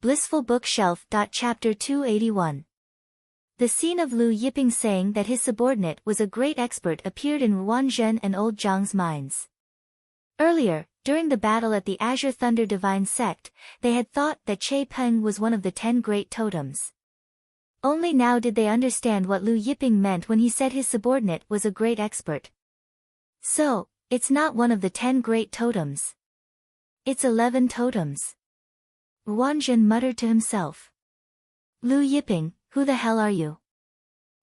Blissful Bookshelf. Chapter 281. The scene of Lu Yiping saying that his subordinate was a great expert appeared in Ruan Zhen and Old Zhang's minds. Earlier, during the battle at the Azure Thunder Divine Sect, they had thought that Che Peng was one of the 10 great totems. Only now did they understand what Lu Yiping meant when he said his subordinate was a great expert. So, it's not one of the 10 great totems. It's 11 totems. Ruan Zhen muttered to himself. Lu Yiping, who the hell are you?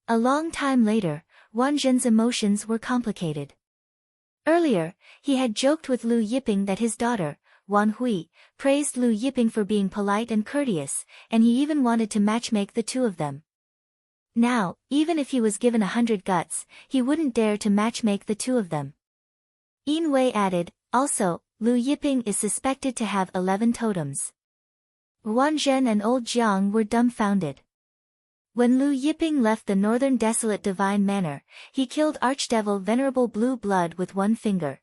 A long time later, Ruan Zhen's emotions were complicated. Earlier, he had joked with Lu Yiping that his daughter, Wan Hui, praised Lu Yiping for being polite and courteous, and he even wanted to matchmake the two of them. Now, even if he was given 100 guts, he wouldn't dare to matchmake the two of them. Yin Wei added, also, Lu Yiping is suspected to have 11 totems. Ruan Zhen and Old Jiang were dumbfounded. When Lu Yiping left the Northern Desolate Divine Manor, he killed Archdevil Venerable Blue Blood with one finger.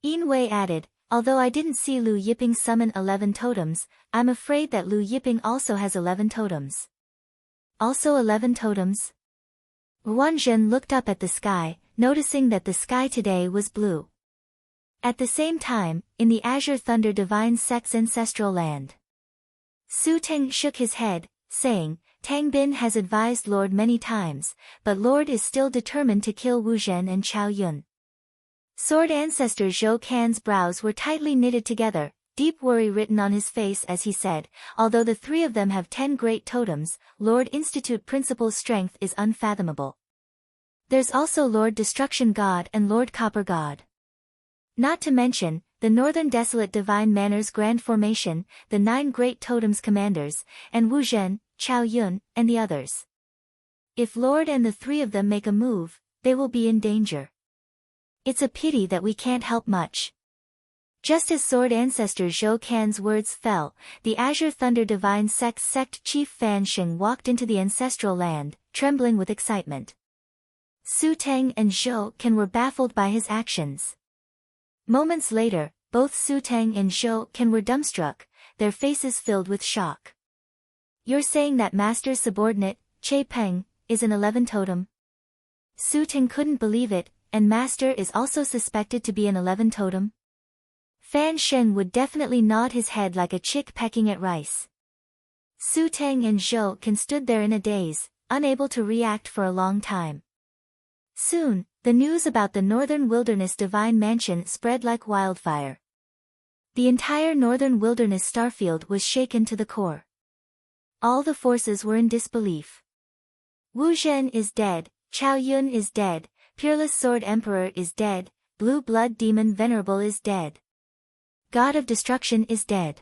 Yin Wei added, although I didn't see Lu Yiping summon 11 totems, I'm afraid that Lu Yiping also has 11 totems. Also 11 totems? Ruan Zhen looked up at the sky, noticing that the sky today was blue. At the same time, in the Azure Thunder Divine Sect's ancestral land, Su Teng shook his head, saying, Tang Bin has advised Lord many times, but Lord is still determined to kill Wu Zhen and Chao Yun. Sword Ancestor Zhou Can's brows were tightly knitted together, deep worry written on his face as he said, although the three of them have 10 great totems, Lord Institute Principal's strength is unfathomable. There's also Lord Destruction God and Lord Copper God. Not to mention, the Northern Desolate Divine Manor's Grand Formation, the 9 Great Totems Commanders, and Wu Zhen, Chao Yun, and the others. If Lord and the three of them make a move, they will be in danger. It's a pity that we can't help much. Just as Sword Ancestor Zhou Can's words fell, the Azure Thunder Divine Sect's Sect Chief Fan Sheng walked into the ancestral land, trembling with excitement. Su Teng and Zhou Can were baffled by his actions. Moments later, both Su Teng and Zhou Can were dumbstruck, their faces filled with shock. You're saying that Master's subordinate, Che Peng, is an 11 totem? Su Teng couldn't believe it, and Master is also suspected to be an 11 totem? Fan Sheng would definitely nod his head like a chick pecking at rice. Su Teng and Zhou Can stood there in a daze, unable to react for a long time. Soon, the news about the Northern Wilderness Divine Mansion spread like wildfire. The entire Northern Wilderness starfield was shaken to the core. All the forces were in disbelief. Wu Zhen is dead, Chao Yun is dead, Peerless Sword Emperor is dead, Blue Blood Demon Venerable is dead. God of Destruction is dead.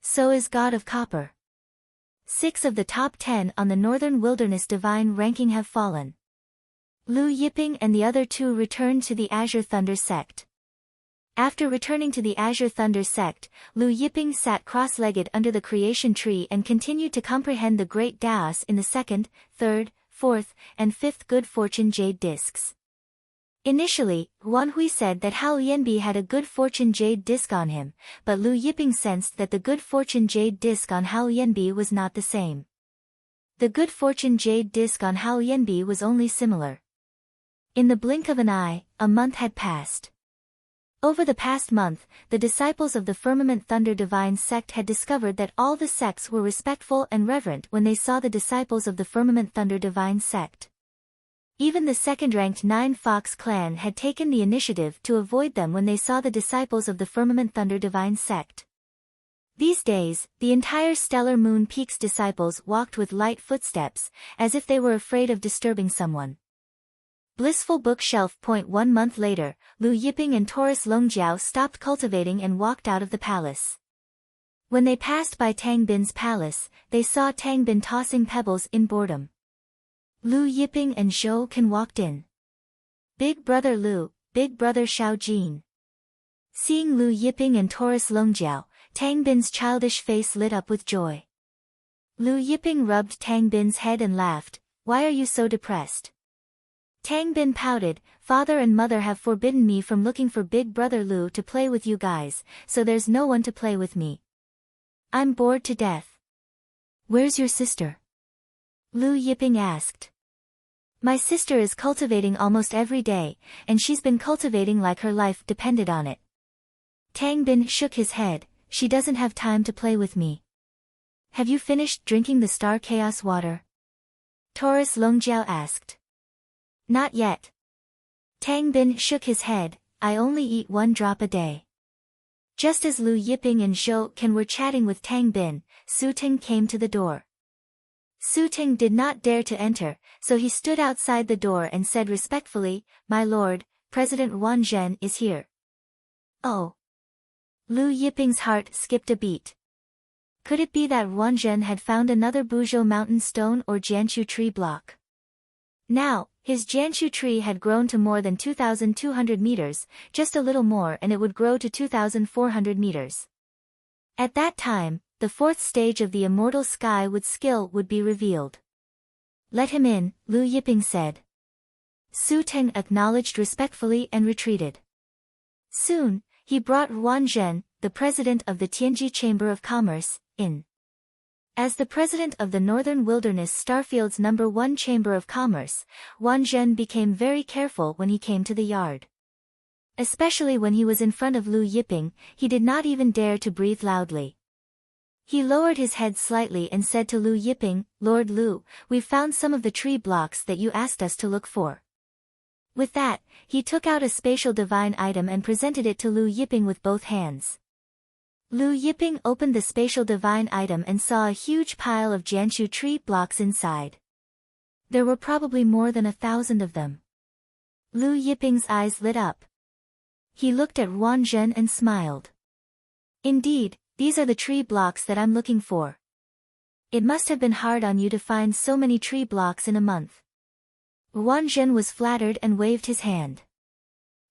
So is God of Copper. 6 of the top 10 on the Northern Wilderness Divine ranking have fallen. Lu Yiping and the other 2 returned to the Azure Thunder Sect. After returning to the Azure Thunder Sect, Lu Yiping sat cross-legged under the creation tree and continued to comprehend the great Daos in the 2nd, 3rd, 4th, and 5th Good Fortune Jade Discs. Initially, Wan Hui said that Hao Lianbi had a Good Fortune Jade Disc on him, but Lu Yiping sensed that the Good Fortune Jade Disc on Hao Lianbi was not the same. The Good Fortune Jade Disc on Hao Lianbi was only similar. In the blink of an eye, a month had passed. Over the past month, the disciples of the Firmament Thunder Divine Sect had discovered that all the sects were respectful and reverent when they saw the disciples of the Firmament Thunder Divine Sect. Even the second-ranked 9 Fox clan had taken the initiative to avoid them when they saw the disciples of the Firmament Thunder Divine Sect. These days, the entire Stellar Moon Peak's disciples walked with light footsteps, as if they were afraid of disturbing someone. Blissful Bookshelf. 1 month later, Lu Yiping and Taurus Longjiao stopped cultivating and walked out of the palace. When they passed by Tang Bin's palace, they saw Tang Bin tossing pebbles in boredom. Lu Yiping and Zhou Can walked in. Big brother Lu, big brother Xiao Jin. Seeing Lu Yiping and Taurus Longjiao, Tang Bin's childish face lit up with joy. Lu Yiping rubbed Tang Bin's head and laughed, "Why are you so depressed?" Tang Bin pouted, "Father and mother have forbidden me from looking for big brother Lu to play with you guys, so there's no one to play with me." I'm bored to death. Where's your sister? Lu Yiping asked. My sister is cultivating almost every day, and she's been cultivating like her life depended on it. Tang Bin shook his head. She doesn't have time to play with me. Have you finished drinking the star chaos water? Taurus Longjiao asked. Not yet. Tang Bin shook his head. I only eat 1 drop a day. Just as Lu Yiping and Zhou Ken were chatting with Tang Bin, Su Ting came to the door. Su Ting did not dare to enter, so he stood outside the door and said respectfully, My lord, President Wan Zhen is here. Oh. Lu Yiping's heart skipped a beat. Could it be that Wan Zhen had found another Buzhou mountain stone or Jianshu tree block? Now, his Jianshu tree had grown to more than 2,200 meters, just a little more and it would grow to 2,400 meters. At that time, the 4th stage of the immortal sky with skill would be revealed. Let him in, Lu Yiping said. Su Ting acknowledged respectfully and retreated. Soon, he brought Wan Zhen, the president of the Tianji Chamber of Commerce, in. As the president of the Northern Wilderness Starfield's No. 1 Chamber of Commerce, Wan Zhen became very careful when he came to the yard. Especially when he was in front of Lu Yiping, he did not even dare to breathe loudly. He lowered his head slightly and said to Lu Yiping, Lord Lu, we've found some of the tree blocks that you asked us to look for. With that, he took out a spatial divine item and presented it to Lu Yiping with both hands. Lu Yiping opened the spatial divine item and saw a huge pile of Jianshu tree blocks inside. There were probably more than 1,000 of them. Lu Yiping's eyes lit up. He looked at Wan Zhen and smiled. Indeed, these are the tree blocks that I'm looking for. It must have been hard on you to find so many tree blocks in a month. Wan Zhen was flattered and waved his hand.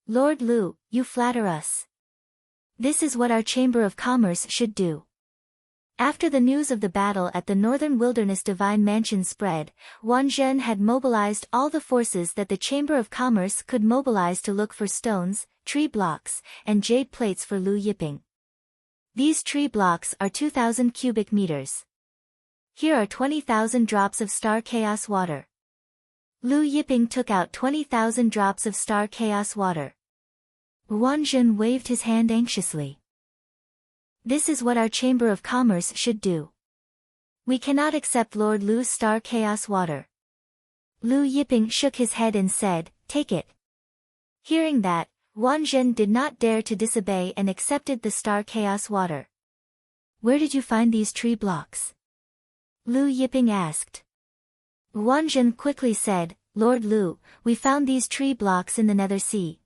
Lord Lu, you flatter us. This is what our Chamber of Commerce should do. After the news of the battle at the Northern Wilderness Divine Mansion spread, Wan Zhen had mobilized all the forces that the Chamber of Commerce could mobilize to look for stones, tree blocks, and jade plates for Lu Yiping. These tree blocks are 2,000 cubic meters. Here are 20,000 drops of star chaos water. Lu Yiping took out 20,000 drops of star chaos water. Wan Zhen waved his hand anxiously. This is what our Chamber of Commerce should do. We cannot accept Lord Lu's star chaos water. Lu Yiping shook his head and said, Take it. Hearing that, Wan Zhen did not dare to disobey and accepted the star chaos water. Where did you find these tree blocks? Lu Yiping asked. Wan Zhen quickly said, Lord Lu, we found these tree blocks in the Nether Sea.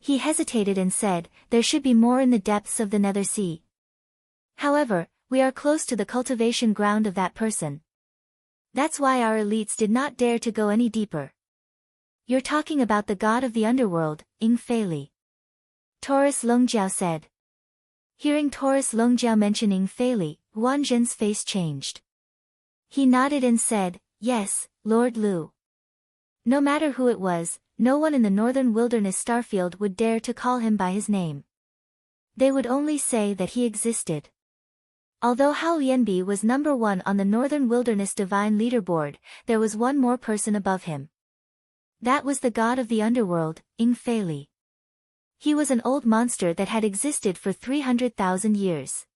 He hesitated and said, there should be more in the depths of the Nether Sea. However, we are close to the cultivation ground of that person. That's why our elites did not dare to go any deeper. You're talking about the god of the underworld, Ing Fei Li. Taurus Longjiao said. Hearing Taurus Longjiao mention Ing Fei Li, Wan Zhen's face changed. He nodded and said, Yes, Lord Lu. No matter who it was, no one in the Northern Wilderness Starfield would dare to call him by his name. They would only say that he existed. Although Hao Lianbi was number 1 on the Northern Wilderness Divine Leaderboard, there was one more person above him. That was the god of the underworld, Ing Fei Li. He was an old monster that had existed for 300,000 years.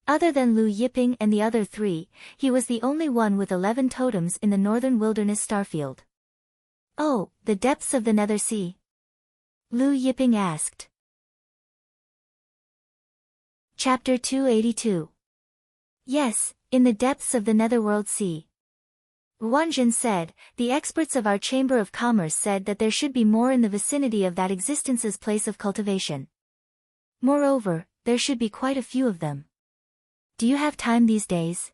Other than Lu Yiping and the other 3, he was the only one with 11 totems in the Northern Wilderness Starfield. Oh, the depths of the Nether Sea? Lu Yiping asked. Chapter 282. Yes, in the depths of the Netherworld Sea. Wan Zhen said, the experts of our Chamber of Commerce said that there should be more in the vicinity of that existence's place of cultivation. Moreover, there should be quite a few of them. Do you have time these days?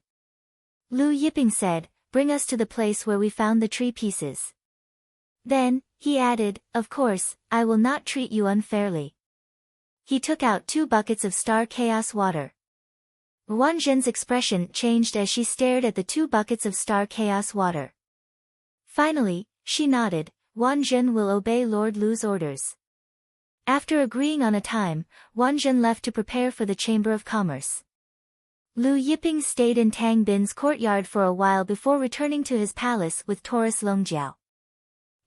Lu Yiping said, bring us to the place where we found the tree pieces. Then, he added, of course, I will not treat you unfairly. He took out 2 buckets of star chaos water. Wan Zhen's expression changed as she stared at the 2 buckets of star chaos water. Finally, she nodded, Wan Zhen will obey Lord Lu's orders. After agreeing on a time, Wan Zhen left to prepare for the Chamber of Commerce. Lu Yiping stayed in Tang Bin's courtyard for a while before returning to his palace with Taurus Longjiao.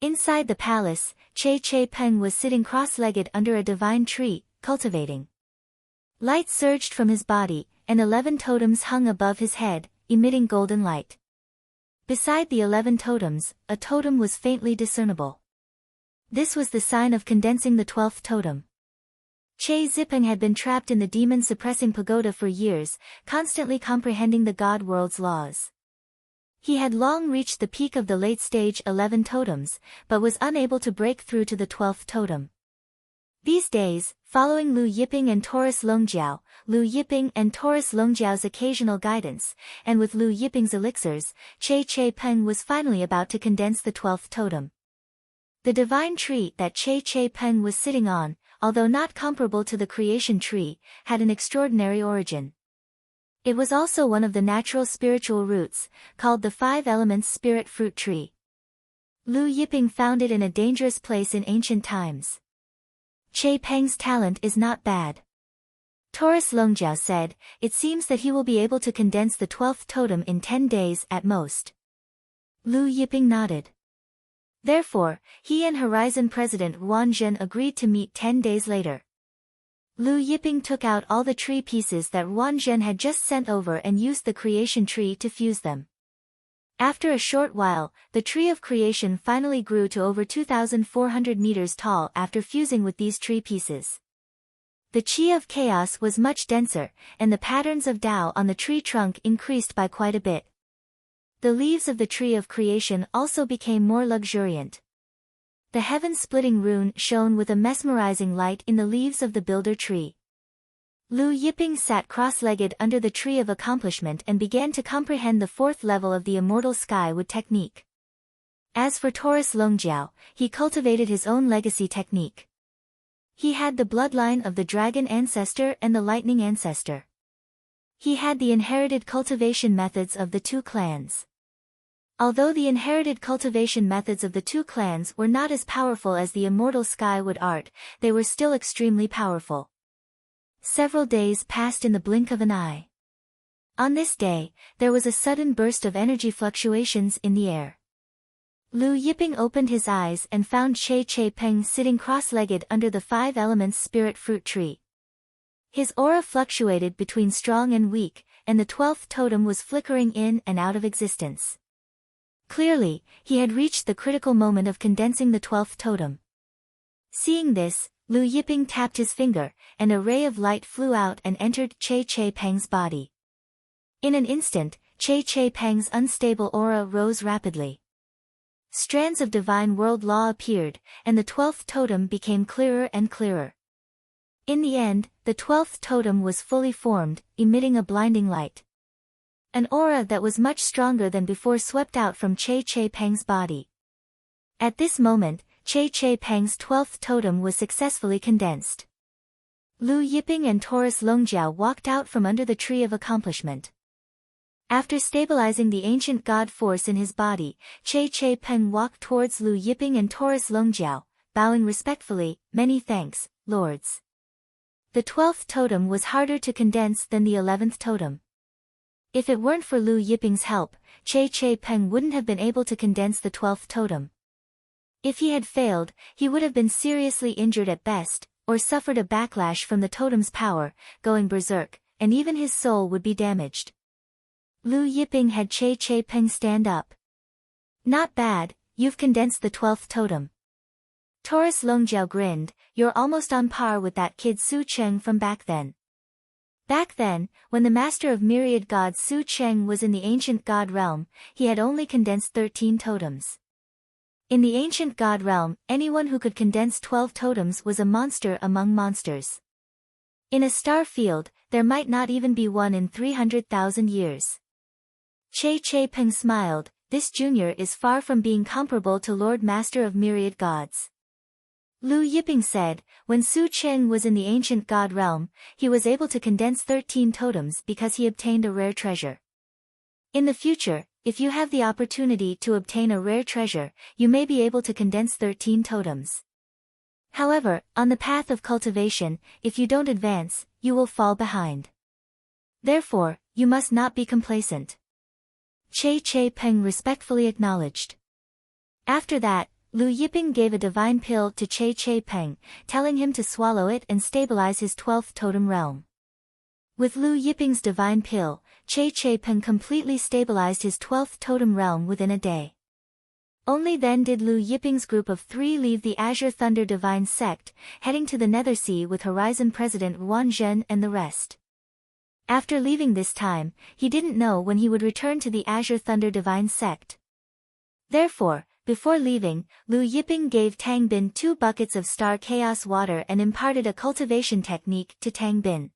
Inside the palace, Che Peng was sitting cross-legged under a divine tree, cultivating. Light surged from his body, and 11 totems hung above his head, emitting golden light. Beside the 11 totems, a totem was faintly discernible. This was the sign of condensing the 12th totem. Che Zipeng had been trapped in the demon-suppressing pagoda for years, constantly comprehending the god world's laws. He had long reached the peak of the late-stage 11 totems, but was unable to break through to the 12th totem. These days, following Lu Yiping and Taurus Longjiao, Lu Yiping and Taurus Longjiao's occasional guidance, and with Lu Yiping's elixirs, Che Peng was finally about to condense the 12th totem. The divine tree that Che Peng was sitting on, although not comparable to the creation tree, had an extraordinary origin. It was also one of the natural spiritual roots, called the 5 elements spirit fruit tree. Lu Yiping found it in a dangerous place in ancient times. Che Peng's talent is not bad. Taurus Longjiao said, it seems that he will be able to condense the 12th totem in 10 days at most. Lu Yiping nodded. Therefore, he and Horizon President Wang Zhen agreed to meet 10 days later. Lu Yiping took out all the tree pieces that Wang Zhen had just sent over and used the creation tree to fuse them. After a short while, the tree of creation finally grew to over 2,400 meters tall after fusing with these tree pieces. The chi of chaos was much denser, and the patterns of Tao on the tree trunk increased by quite a bit. The leaves of the tree of creation also became more luxuriant. The heaven-splitting rune shone with a mesmerizing light in the leaves of the builder tree. Lu Yiping sat cross-legged under the tree of accomplishment and began to comprehend the 4th level of the immortal skywood technique. As for Taurus Longjiao, he cultivated his own legacy technique. He had the bloodline of the dragon ancestor and the lightning ancestor. He had the inherited cultivation methods of the 2 clans. Although the inherited cultivation methods of the 2 clans were not as powerful as the immortal skywood art, they were still extremely powerful. Several days passed in the blink of an eye. On this day, there was a sudden burst of energy fluctuations in the air. Lu Yiping opened his eyes and found Che Peng sitting cross-legged under the 5 elements spirit fruit tree. His aura fluctuated between strong and weak, and the 12th totem was flickering in and out of existence. Clearly, he had reached the critical moment of condensing the 12th totem. Seeing this, Lu Yiping tapped his finger, and a ray of light flew out and entered Che Peng's body. In an instant, Che Peng's unstable aura rose rapidly. Strands of divine world law appeared, and the 12th totem became clearer and clearer. In the end, the 12th totem was fully formed, emitting a blinding light. An aura that was much stronger than before swept out from Che Peng's body. At this moment, Che Peng's 12th totem was successfully condensed. Lu Yiping and Taurus Longjiao walked out from under the tree of accomplishment. After stabilizing the ancient god force in his body, Che Peng walked towards Lu Yiping and Taurus Longjiao, bowing respectfully, "Many thanks, lords." The 12th totem was harder to condense than the 11th totem. If it weren't for Lu Yiping's help, Che Peng wouldn't have been able to condense the 12th totem. If he had failed, he would have been seriously injured at best, or suffered a backlash from the totem's power, going berserk, and even his soul would be damaged. Lu Yiping had Che Peng stand up. "Not bad, you've condensed the 12th totem." Taurus Longjiao grinned, "You're almost on par with that kid Su Cheng from back then." Back then, when the master of myriad gods Su Cheng was in the ancient god realm, he had only condensed 13 totems. In the ancient god realm, anyone who could condense 12 totems was a monster among monsters. In a star field, there might not even be one in 300,000 years. Che Peng smiled, "This junior is far from being comparable to Lord Master of myriad gods." Lu Yiping said, "When Su Cheng was in the ancient god realm, he was able to condense 13 totems because he obtained a rare treasure. In the future, if you have the opportunity to obtain a rare treasure, you may be able to condense 13 totems. However, on the path of cultivation, if you don't advance, you will fall behind." Therefore, you must not be complacent. Che Peng respectfully acknowledged. After that, Lu Yiping gave a divine pill to Che Peng, telling him to swallow it and stabilize his 12th totem realm. With Lu Yiping's divine pill, Che Peng completely stabilized his 12th totem realm within a day. Only then did Lu Yiping's group of 3 leave the Azure Thunder Divine Sect, heading to the Nethersea with Horizon President Ruan Zhen and the rest. After leaving this time, he didn't know when he would return to the Azure Thunder Divine Sect. Therefore, before leaving, Lu Yiping gave Tang Bin 2 buckets of Star Chaos water and imparted a cultivation technique to Tang Bin.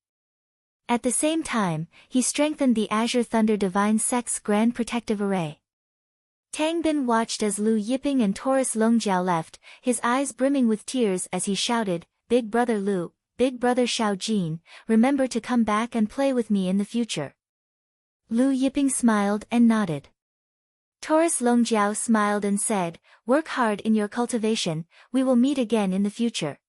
At the same time, he strengthened the Azure Thunder Divine Sect's Grand Protective Array. Tang Bin watched as Lu Yiping and Taurus Longjiao left, his eyes brimming with tears as he shouted, "Big brother Lu, big brother Xiao Jin, remember to come back and play with me in the future." Lu Yiping smiled and nodded. Taurus Longjiao smiled and said, "Work hard in your cultivation, we will meet again in the future."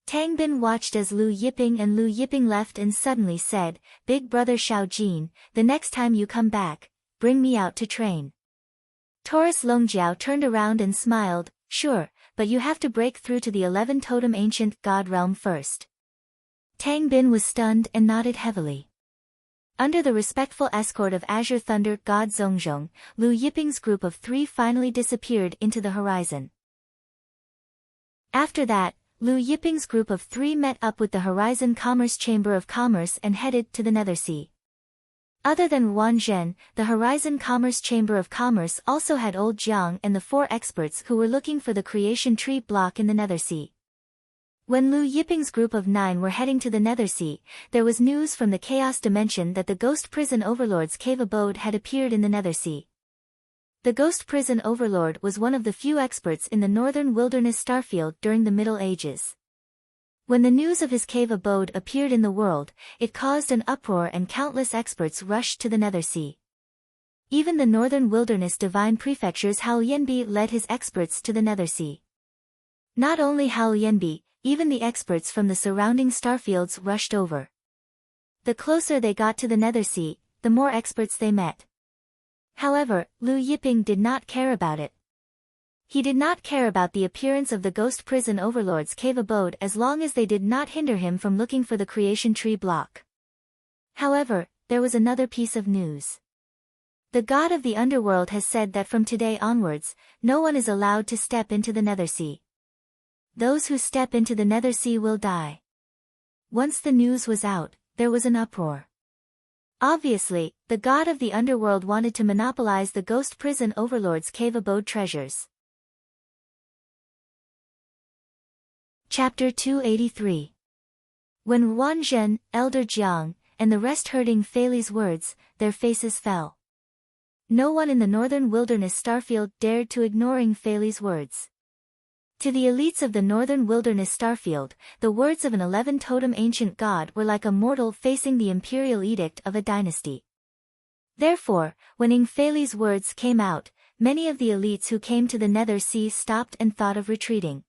Tang Bin watched as Lu Yiping and Lu Yiping left and suddenly said, "Big brother Xiao Jin, the next time you come back, bring me out to train." Taurus Longjiao turned around and smiled, "Sure, but you have to break through to the 11 totem ancient god realm first." Tang Bin was stunned and nodded heavily. Under the respectful escort of Azure Thunder God Zhongzhong, Lu Yiping's group of 3 finally disappeared into the horizon. After that, Lu Yiping's group of 3 met up with the Horizon Commerce Chamber of Commerce and headed to the Nethersea. Other than Ruan Zhen, the Horizon Commerce Chamber of Commerce also had Old Jiang and the 4 experts who were looking for the creation tree block in the Nethersea. When Lu Yiping's group of 9 were heading to the Nethersea, there was news from the Chaos Dimension that the Ghost Prison Overlord's cave abode had appeared in the Nethersea. The Ghost Prison Overlord was one of the few experts in the Northern Wilderness Starfield during the Middle Ages. When the news of his cave abode appeared in the world, it caused an uproar and countless experts rushed to the Nethersea. Even the Northern Wilderness Divine Prefecture's Hao Lianbi led his experts to the Nethersea. Not only Hao Lianbi, even the experts from the surrounding starfields rushed over. The closer they got to the Nethersea, the more experts they met. However, Lu Yiping did not care about it. He did not care about the appearance of the Ghost Prison Overlord's cave abode as long as they did not hinder him from looking for the creation tree block. However, there was another piece of news. The god of the underworld has said that from today onwards, no one is allowed to step into the Nethersea. Those who step into the Nethersea will die. Once the news was out, there was an uproar. Obviously, the god of the underworld wanted to monopolize the Ghost Prison Overlord's cave abode treasures. Chapter 283. When Ruan Zhen, Elder Jiang, and the rest heard Ing Feili's words, their faces fell. No one in the Northern Wilderness Starfield dared to ignore Ing Feili's words. To the elites of the Northern Wilderness Starfield, the words of an 11 totem ancient god were like a mortal facing the imperial edict of a dynasty. Therefore, when Ing Feili's words came out, many of the elites who came to the Nethersea stopped and thought of retreating.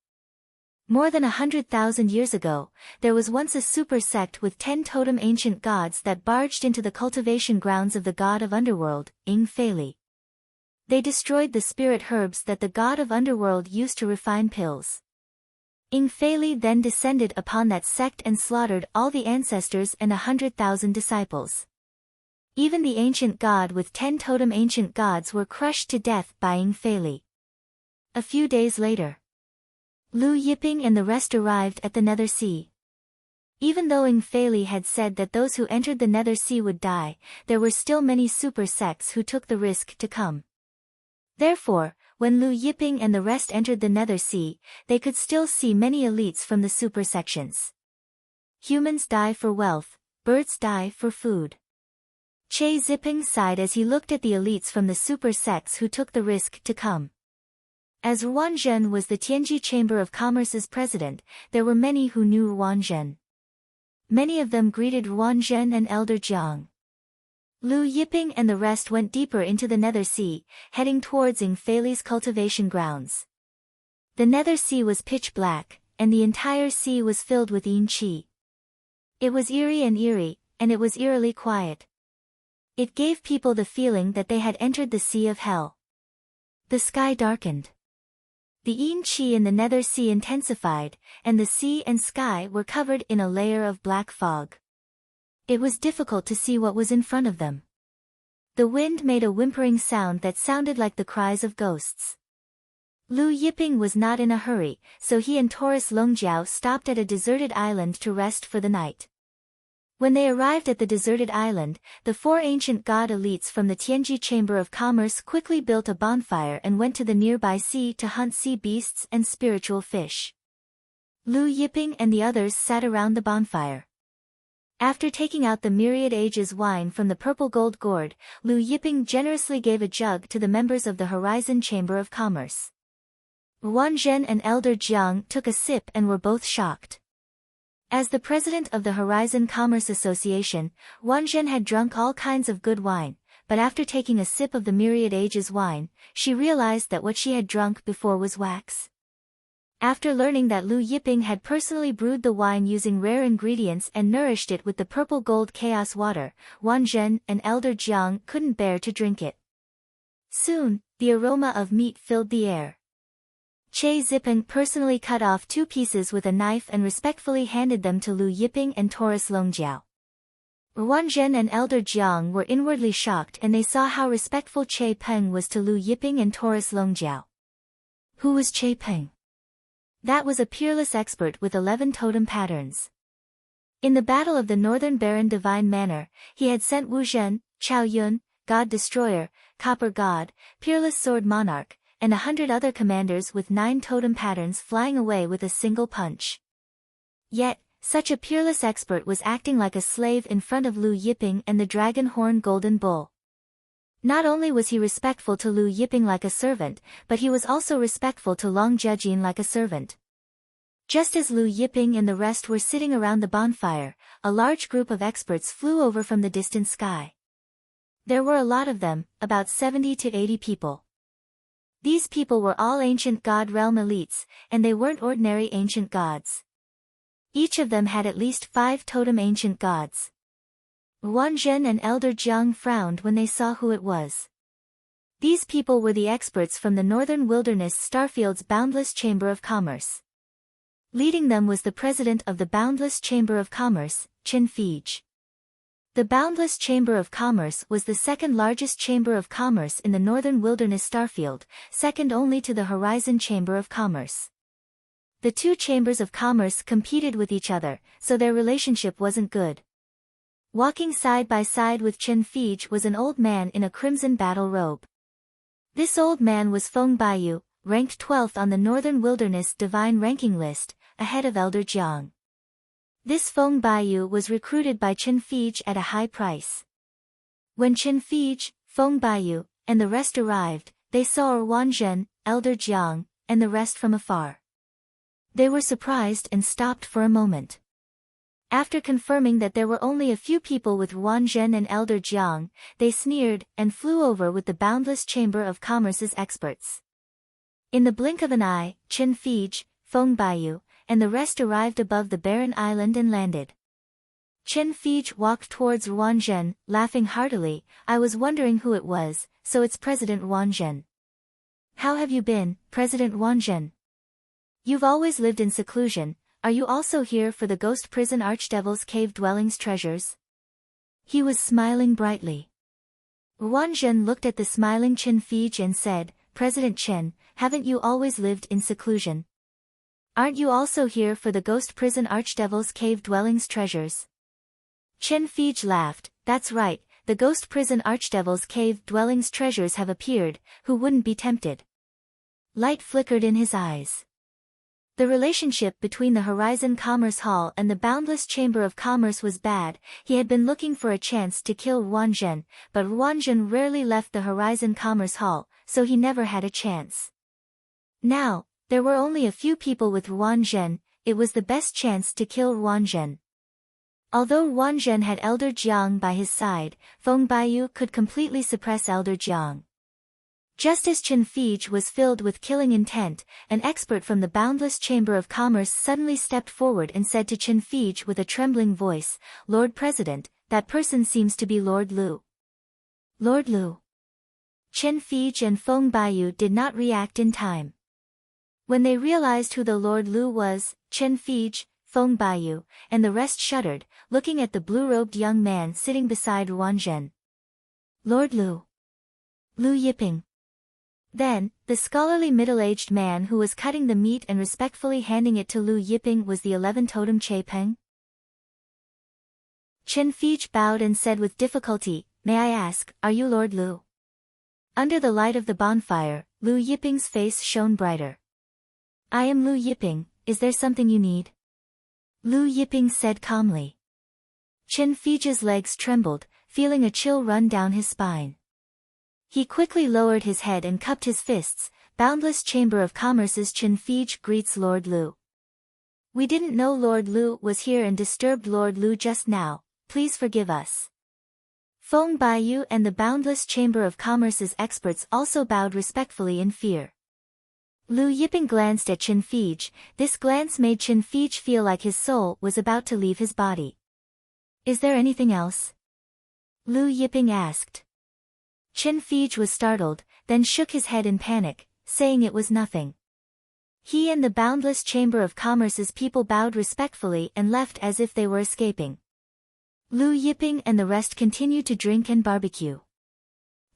More than 100,000 years ago, there was once a super sect with 10 totem ancient gods that barged into the cultivation grounds of the god of underworld, Ing Feili. They destroyed the spirit herbs that the god of underworld used to refine pills. Ing Feili then descended upon that sect and slaughtered all the ancestors and 100,000 disciples. Even the ancient god with 10 totem ancient gods were crushed to death by Ing Feili. A few days later, Lu Yiping and the rest arrived at the Nethersea. Even though Ing Feili had said that those who entered the Nethersea would die, there were still many super sects who took the risk to come. Therefore, when Lu Yiping and the rest entered the Nethersea, they could still see many elites from the super sections. Humans die for wealth, birds die for food. Che Ziping sighed as he looked at the elites from the super sects who took the risk to come. As Ruan Zhen was the Tianji Chamber of Commerce's president, there were many who knew Ruan Zhen. Many of them greeted Ruan Zhen and Elder Jiang. Lu Yiping and the rest went deeper into the Nethersea, heading towards Ing Feili's cultivation grounds. The Nethersea was pitch black, and the entire sea was filled with yin qi. It was eerie, and it was eerily quiet. It gave people the feeling that they had entered the Sea of Hell. The sky darkened. The yin qi in the nether sea intensified, and the sea and sky were covered in a layer of black fog. It was difficult to see what was in front of them. The wind made a whimpering sound that sounded like the cries of ghosts. Lu Yiping was not in a hurry, so he and Taurus Longjiao stopped at a deserted island to rest for the night. When they arrived at the deserted island, the 4 ancient god elites from the Tianji Chamber of Commerce quickly built a bonfire and went to the nearby sea to hunt sea beasts and spiritual fish. Lu Yiping and the others sat around the bonfire. After taking out the Myriad Ages wine from the purple gold gourd, Lu Yiping generously gave a jug to the members of the Horizon Chamber of Commerce. Wang Zhen and Elder Jiang took a sip and were both shocked. As the president of the Horizon Commerce Association, Wang Zhen had drunk all kinds of good wine, but after taking a sip of the Myriad Ages wine, she realized that what she had drunk before was wax. After learning that Lu Yiping had personally brewed the wine using rare ingredients and nourished it with the purple gold chaos water, Wang Zhen and Elder Jiang couldn't bear to drink it. Soon, the aroma of meat filled the air. Che Zipeng personally cut off 2 pieces with a knife and respectfully handed them to Lu Yiping and Taurus Longjiao. Wang Zhen and Elder Jiang were inwardly shocked, and they saw how respectful Che Peng was to Lu Yiping and Taurus Longjiao. Who was Che Peng? That was a peerless expert with 11 totem patterns. In the Battle of the Northern Baron Divine Manor, he had sent Wu Zhen, Chao Yun, God Destroyer, Copper God, Peerless Sword Monarch, and 100 other commanders with 9 totem patterns flying away with a single punch. Yet, such a peerless expert was acting like a slave in front of Lu Yiping and the Dragon Horn Golden Bull. Not only was he respectful to Lu Yiping like a servant, but he was also respectful to Long Jiajin like a servant. Just as Lu Yiping and the rest were sitting around the bonfire, a large group of experts flew over from the distant sky. There were a lot of them, about 70 to 80 people. These people were all ancient god realm elites, and they weren't ordinary ancient gods. Each of them had at least 5 totem ancient gods. Wang Zhen and Elder Jiang frowned when they saw who it was. These people were the experts from the Northern Wilderness Starfield's Boundless Chamber of Commerce. Leading them was the president of the Boundless Chamber of Commerce, Qin Fij. The Boundless Chamber of Commerce was the second largest chamber of commerce in the Northern Wilderness Starfield, second only to the Horizon Chamber of Commerce. The 2 chambers of commerce competed with each other, so their relationship wasn't good. Walking side by side with Qin Fij was an old man in a crimson battle robe. This old man was Feng Baiyu, ranked 12th on the Northern Wilderness Divine Ranking List, ahead of Elder Jiang. This Feng Baiyu was recruited by Qin Fij at a high price. When Qin Fij, Feng Baiyu, and the rest arrived, they saw Wang Zhen, Elder Jiang, and the rest from afar. They were surprised and stopped for a moment. After confirming that there were only a few people with Wang Zhen and Elder Jiang, they sneered and flew over with the Boundless Chamber of Commerce's experts. In the blink of an eye, Qin Fij, Feng Baiyu, and the rest arrived above the barren island and landed. Qin Fij walked towards Wang Zhen, laughing heartily. I was wondering who it was, so it's President Wang Zhen. How have you been, President Wang Zhen? You've always lived in seclusion. Are you also here for the Ghost Prison Archdevil's Cave Dwellings treasures? He was smiling brightly. Wang Zhen looked at the smiling Qin Fij and said, President Chen, haven't you always lived in seclusion? Aren't you also here for the Ghost Prison Archdevil's Cave Dwellings treasures? Qin Fij laughed. That's right, the Ghost Prison Archdevil's Cave Dwellings treasures have appeared, who wouldn't be tempted? Light flickered in his eyes. The relationship between the Horizon Commerce Hall and the Boundless Chamber of Commerce was bad. He had been looking for a chance to kill Wang Zhen, but Wang Zhen rarely left the Horizon Commerce Hall, so he never had a chance. Now, there were only a few people with Wang Zhen. It was the best chance to kill Wang Zhen. Although Wang Zhen had Elder Jiang by his side, Feng Baiyu could completely suppress Elder Jiang. Just as Qin Fij was filled with killing intent, an expert from the Boundless Chamber of Commerce suddenly stepped forward and said to Qin Fij with a trembling voice, Lord President, that person seems to be Lord Lu. Lord Lu. Chen Fiji and Feng Baiyu did not react in time. When they realized who the Lord Lu was, Chen Fiji, Feng Baiyu, and the rest shuddered, looking at the blue-robed young man sitting beside Ruan Zhen. Lord Lu. Lu Yiping. Then, the scholarly middle-aged man who was cutting the meat and respectfully handing it to Lu Yiping was the 11 totem Che Peng. Chen Fiji bowed and said with difficulty, "May I ask, are you Lord Lu?" Under the light of the bonfire, Lu Yiping's face shone brighter. "I am Lu Yiping, is there something you need?" Lu Yiping said calmly. Chen Fiji's legs trembled, feeling a chill run down his spine. He quickly lowered his head and cupped his fists. "Boundless Chamber of Commerce's Chen Fiji greets Lord Lu. We didn't know Lord Lu was here and disturbed Lord Lu just now, please forgive us." Feng Baiyu and the Boundless Chamber of Commerce's experts also bowed respectfully in fear. Lu Yiping glanced at Chen Fiji. This glance made Chen Fiji feel like his soul was about to leave his body. "Is there anything else?" Lu Yiping asked. Chen Fiji was startled, then shook his head in panic, saying it was nothing. He and the Boundless Chamber of Commerce's people bowed respectfully and left as if they were escaping. Lu Yiping and the rest continued to drink and barbecue.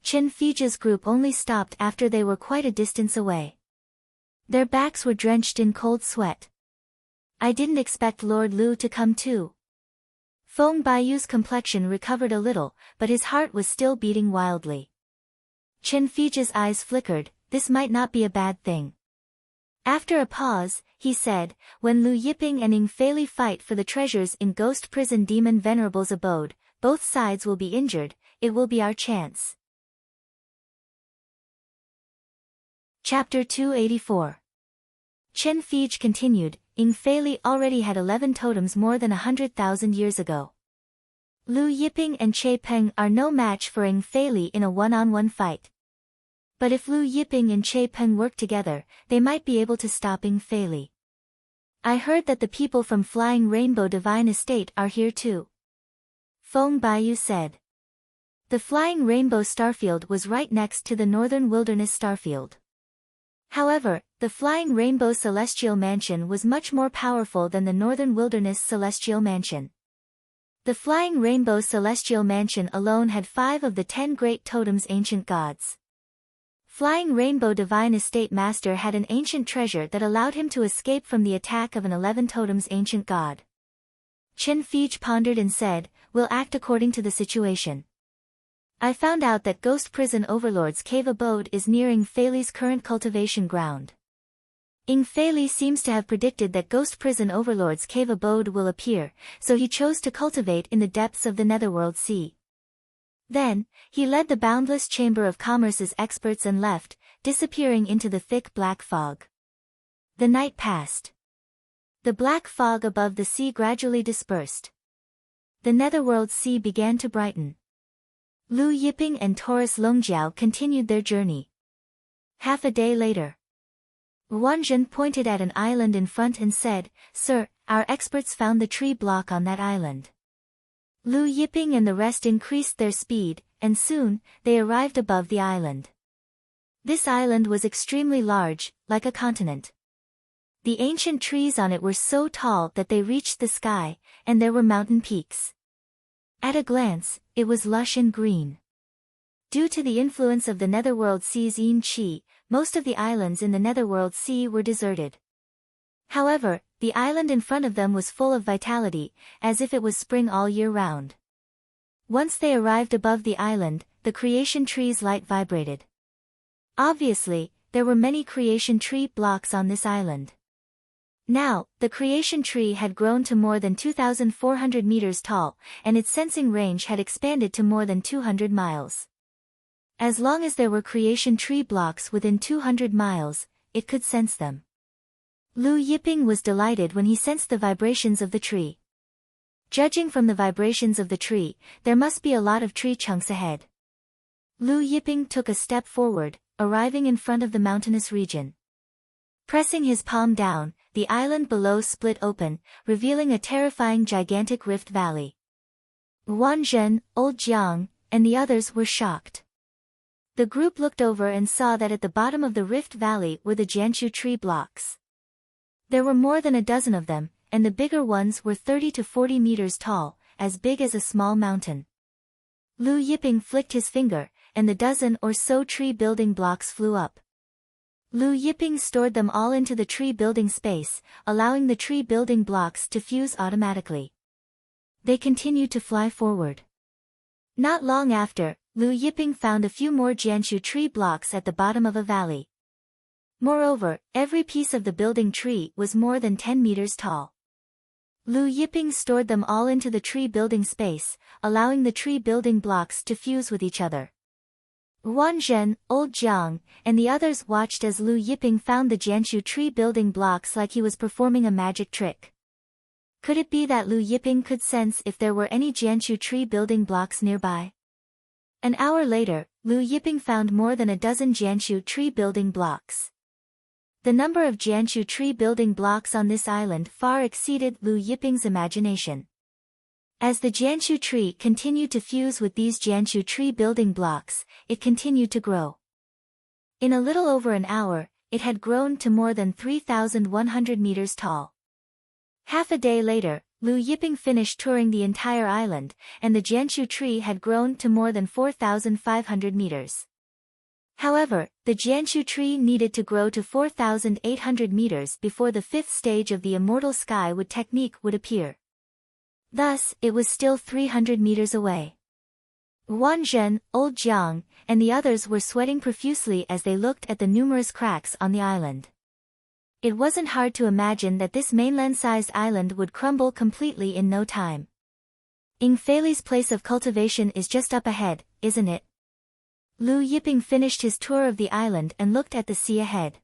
Chen Fiji's group only stopped after they were quite a distance away. Their backs were drenched in cold sweat. "I didn't expect Lord Lu to come too." Feng Baiyu's complexion recovered a little, but his heart was still beating wildly. Chen Fiji's eyes flickered, this might not be a bad thing. After a pause, he said, "When Lu Yiping and Ing Fei Li fight for the treasures in Ghost Prison Demon Venerable's abode, both sides will be injured, it will be our chance." Chapter 284. Chen Fiji continued, "Ing Fei Li already had 11 totems more than 100,000 years ago. Lu Yiping and Che Peng are no match for Ing Fei Li in a one-on-one fight. But if Lu Yiping and Che Peng work together, they might be able to stop Ing Fei Li. I heard that the people from Flying Rainbow Divine Estate are here too." Feng Baiyu said. The Flying Rainbow Starfield was right next to the Northern Wilderness Starfield. However, the Flying Rainbow Celestial Mansion was much more powerful than the Northern Wilderness Celestial Mansion. The Flying Rainbow Celestial Mansion alone had 5 of the 10 great totems ancient gods. Flying Rainbow Divine Estate Master had an ancient treasure that allowed him to escape from the attack of an 11 totems ancient god. Chen Fiji pondered and said, "We'll act according to the situation. I found out that Ghost Prison Overlord's cave abode is near Ing Fei Li's current cultivation ground. Ing Fei Li seems to have predicted that Ghost Prison Overlord's cave abode will appear, so he chose to cultivate in the depths of the Netherworld Sea." Then, he led the Boundless Chamber of Commerce's experts and left, disappearing into the thick black fog. The night passed. The black fog above the sea gradually dispersed. The Netherworld Sea began to brighten. Lu Yiping and Taurus Longjiao continued their journey. Half a day later, Ruan Zhen pointed at an island in front and said, "Sir, our experts found the tree block on that island." Lu Yiping and the rest increased their speed, and soon, they arrived above the island. This island was extremely large, like a continent. The ancient trees on it were so tall that they reached the sky, and there were mountain peaks. At a glance, it was lush and green. Due to the influence of the Netherworld Sea's yin qi, most of the islands in the Netherworld Sea were deserted. However, the island in front of them was full of vitality, as if it was spring all year round. Once they arrived above the island, the creation tree's light vibrated. Obviously, there were many creation tree blocks on this island. Now, the creation tree had grown to more than 2,400 meters tall, and its sensing range had expanded to more than 200 miles. As long as there were creation tree blocks within 200 miles, it could sense them. Lu Yiping was delighted when he sensed the vibrations of the tree. Judging from the vibrations of the tree, there must be a lot of tree chunks ahead. Lu Yiping took a step forward, arriving in front of the mountainous region. Pressing his palm down, the island below split open, revealing a terrifying gigantic rift valley. Wang Zhen, Old Jiang, and the others were shocked. The group looked over and saw that at the bottom of the rift valley were the Jianshu tree blocks. There were more than a dozen of them, and the bigger ones were 30 to 40 meters tall, as big as a small mountain. Lu Yiping flicked his finger, and the dozen or so tree building blocks flew up. Lu Yiping stored them all into the tree building space, allowing the tree building blocks to fuse automatically. They continued to fly forward. Not long after, Lu Yiping found a few more Jianshu tree blocks at the bottom of a valley. Moreover, every piece of the building tree was more than 10 meters tall. Lu Yiping stored them all into the tree building space, allowing the tree building blocks to fuse with each other. Wang Zhen, Old Jiang, and the others watched as Lu Yiping found the Jianshu tree building blocks like he was performing a magic trick. Could it be that Lu Yiping could sense if there were any Jianshu tree building blocks nearby? An hour later, Lu Yiping found more than a dozen Jianshu tree building blocks. The number of Jianshu tree building blocks on this island far exceeded Lu Yiping's imagination. As the Jianshu tree continued to fuse with these Jianshu tree building blocks, it continued to grow. In a little over an hour, it had grown to more than 3,100 meters tall. Half a day later, Lu Yiping finished touring the entire island, and the Jianshu tree had grown to more than 4,500 meters. However, the Jianshu tree needed to grow to 4,800 meters before the fifth stage of the immortal sky wood technique would appear. Thus, it was still 300 meters away. Wang Zhen, Old Jiang, and the others were sweating profusely as they looked at the numerous cracks on the island. It wasn't hard to imagine that this mainland-sized island would crumble completely in no time. Ingfei's place of cultivation is just up ahead, isn't it? Lu Yiping finished his tour of the island and looked at the sea ahead.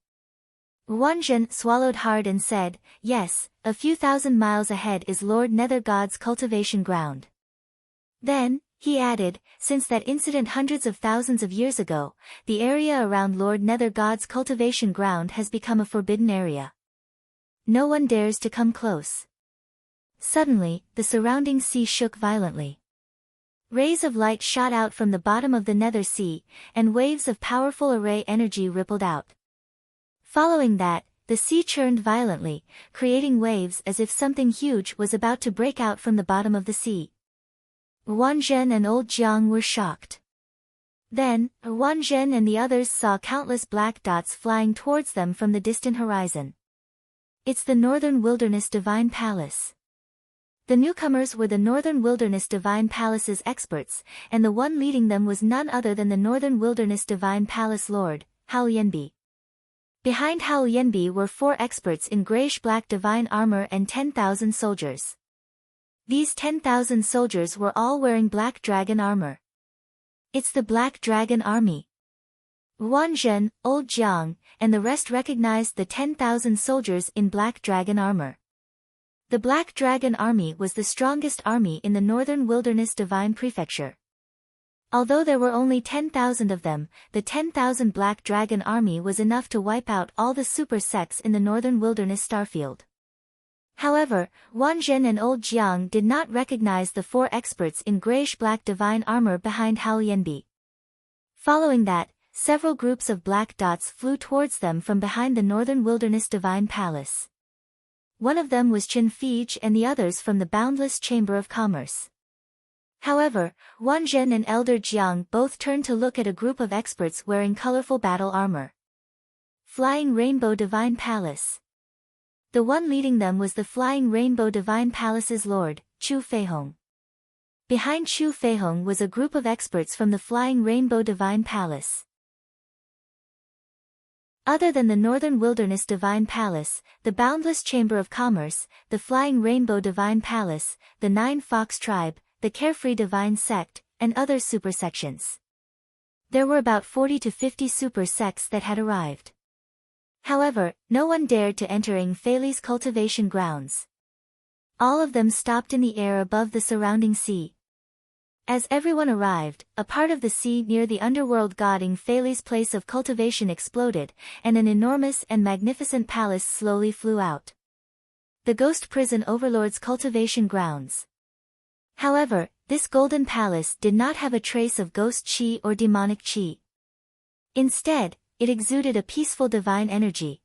Wang Zhen swallowed hard and said, "Yes, a few thousand miles ahead is Lord Nether God's cultivation ground." Then, he added, since that incident hundreds of thousands of years ago, the area around Lord Nether God's cultivation ground has become a forbidden area. No one dares to come close. Suddenly, the surrounding sea shook violently. Rays of light shot out from the bottom of the Nether Sea, and waves of powerful array energy rippled out. Following that, the sea churned violently, creating waves as if something huge was about to break out from the bottom of the sea. Wang Zhen and Old Jiang were shocked. Then, Wang Zhen and the others saw countless black dots flying towards them from the distant horizon. It's the Northern Wilderness Divine Palace. The newcomers were the Northern Wilderness Divine Palace's experts, and the one leading them was none other than the Northern Wilderness Divine Palace Lord, Hao Yanbi. Behind Hao Yanbi were 4 experts in grayish-black divine armor and 10,000 soldiers. These 10,000 soldiers were all wearing black dragon armor. It's the Black Dragon Army. Wang Zhen, Old Jiang, and the rest recognized the 10,000 soldiers in black dragon armor. The Black Dragon Army was the strongest army in the Northern Wilderness Divine Prefecture. Although there were only 10,000 of them, the 10,000 Black Dragon Army was enough to wipe out all the super sects in the Northern Wilderness Starfield. However, Wang Zhen and Old Jiang did not recognize the 4 experts in grayish-black divine armor behind Hao Yanbi. Following that, several groups of black dots flew towards them from behind the Northern Wilderness Divine Palace. One of them was Qin Fij and the others from the Boundless Chamber of Commerce. However, Wang Zhen and Elder Jiang both turned to look at a group of experts wearing colorful battle armor. Flying Rainbow Divine Palace. The one leading them was the Flying Rainbow Divine Palace's Lord, Chu Feihong. Behind Chu Feihong was a group of experts from the Flying Rainbow Divine Palace. Other than the Northern Wilderness Divine Palace, the Boundless Chamber of Commerce, the Flying Rainbow Divine Palace, the Nine Fox Tribe, the Carefree Divine Sect, and other super sections. There were about 40 to 50 super sects that had arrived. However, no one dared to enter Ingfei's cultivation grounds. All of them stopped in the air above the surrounding sea. As everyone arrived, a part of the sea near the underworld god Ingfei's place of cultivation exploded, and an enormous and magnificent palace slowly flew out. The Ghost Prison overlords cultivation grounds. However, This golden palace did not have a trace of ghost chi or demonic chi. Instead, it exuded a peaceful divine energy.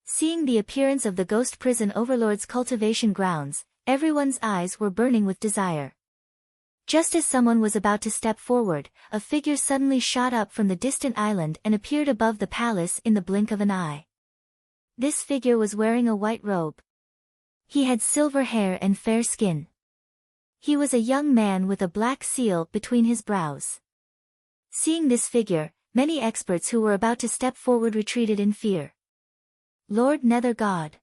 Seeing the appearance of the ghost prison overlord's cultivation grounds, everyone's eyes were burning with desire. Just as someone was about to step forward, a figure suddenly shot up from the distant island and appeared above the palace in the blink of an eye. This figure was wearing a white robe. He had silver hair and fair skin. He was a young man with a black seal between his brows. Seeing this figure, many experts who were about to step forward retreated in fear. Lord Nether God.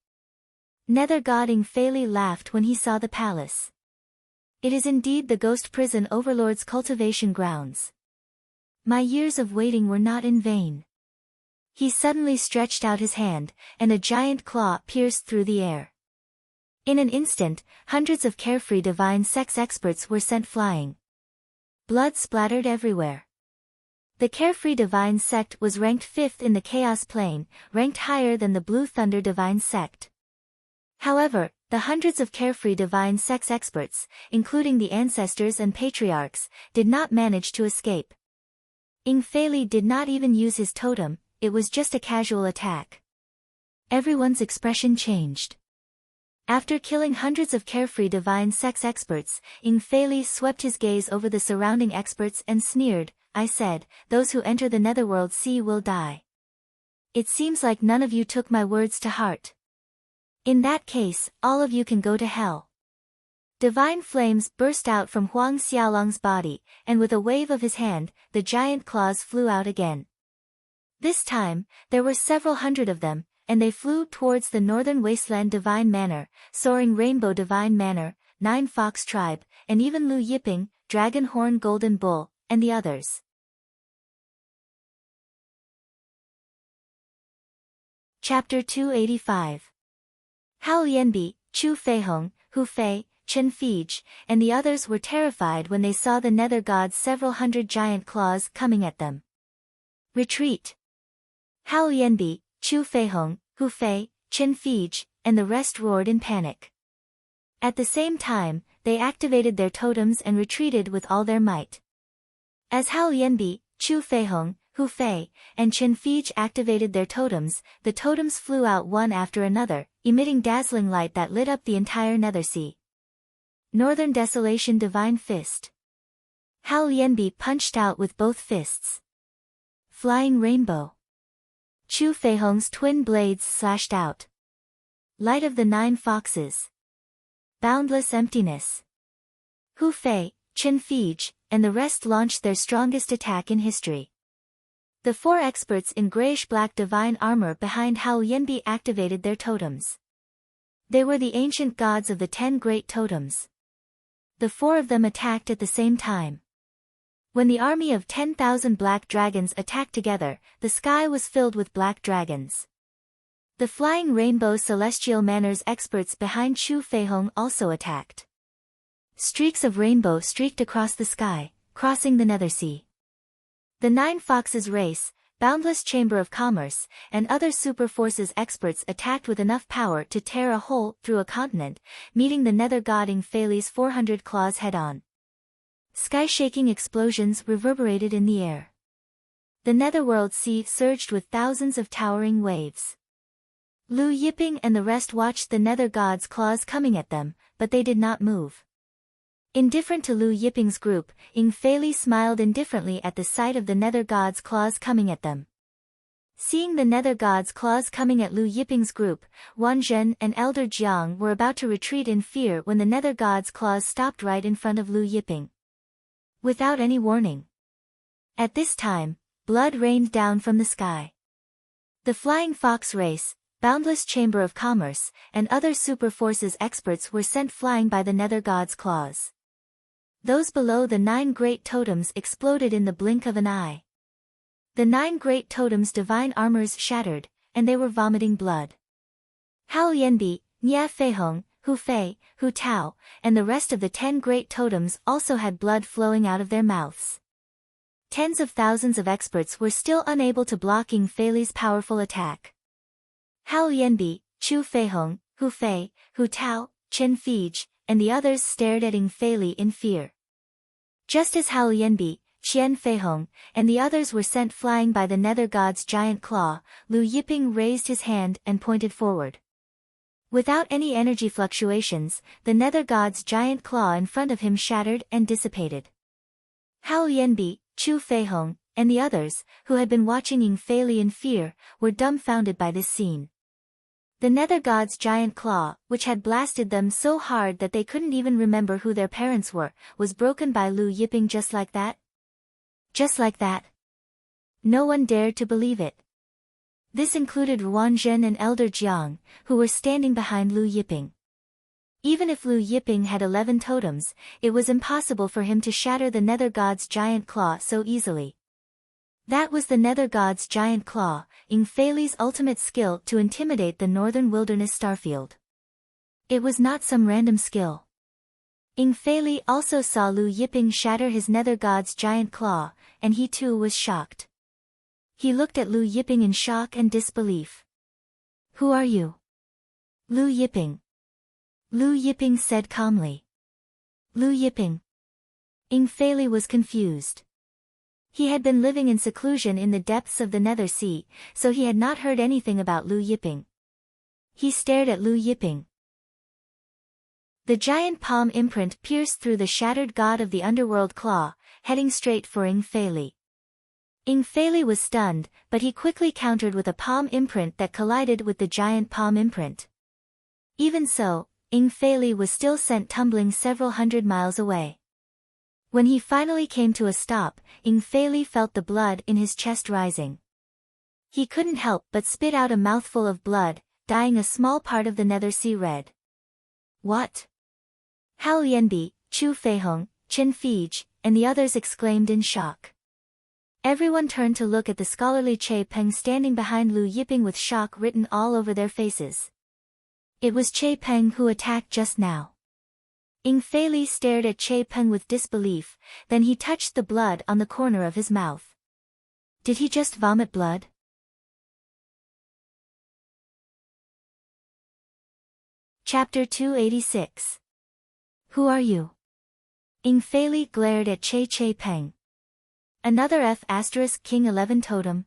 Nether God Ingfeli laughed when he saw the palace. It is indeed the ghost prison overlord's cultivation grounds. My years of waiting were not in vain. He suddenly stretched out his hand, and a giant claw pierced through the air. In an instant, hundreds of carefree divine sex experts were sent flying. Blood splattered everywhere. The carefree divine sect was ranked 5th in the chaos plane, ranked higher than the Blue Thunder divine sect. However, the hundreds of carefree divine sex experts, including the ancestors and patriarchs, did not manage to escape. Ingfeli did not even use his totem, it was just a casual attack. Everyone's expression changed. After killing hundreds of carefree divine sex experts, Ingfeli swept his gaze over the surrounding experts and sneered, I said, those who enter the netherworld sea will die. It seems like none of you took my words to heart. In that case, all of you can go to hell. Divine flames burst out from Huang Xiaolong's body, and with a wave of his hand, the giant claws flew out again. This time, there were several hundred of them, and they flew towards the northern wasteland divine manor, soaring rainbow divine manor, Nine Fox tribe, and even Lu Yiping, Dragon Horn Golden Bull, and the others. Chapter 285. Hao Lianbi, Chu Feihong, Hu Fei, Chen Fij, and the others were terrified when they saw the nether god's several hundred giant claws coming at them. Retreat! Hao Lianbi, Chu Feihong, Hu Fei, Chen Fij, and the rest roared in panic. At the same time, they activated their totems and retreated with all their might. As Hao Lianbi, Chu Feihong, Hu Fei, and Chen Fij activated their totems, the totems flew out one after another, emitting dazzling light that lit up the entire Nethersea. Northern Desolation Divine Fist. Hao Lianbi punched out with both fists. Flying Rainbow. Chu Feihong's twin blades slashed out. Light of the Nine Foxes. Boundless Emptiness. Hu Fei, Chen Fij, and the rest launched their strongest attack in history. The 4 experts in grayish-black divine armor behind Hao Lianbi activated their totems. They were the ancient gods of the 10 great totems. The 4 of them attacked at the same time. When the army of 10,000 black dragons attacked together, the sky was filled with black dragons. The Flying Rainbow Celestial Manor's experts behind Chu Feihong also attacked. Streaks of rainbow streaked across the sky, crossing the Nethersea. The Nine Foxes race, Boundless Chamber of Commerce, and other Super Forces experts attacked with enough power to tear a hole through a continent, meeting the nether god Ingfeli's 400 claws head-on. Sky-shaking explosions reverberated in the air. The netherworld sea surged with thousands of towering waves. Lu Yiping and the rest watched the nether god's claws coming at them, but they did not move. Indifferent to Lu Yiping's group, Ingfeli smiled indifferently at the sight of the nether god's claws coming at them. Seeing the nether god's claws coming at Lu Yiping's group, Wan Zhen and Elder Jiang were about to retreat in fear when the nether god's claws stopped right in front of Lu Yiping. Without any warning. At this time, blood rained down from the sky. The Flying Fox race, Boundless Chamber of Commerce, and other Super Forces experts were sent flying by the nether god's claws. Those below the 9 great totems exploded in the blink of an eye. The 9 great totems' divine armors shattered, and they were vomiting blood. Hao Lianbi, Nia Feihong, Hu Fei, Hu Tao, and the rest of the 10 great totems also had blood flowing out of their mouths. Tens of thousands of experts were still unable to block Ingfeli's powerful attack. Hao Lianbi, Chu Feihong, Hu Fei, Hu Tao, Chen Fij, and the others stared at Ingfeli in fear. Just as Hao Lianbi, Qian Feihong, and the others were sent flying by the Nether God's giant claw, Lu Yiping raised his hand and pointed forward. Without any energy fluctuations, the Nether God's giant claw in front of him shattered and dissipated. Hao Lianbi, Chu Feihong, and the others, who had been watching Ying Fei Li in fear, were dumbfounded by this scene. The Nether God's giant claw, which had blasted them so hard that they couldn't even remember who their parents were, was broken by Lu Yiping just like that. Just like that. No one dared to believe it. This included Ruan Zhen and Elder Jiang, who were standing behind Lu Yiping. Even if Lu Yiping had 11 totems, it was impossible for him to shatter the Nether God's giant claw so easily. That was the Nether God's giant claw, Ying Fei Li's ultimate skill to intimidate the Northern Wilderness starfield. It was not some random skill. Ying Fei Li also saw Lu Yiping shatter his Nether God's giant claw, and he too was shocked. He looked at Lu Yiping in shock and disbelief. "Who are you?" "Lu Yiping." Lu Yiping said calmly. "Lu Yiping." Ying Fei Li was confused. He had been living in seclusion in the depths of the Nether Sea, so he had not heard anything about Lu Yiping. He stared at Lu Yiping. The giant palm imprint pierced through the shattered god of the underworld claw, heading straight for Ying Fei Li. Ying Fei Li was stunned, but he quickly countered with a palm imprint that collided with the giant palm imprint. Even so, Ying Fei Li was still sent tumbling several hundred miles away. When he finally came to a stop, Ying Fei Li felt the blood in his chest rising. He couldn't help but spit out a mouthful of blood, dyeing a small part of the Nether Sea red. "What?" Hao Lianbi, Chu Feihong, Qin Feige, and the others exclaimed in shock. Everyone turned to look at the scholarly Che Peng standing behind Lu Yiping with shock written all over their faces. It was Che Peng who attacked just now. Ying Fei Li stared at Che Peng with disbelief, then he touched the blood on the corner of his mouth. Did he just vomit blood? Chapter 286. Who are you? Ying Fei Li glared at Che Peng. Another King 11 totem.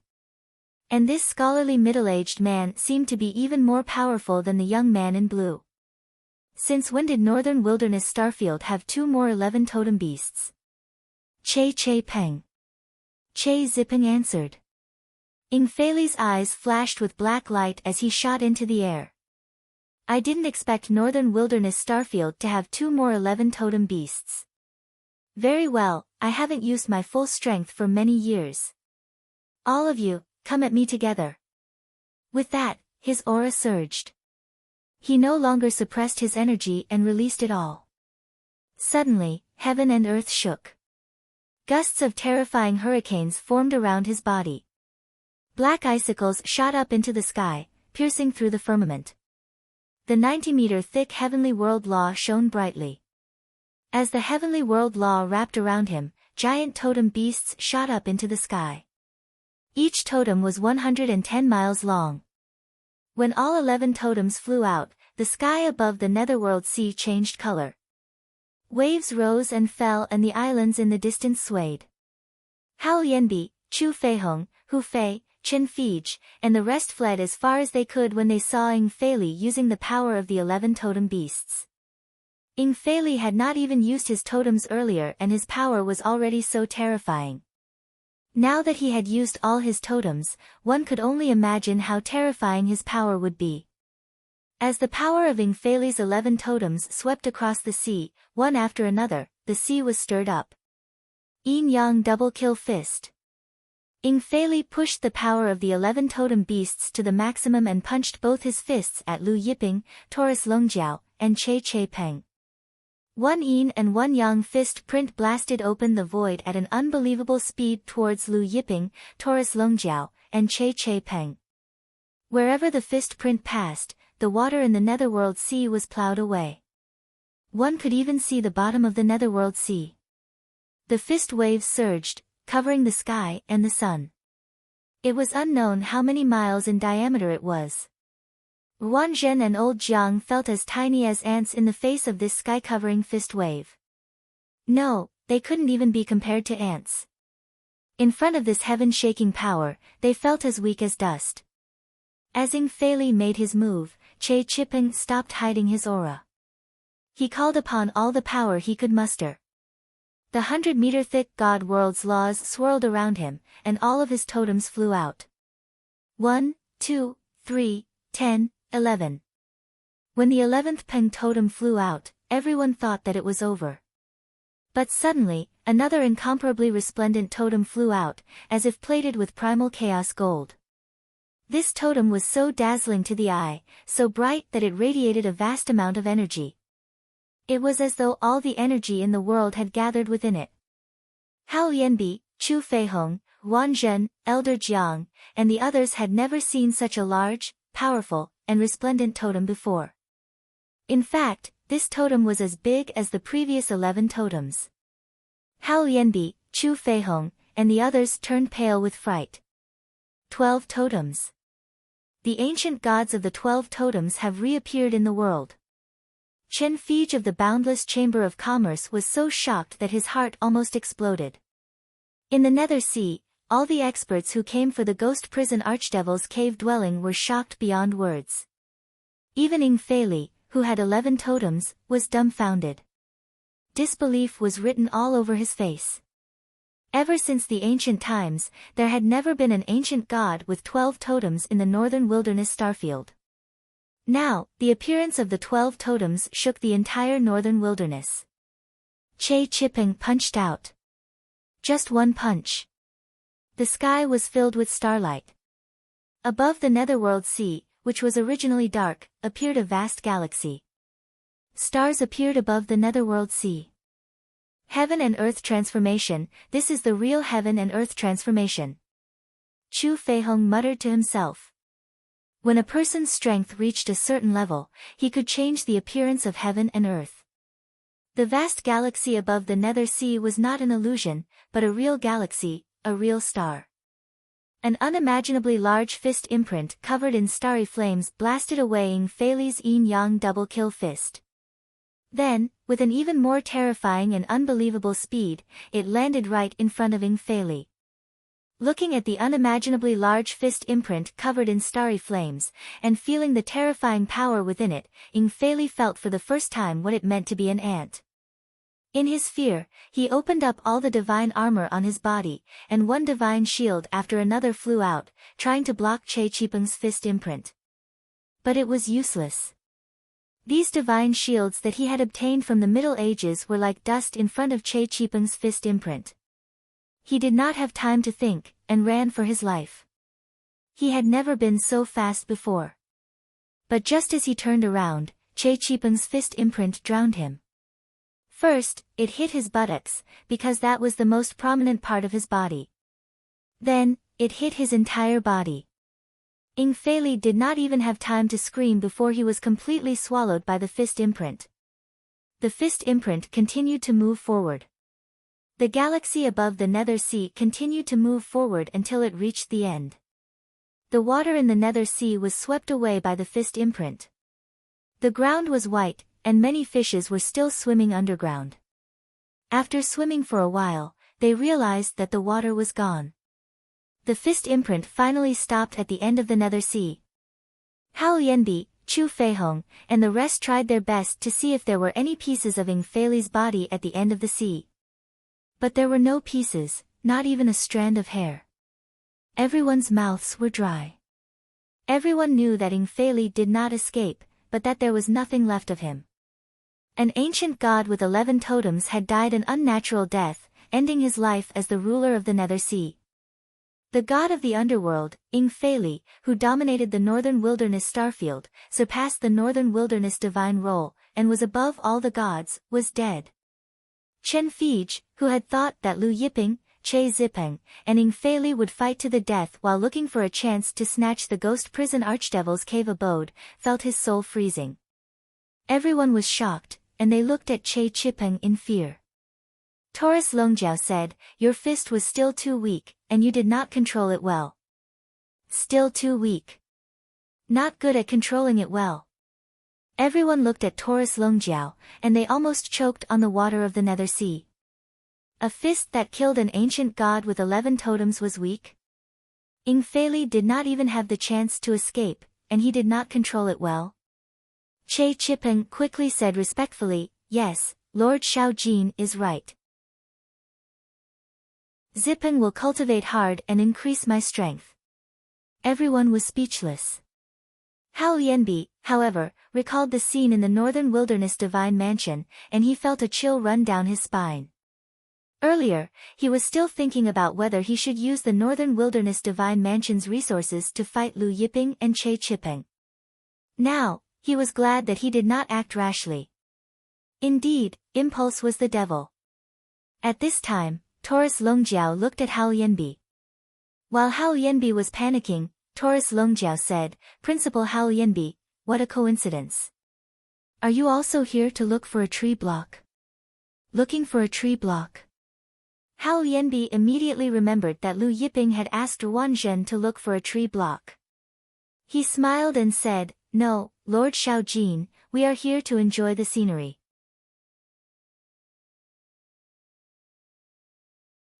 And this scholarly middle-aged man seemed to be even more powerful than the young man in blue. Since when did Northern Wilderness Starfield have 2 more 11 totem beasts? Che Peng. Che Zipeng answered. Ying Fei Li's eyes flashed with black light as he shot into the air. I didn't expect Northern Wilderness Starfield to have 2 more 11 totem beasts. Very well, I haven't used my full strength for many years. All of you, come at me together. With that, his aura surged. He no longer suppressed his energy and released it all. Suddenly, heaven and earth shook. Gusts of terrifying hurricanes formed around his body. Black icicles shot up into the sky, piercing through the firmament. The 90-meter-thick heavenly world law shone brightly. As the heavenly world law wrapped around him, giant totem beasts shot up into the sky. Each totem was 110 miles long. When all 11 totems flew out, the sky above the netherworld sea changed color. Waves rose and fell and the islands in the distance swayed. Hao Lianbi, Chu Feihong, Hu Fei, Qin Feige, and the rest fled as far as they could when they saw Ying Fei Li using the power of the 11 totem beasts. Ying Fei Li had not even used his totems earlier and his power was already so terrifying. Now that he had used all his totems, one could only imagine how terrifying his power would be. As the power of Ying Fei Li's 11 totems swept across the sea, one after another, the sea was stirred up. Yin Yang double kill fist. Ying Fei Li pushed the power of the 11 totem beasts to the maximum and punched both his fists at Lu Yiping, Taurus Longjiao, and Che Peng. One Yin and one Yang fist print blasted open the void at an unbelievable speed towards Lu Yiping, Taurus Longjiao, and Che Peng. Wherever the fist print passed, the water in the netherworld sea was plowed away. One could even see the bottom of the netherworld sea. The fist waves surged, covering the sky and the sun. It was unknown how many miles in diameter it was. Ruan Zhen and Old Jiang felt as tiny as ants in the face of this sky-covering fist wave. No, they couldn't even be compared to ants. In front of this heaven-shaking power, they felt as weak as dust. As Ing Fei Li made his move, Che Chipeng stopped hiding his aura. He called upon all the power he could muster. The 100-meter-thick God World's laws swirled around him, and all of his totems flew out. 1, 2, 3, 10, 11. When the 11th Peng totem flew out, everyone thought that it was over. But suddenly, another incomparably resplendent totem flew out, as if plated with primal chaos gold. This totem was so dazzling to the eye, so bright that it radiated a vast amount of energy. It was as though all the energy in the world had gathered within it. Hao Yanbi, Chu Feihong, Wan Zhen, Elder Jiang, and the others had never seen such a large, powerful, and resplendent totem before. In fact, this totem was as big as the previous 11 totems. Hao Yanbi, Chu Feihong, and the others turned pale with fright. 12 totems. The ancient gods of the 12 totems have reappeared in the world. Chen Fij of the Boundless Chamber of Commerce was so shocked that his heart almost exploded. In the Nether Sea, all the experts who came for the Ghost Prison Archdevil's cave dwelling were shocked beyond words. Even Ing Fei Li, who had 11 totems, was dumbfounded. Disbelief was written all over his face. Ever since the ancient times, there had never been an ancient god with 12 totems in the northern wilderness starfield. Now, the appearance of the 12 totems shook the entire northern wilderness. Che Chipeng punched out. Just one punch. The sky was filled with starlight. Above the netherworld sea, which was originally dark, appeared a vast galaxy. Stars appeared above the netherworld sea. Heaven and earth transformation, this is the real heaven and earth transformation. Chu Feihong muttered to himself. When a person's strength reached a certain level, he could change the appearance of heaven and earth. The vast galaxy above the nether sea was not an illusion, but a real galaxy, a real star. An unimaginably large fist imprint covered in starry flames blasted away Ing Fei Li's yin-yang double-kill fist. Then, with an even more terrifying and unbelievable speed, it landed right in front of Ing Fei Li. Looking at the unimaginably large fist imprint covered in starry flames, and feeling the terrifying power within it, Ing Fei Li felt for the first time what it meant to be an ant. In his fear, he opened up all the divine armor on his body, and one divine shield after another flew out, trying to block Che Chipeng's fist imprint. But it was useless. These divine shields that he had obtained from the Middle Ages were like dust in front of Che Chipeng's fist imprint. He did not have time to think, and ran for his life. He had never been so fast before. But just as he turned around, Che Chipeng's fist imprint drowned him. First, it hit his buttocks, because that was the most prominent part of his body. Then, it hit his entire body. Ing Fei Li did not even have time to scream before he was completely swallowed by the fist imprint. The fist imprint continued to move forward. The galaxy above the nether sea continued to move forward until it reached the end. The water in the nether sea was swept away by the fist imprint. The ground was white, and many fishes were still swimming underground. After swimming for a while, they realized that the water was gone. The fist imprint finally stopped at the end of the nether sea. Hao Yanbi, Chu Feihong, and the rest tried their best to see if there were any pieces of Ing Fei Li's body at the end of the sea. But there were no pieces, not even a strand of hair. Everyone's mouths were dry. Everyone knew that Ing Fei Li did not escape, but that there was nothing left of him. An ancient god with 11 totems had died an unnatural death, ending his life as the ruler of the nether sea. The god of the underworld, Ing Fei Li, who dominated the northern wilderness starfield, surpassed the northern wilderness divine role, and was above all the gods, was dead. Chen Fij, who had thought that Lu Yiping, Che Zipeng, and Ing Fei Li would fight to the death while looking for a chance to snatch the ghost prison Archdevil's cave abode, felt his soul freezing. Everyone was shocked, and they looked at Che Chipeng in fear. Taurus Longjiao said, "Your fist was still too weak, and you did not control it well." Still too weak. Not good at controlling it well. Everyone looked at Taurus Longjiao, and they almost choked on the water of the nether sea. A fist that killed an ancient god with 11 totems was weak? Ing Fei did not even have the chance to escape, and he did not control it well. Che Chipeng quickly said respectfully, yes, Lord Xiaojin is right. Zipeng will cultivate hard and increase my strength. Everyone was speechless. Hao Lianbi, however, recalled the scene in the Northern Wilderness Divine Mansion, and he felt a chill run down his spine. Earlier, he was still thinking about whether he should use the Northern Wilderness Divine Mansion's resources to fight Lu Yiping and Che Chipeng. Now, he was glad that he did not act rashly. Indeed, impulse was the devil. At this time, Taurus Longjiao looked at Hao Lianbi. While Hao Lianbi was panicking, Taurus Longjiao said, Principal Hao Lianbi, what a coincidence. Are you also here to look for a tree block? Looking for a tree block? Hao Lianbi immediately remembered that Lu Yiping had asked Wang Zhen to look for a tree block. He smiled and said, No, Lord Xiaojin, we are here to enjoy the scenery.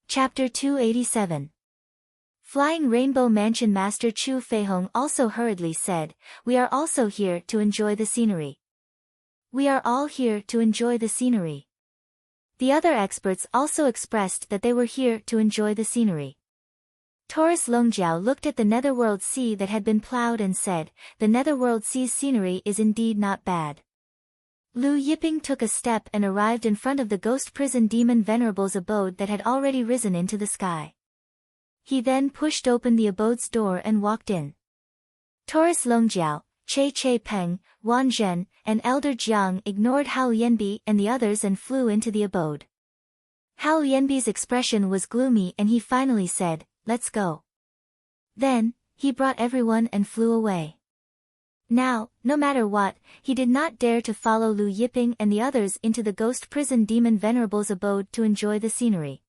Chapter 287. Flying Rainbow Mansion Master Chu Feihong also hurriedly said, We are also here to enjoy the scenery. We are all here to enjoy the scenery. The other experts also expressed that they were here to enjoy the scenery. Taurus Longjiao looked at the Netherworld Sea that had been plowed and said, The Netherworld Sea's scenery is indeed not bad. Lu Yiping took a step and arrived in front of the ghost prison demon Venerable's abode that had already risen into the sky. He then pushed open the abode's door and walked in. Taurus Longjiao, Che Peng, Wan Zhen, and Elder Jiang ignored Hao Lianbi and the others and flew into the abode. Hao Lianbi's expression was gloomy and he finally said, Let's go. Then, he brought everyone and flew away. Now, no matter what, he did not dare to follow Lu Yiping and the others into the ghost prison demon Venerable's abode to enjoy the scenery.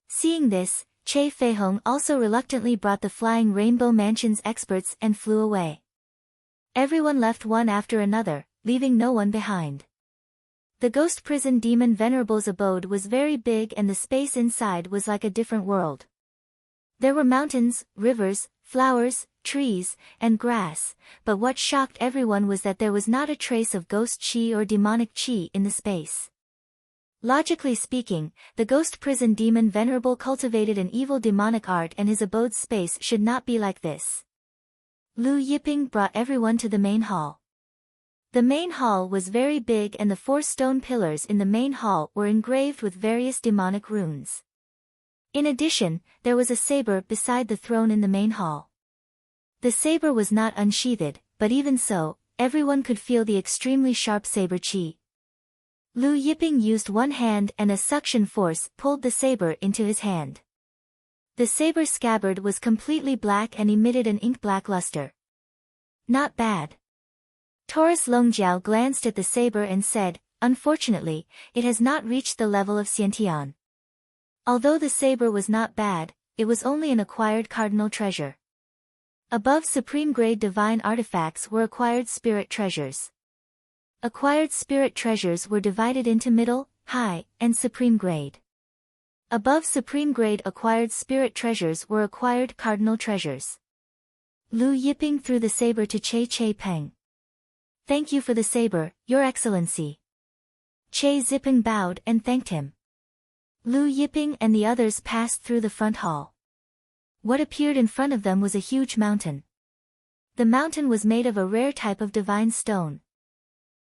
Seeing this, Che Feihong also reluctantly brought the Flying Rainbow Mansion's experts and flew away. Everyone left one after another, leaving no one behind. The ghost prison demon Venerable's abode was very big and the space inside was like a different world. There were mountains, rivers, flowers, trees, and grass, but what shocked everyone was that there was not a trace of ghost chi or demonic chi in the space. Logically speaking, the ghost prison demon Venerable cultivated an evil demonic art and his abode's space should not be like this. Lu Yiping brought everyone to the main hall. The main hall was very big and the 4 stone pillars in the main hall were engraved with various demonic runes. In addition, there was a saber beside the throne in the main hall. The saber was not unsheathed, but even so, everyone could feel the extremely sharp saber chi. Lu Yiping used one hand and a suction force pulled the saber into his hand. The saber scabbard was completely black and emitted an ink-black luster. Not bad. Taurus Longjiao glanced at the saber and said, Unfortunately, it has not reached the level of Xiantian. Although the saber was not bad, it was only an acquired cardinal treasure. Above supreme-grade divine artifacts were acquired spirit treasures. Acquired spirit treasures were divided into middle, high, and supreme grade. Above supreme grade acquired spirit treasures were acquired cardinal treasures. Lu Yiping threw the saber to Che Peng. Thank you for the saber, Your Excellency. Che Zipeng bowed and thanked him. Lu Yiping and the others passed through the front hall. What appeared in front of them was a huge mountain. The mountain was made of a rare type of divine stone.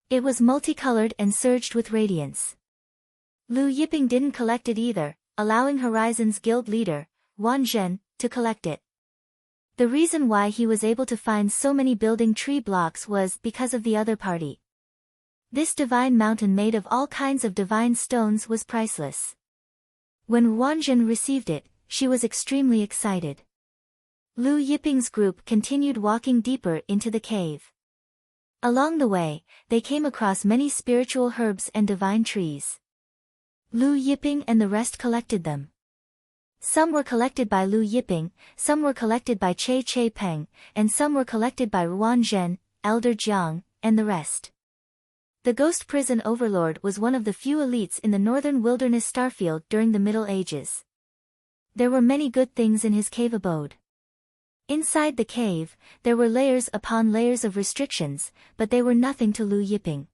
It was multicolored and surged with radiance. Lu Yiping didn't collect it either, allowing Horizon's guild leader, Wang Zhen, to collect it. The reason why he was able to find so many building tree blocks was because of the other party. This divine mountain made of all kinds of divine stones was priceless. When Wang Zhen received it, she was extremely excited. Lu Yiping's group continued walking deeper into the cave. Along the way, they came across many spiritual herbs and divine trees. Lu Yiping and the rest collected them. Some were collected by Lu Yiping, some were collected by Che Peng, and some were collected by Wang Zhen, Elder Jiang, and the rest. The Ghost Prison Overlord was one of the few elites in the northern wilderness starfield during the Middle Ages. There were many good things in his cave abode. Inside the cave, there were layers upon layers of restrictions, but they were nothing to Lu Yiping.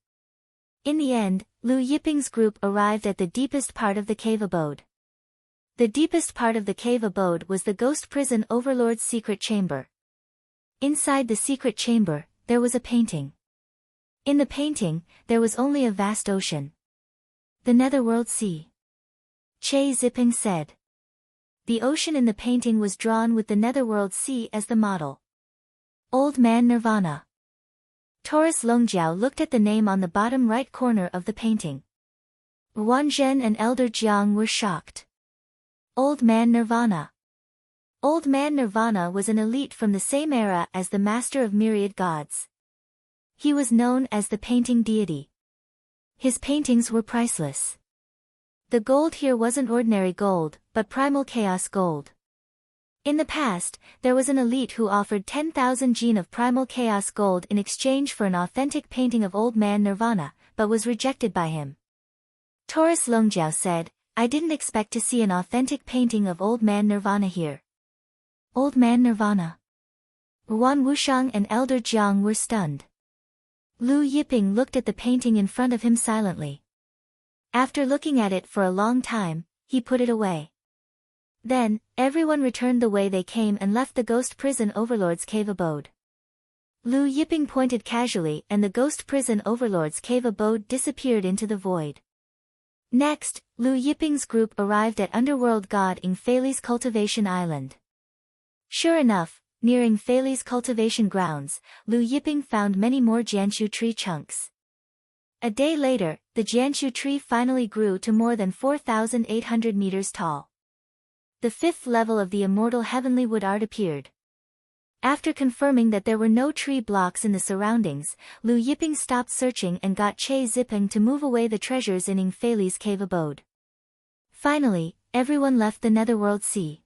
In the end, Lu Yiping's group arrived at the deepest part of the cave abode. The deepest part of the cave abode was the Ghost Prison Overlord's secret chamber. Inside the secret chamber, there was a painting. In the painting, there was only a vast ocean. The Netherworld Sea. Che Ziping said. The ocean in the painting was drawn with the Netherworld Sea as the model. Old Man Nirvana. Taurus Longjiao looked at the name on the bottom right corner of the painting. Wan Zhen and Elder Jiang were shocked. Old Man Nirvana. Old Man Nirvana was an elite from the same era as the Master of Myriad Gods. He was known as the painting deity. His paintings were priceless. The gold here wasn't ordinary gold, but primal chaos gold. In the past, there was an elite who offered 10,000 gene of primal chaos gold in exchange for an authentic painting of Old Man Nirvana, but was rejected by him. Taurus Longjiao said, I didn't expect to see an authentic painting of Old Man Nirvana here. Old Man Nirvana. Wan Wushang and Elder Jiang were stunned. Lu Yiping looked at the painting in front of him silently. After looking at it for a long time, he put it away. Then, everyone returned the way they came and left the Ghost Prison Overlord's cave abode. Lu Yiping pointed casually and the Ghost Prison Overlord's cave abode disappeared into the void. Next, Lu Yiping's group arrived at underworld god Ingfei's cultivation island. Sure enough, nearing Fei's cultivation grounds, Lu Yiping found many more Jianshu tree chunks. A day later, the Jianshu tree finally grew to more than 4,800 meters tall. The fifth level of the immortal heavenly wood art appeared. After confirming that there were no tree blocks in the surroundings, Lu Yiping stopped searching and got Che Zipeng to move away the treasures in Ingfei's cave abode. Finally, everyone left the Netherworld Sea.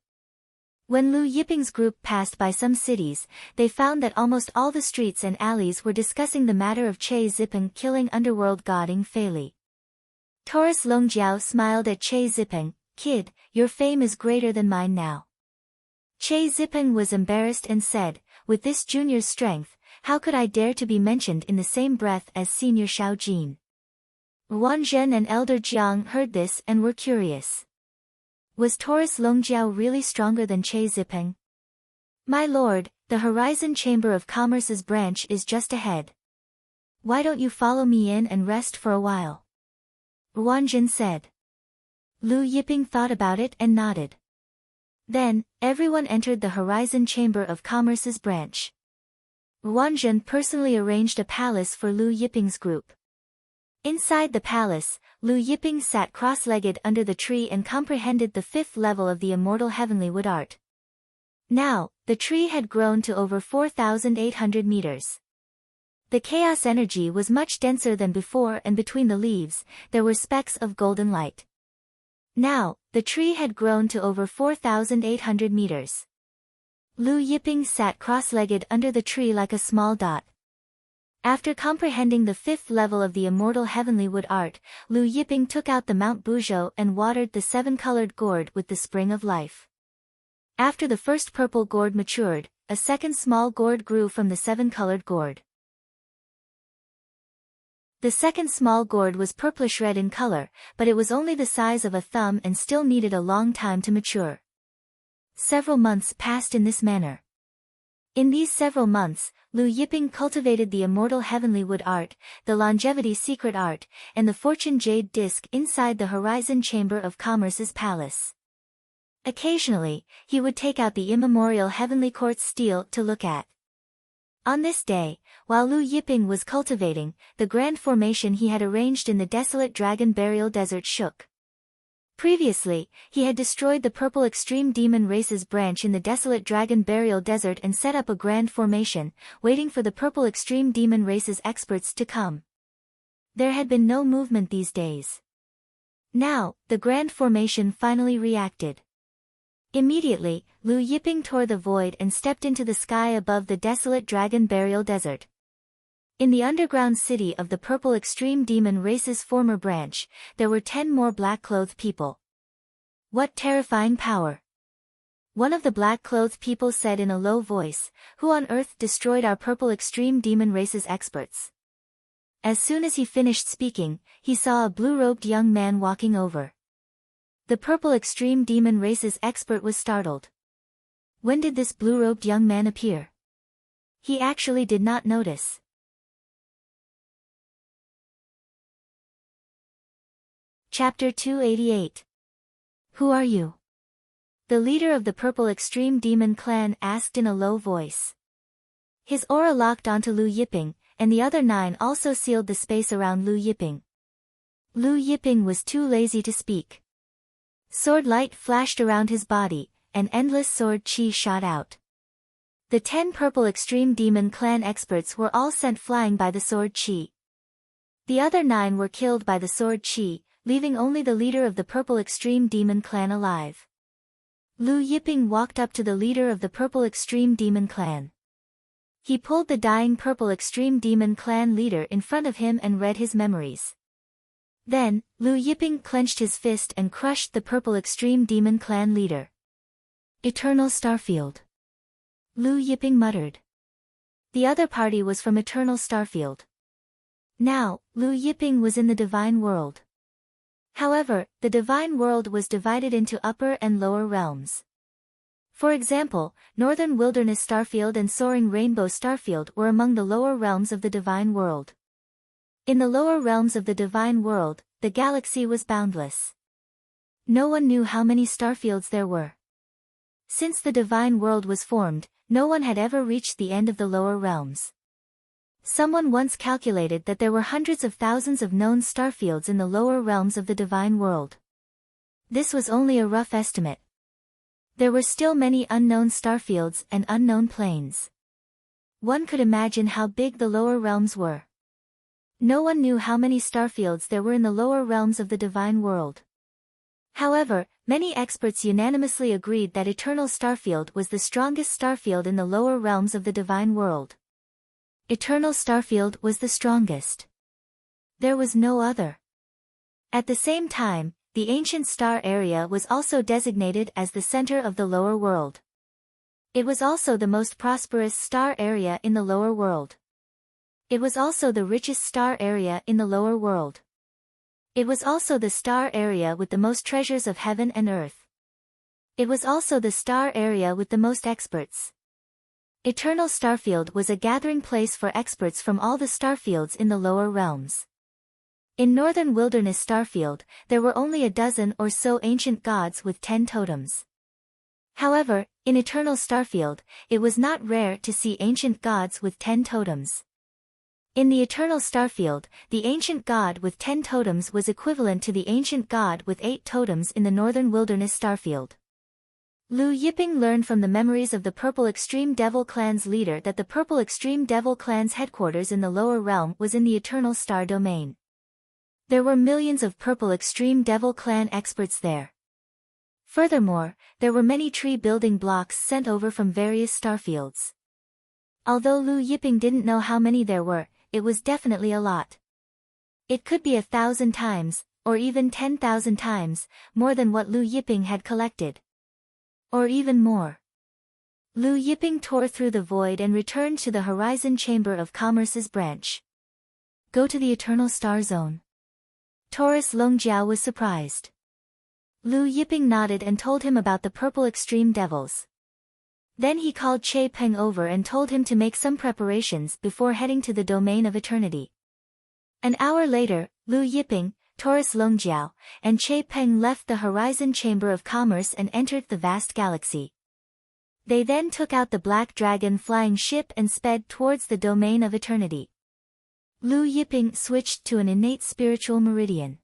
When Lu Yiping's group passed by some cities, they found that almost all the streets and alleys were discussing the matter of Che Zipeng killing underworld god Ingfei. Taurus Longjiao smiled at Che Zipeng, Kid, your fame is greater than mine now. Che Zipeng was embarrassed and said, with this junior's strength, how could I dare to be mentioned in the same breath as Senior Xiao Jin? Wan Zhen and Elder Jiang heard this and were curious. Was Taurus Longjiao really stronger than Che Zipeng? My lord, the Horizon Chamber of Commerce's branch is just ahead. Why don't you follow me in and rest for a while? Wan Zhen said. Lu Yiping thought about it and nodded. Then, everyone entered the Horizon Chamber of Commerce's branch. Wan Zhen personally arranged a palace for Lu Yiping's group. Inside the palace, Lu Yiping sat cross-legged under the tree and comprehended the fifth level of the immortal heavenly wood art. Now, the tree had grown to over 4,800 meters. The chaos energy was much denser than before and between the leaves, there were specks of golden light. Now, the tree had grown to over 4,800 meters. Lu Yiping sat cross-legged under the tree like a small dot. After comprehending the fifth level of the immortal heavenly wood art, Lu Yiping took out the Mount Buzhou and watered the seven-colored gourd with the spring of life. After the first purple gourd matured, a second small gourd grew from the seven-colored gourd. The second small gourd was purplish-red in color, but it was only the size of a thumb and still needed a long time to mature. Several months passed in this manner. In these several months, Lu Yiping cultivated the immortal heavenly wood art, the longevity secret art, and the fortune jade disc inside the Horizon Chamber of Commerce's palace. Occasionally, he would take out the immemorial heavenly quartz steel to look at. On this day, while Lu Yiping was cultivating, the grand formation he had arranged in the desolate dragon burial desert shook. Previously, he had destroyed the purple extreme demon race's branch in the desolate dragon burial desert and set up a grand formation, waiting for the purple extreme demon race's experts to come. There had been no movement these days. Now, the grand formation finally reacted. Immediately, Lu Yiping tore the void and stepped into the sky above the desolate dragon burial desert. In the underground city of the Purple Extreme Demon Race's former branch, there were 10 more black-clothed people. What terrifying power! One of the black-clothed people said in a low voice, "Who on earth destroyed our Purple Extreme Demon Race's experts?" As soon as he finished speaking, he saw a blue-robed young man walking over. The Purple Extreme Demon Race's expert was startled. When did this blue-robed young man appear? He actually did not notice. Chapter 288. Who are you? The leader of the Purple Extreme Demon Clan asked in a low voice. His aura locked onto Lu Yiping, and the other 9 also sealed the space around Lu Yiping. Lu Yiping was too lazy to speak. Sword light flashed around his body, and endless sword chi shot out. The 10 Purple Extreme Demon Clan experts were all sent flying by the sword chi. The other 9 were killed by the sword chi, leaving only the leader of the Purple Extreme Demon Clan alive. Lu Yiping walked up to the leader of the Purple Extreme Demon Clan. He pulled the dying Purple Extreme Demon Clan leader in front of him and read his memories. Then, Lu Yiping clenched his fist and crushed the Purple Extreme Demon Clan leader. Eternal Starfield. Lu Yiping muttered. The other party was from Eternal Starfield. Now, Lu Yiping was in the Divine World. However, the Divine World was divided into upper and lower realms. For example, Northern Wilderness Starfield and Soaring Rainbow Starfield were among the lower realms of the Divine World. In the lower realms of the Divine World, the galaxy was boundless. No one knew how many starfields there were. Since the Divine World was formed, no one had ever reached the end of the lower realms. Someone once calculated that there were hundreds of thousands of known starfields in the lower realms of the Divine World. This was only a rough estimate. There were still many unknown starfields and unknown planes. One could imagine how big the lower realms were. No one knew how many starfields there were in the lower realms of the Divine World. However, many experts unanimously agreed that Eternal Starfield was the strongest starfield in the lower realms of the Divine World. Eternal Starfield was the strongest. There was no other. At the same time, the ancient star area was also designated as the center of the lower world. It was also the most prosperous star area in the lower world. It was also the richest star area in the lower world. It was also the star area with the most treasures of heaven and earth. It was also the star area with the most experts. Eternal Starfield was a gathering place for experts from all the starfields in the lower realms. In Northern Wilderness Starfield, there were only a dozen or so ancient gods with 10 totems. However, in Eternal Starfield, it was not rare to see ancient gods with 10 totems. In the Eternal Starfield, the ancient god with 10 totems was equivalent to the ancient god with 8 totems in the Northern Wilderness Starfield. Lu Yiping learned from the memories of the Purple Extreme Devil Clan's leader that the Purple Extreme Devil Clan's headquarters in the lower realm was in the Eternal Star Domain. There were millions of Purple Extreme Devil Clan experts there. Furthermore, there were many tree building blocks sent over from various starfields. Although Lu Yiping didn't know how many there were, it was definitely a lot. It could be 1,000 times, or even 10,000 times, more than what Lu Yiping had collected. Or even more. Lu Yiping tore through the void and returned to the Horizon Chamber of Commerce's branch. Go to the Eternal Star Zone. Taurus Longjiao was surprised. Lu Yiping nodded and told him about the Purple Extreme Devils. Then he called Che Peng over and told him to make some preparations before heading to the Domain of Eternity. An hour later, Lu Yiping, Taurus Longjiao, and Che Peng left the Horizon Chamber of Commerce and entered the vast galaxy. They then took out the Black Dragon flying ship and sped towards the Domain of Eternity. Lu Yiping switched to an innate spiritual meridian.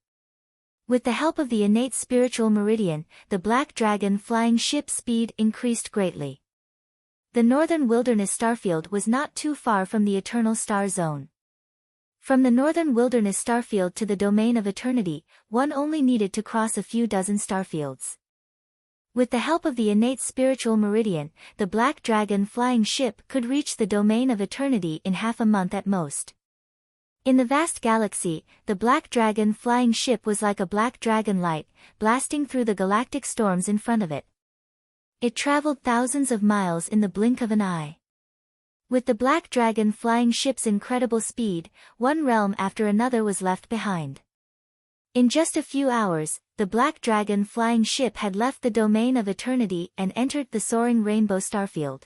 With the help of the innate spiritual meridian, the Black Dragon flying ship speed increased greatly. The Northern Wilderness Starfield was not too far from the Eternal Star Zone. From the Northern Wilderness Starfield to the Domain of Eternity, one only needed to cross a few dozen starfields. With the help of the innate spiritual meridian, the Black Dragon flying ship could reach the Domain of Eternity in half a month at most. In the vast galaxy, the Black Dragon flying ship was like a black dragon light, blasting through the galactic storms in front of it. It traveled thousands of miles in the blink of an eye. With the Black Dragon flying ship's incredible speed, one realm after another was left behind. In just a few hours, the Black Dragon flying ship had left the domain of eternity and entered the soaring rainbow starfield.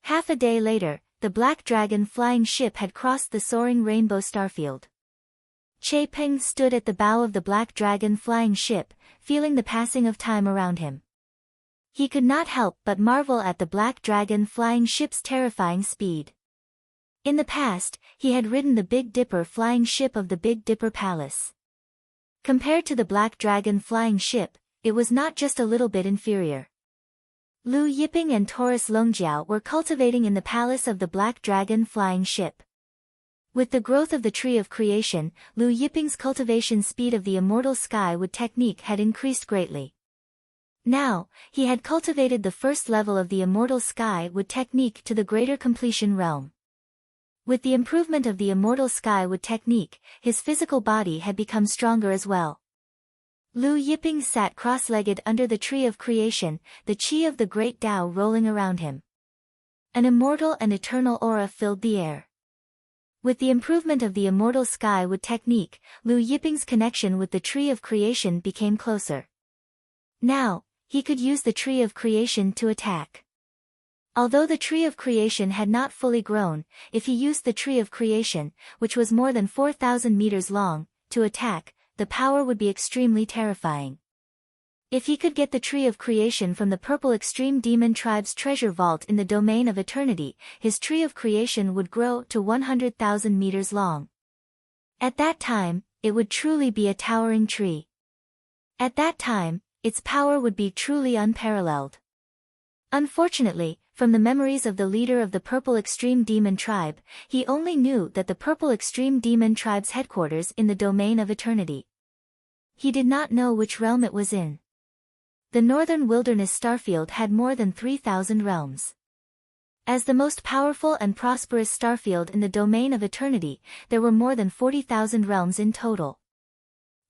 Half a day later, the Black Dragon flying ship had crossed the soaring rainbow starfield. Che Peng stood at the bow of the Black Dragon flying ship, feeling the passing of time around him. He could not help but marvel at the Black Dragon flying ship's terrifying speed. In the past, he had ridden the Big Dipper flying ship of the Big Dipper Palace. Compared to the Black Dragon flying ship, it was not just a little bit inferior. Lu Yiping and Taurus Longjiao were cultivating in the palace of the Black Dragon flying ship. With the growth of the Tree of Creation, Lu Yiping's cultivation speed of the immortal sky-wood technique had increased greatly. Now, he had cultivated the first level of the immortal sky-wood technique to the greater completion realm. With the improvement of the immortal sky-wood technique, his physical body had become stronger as well. Lu Yiping sat cross-legged under the Tree of Creation, the chi of the Great Tao rolling around him. An immortal and eternal aura filled the air. With the improvement of the immortal sky-wood technique, Lu Yiping's connection with the Tree of Creation became closer. Now, he could use the Tree of Creation to attack. Although the Tree of Creation had not fully grown, if he used the Tree of Creation, which was more than 4,000 meters long, to attack, the power would be extremely terrifying. If he could get the Tree of Creation from the Purple Extreme Demon Tribe's treasure vault in the domain of eternity, his Tree of Creation would grow to 100,000 meters long. At that time, it would truly be a towering tree. At that time, its power would be truly unparalleled. Unfortunately, from the memories of the leader of the Purple Extreme Demon Tribe, he only knew that the Purple Extreme Demon Tribe's headquarters in the domain of eternity. He did not know which realm it was in. The Northern Wilderness Starfield had more than 3,000 realms. As the most powerful and prosperous starfield in the domain of eternity, there were more than 40,000 realms in total.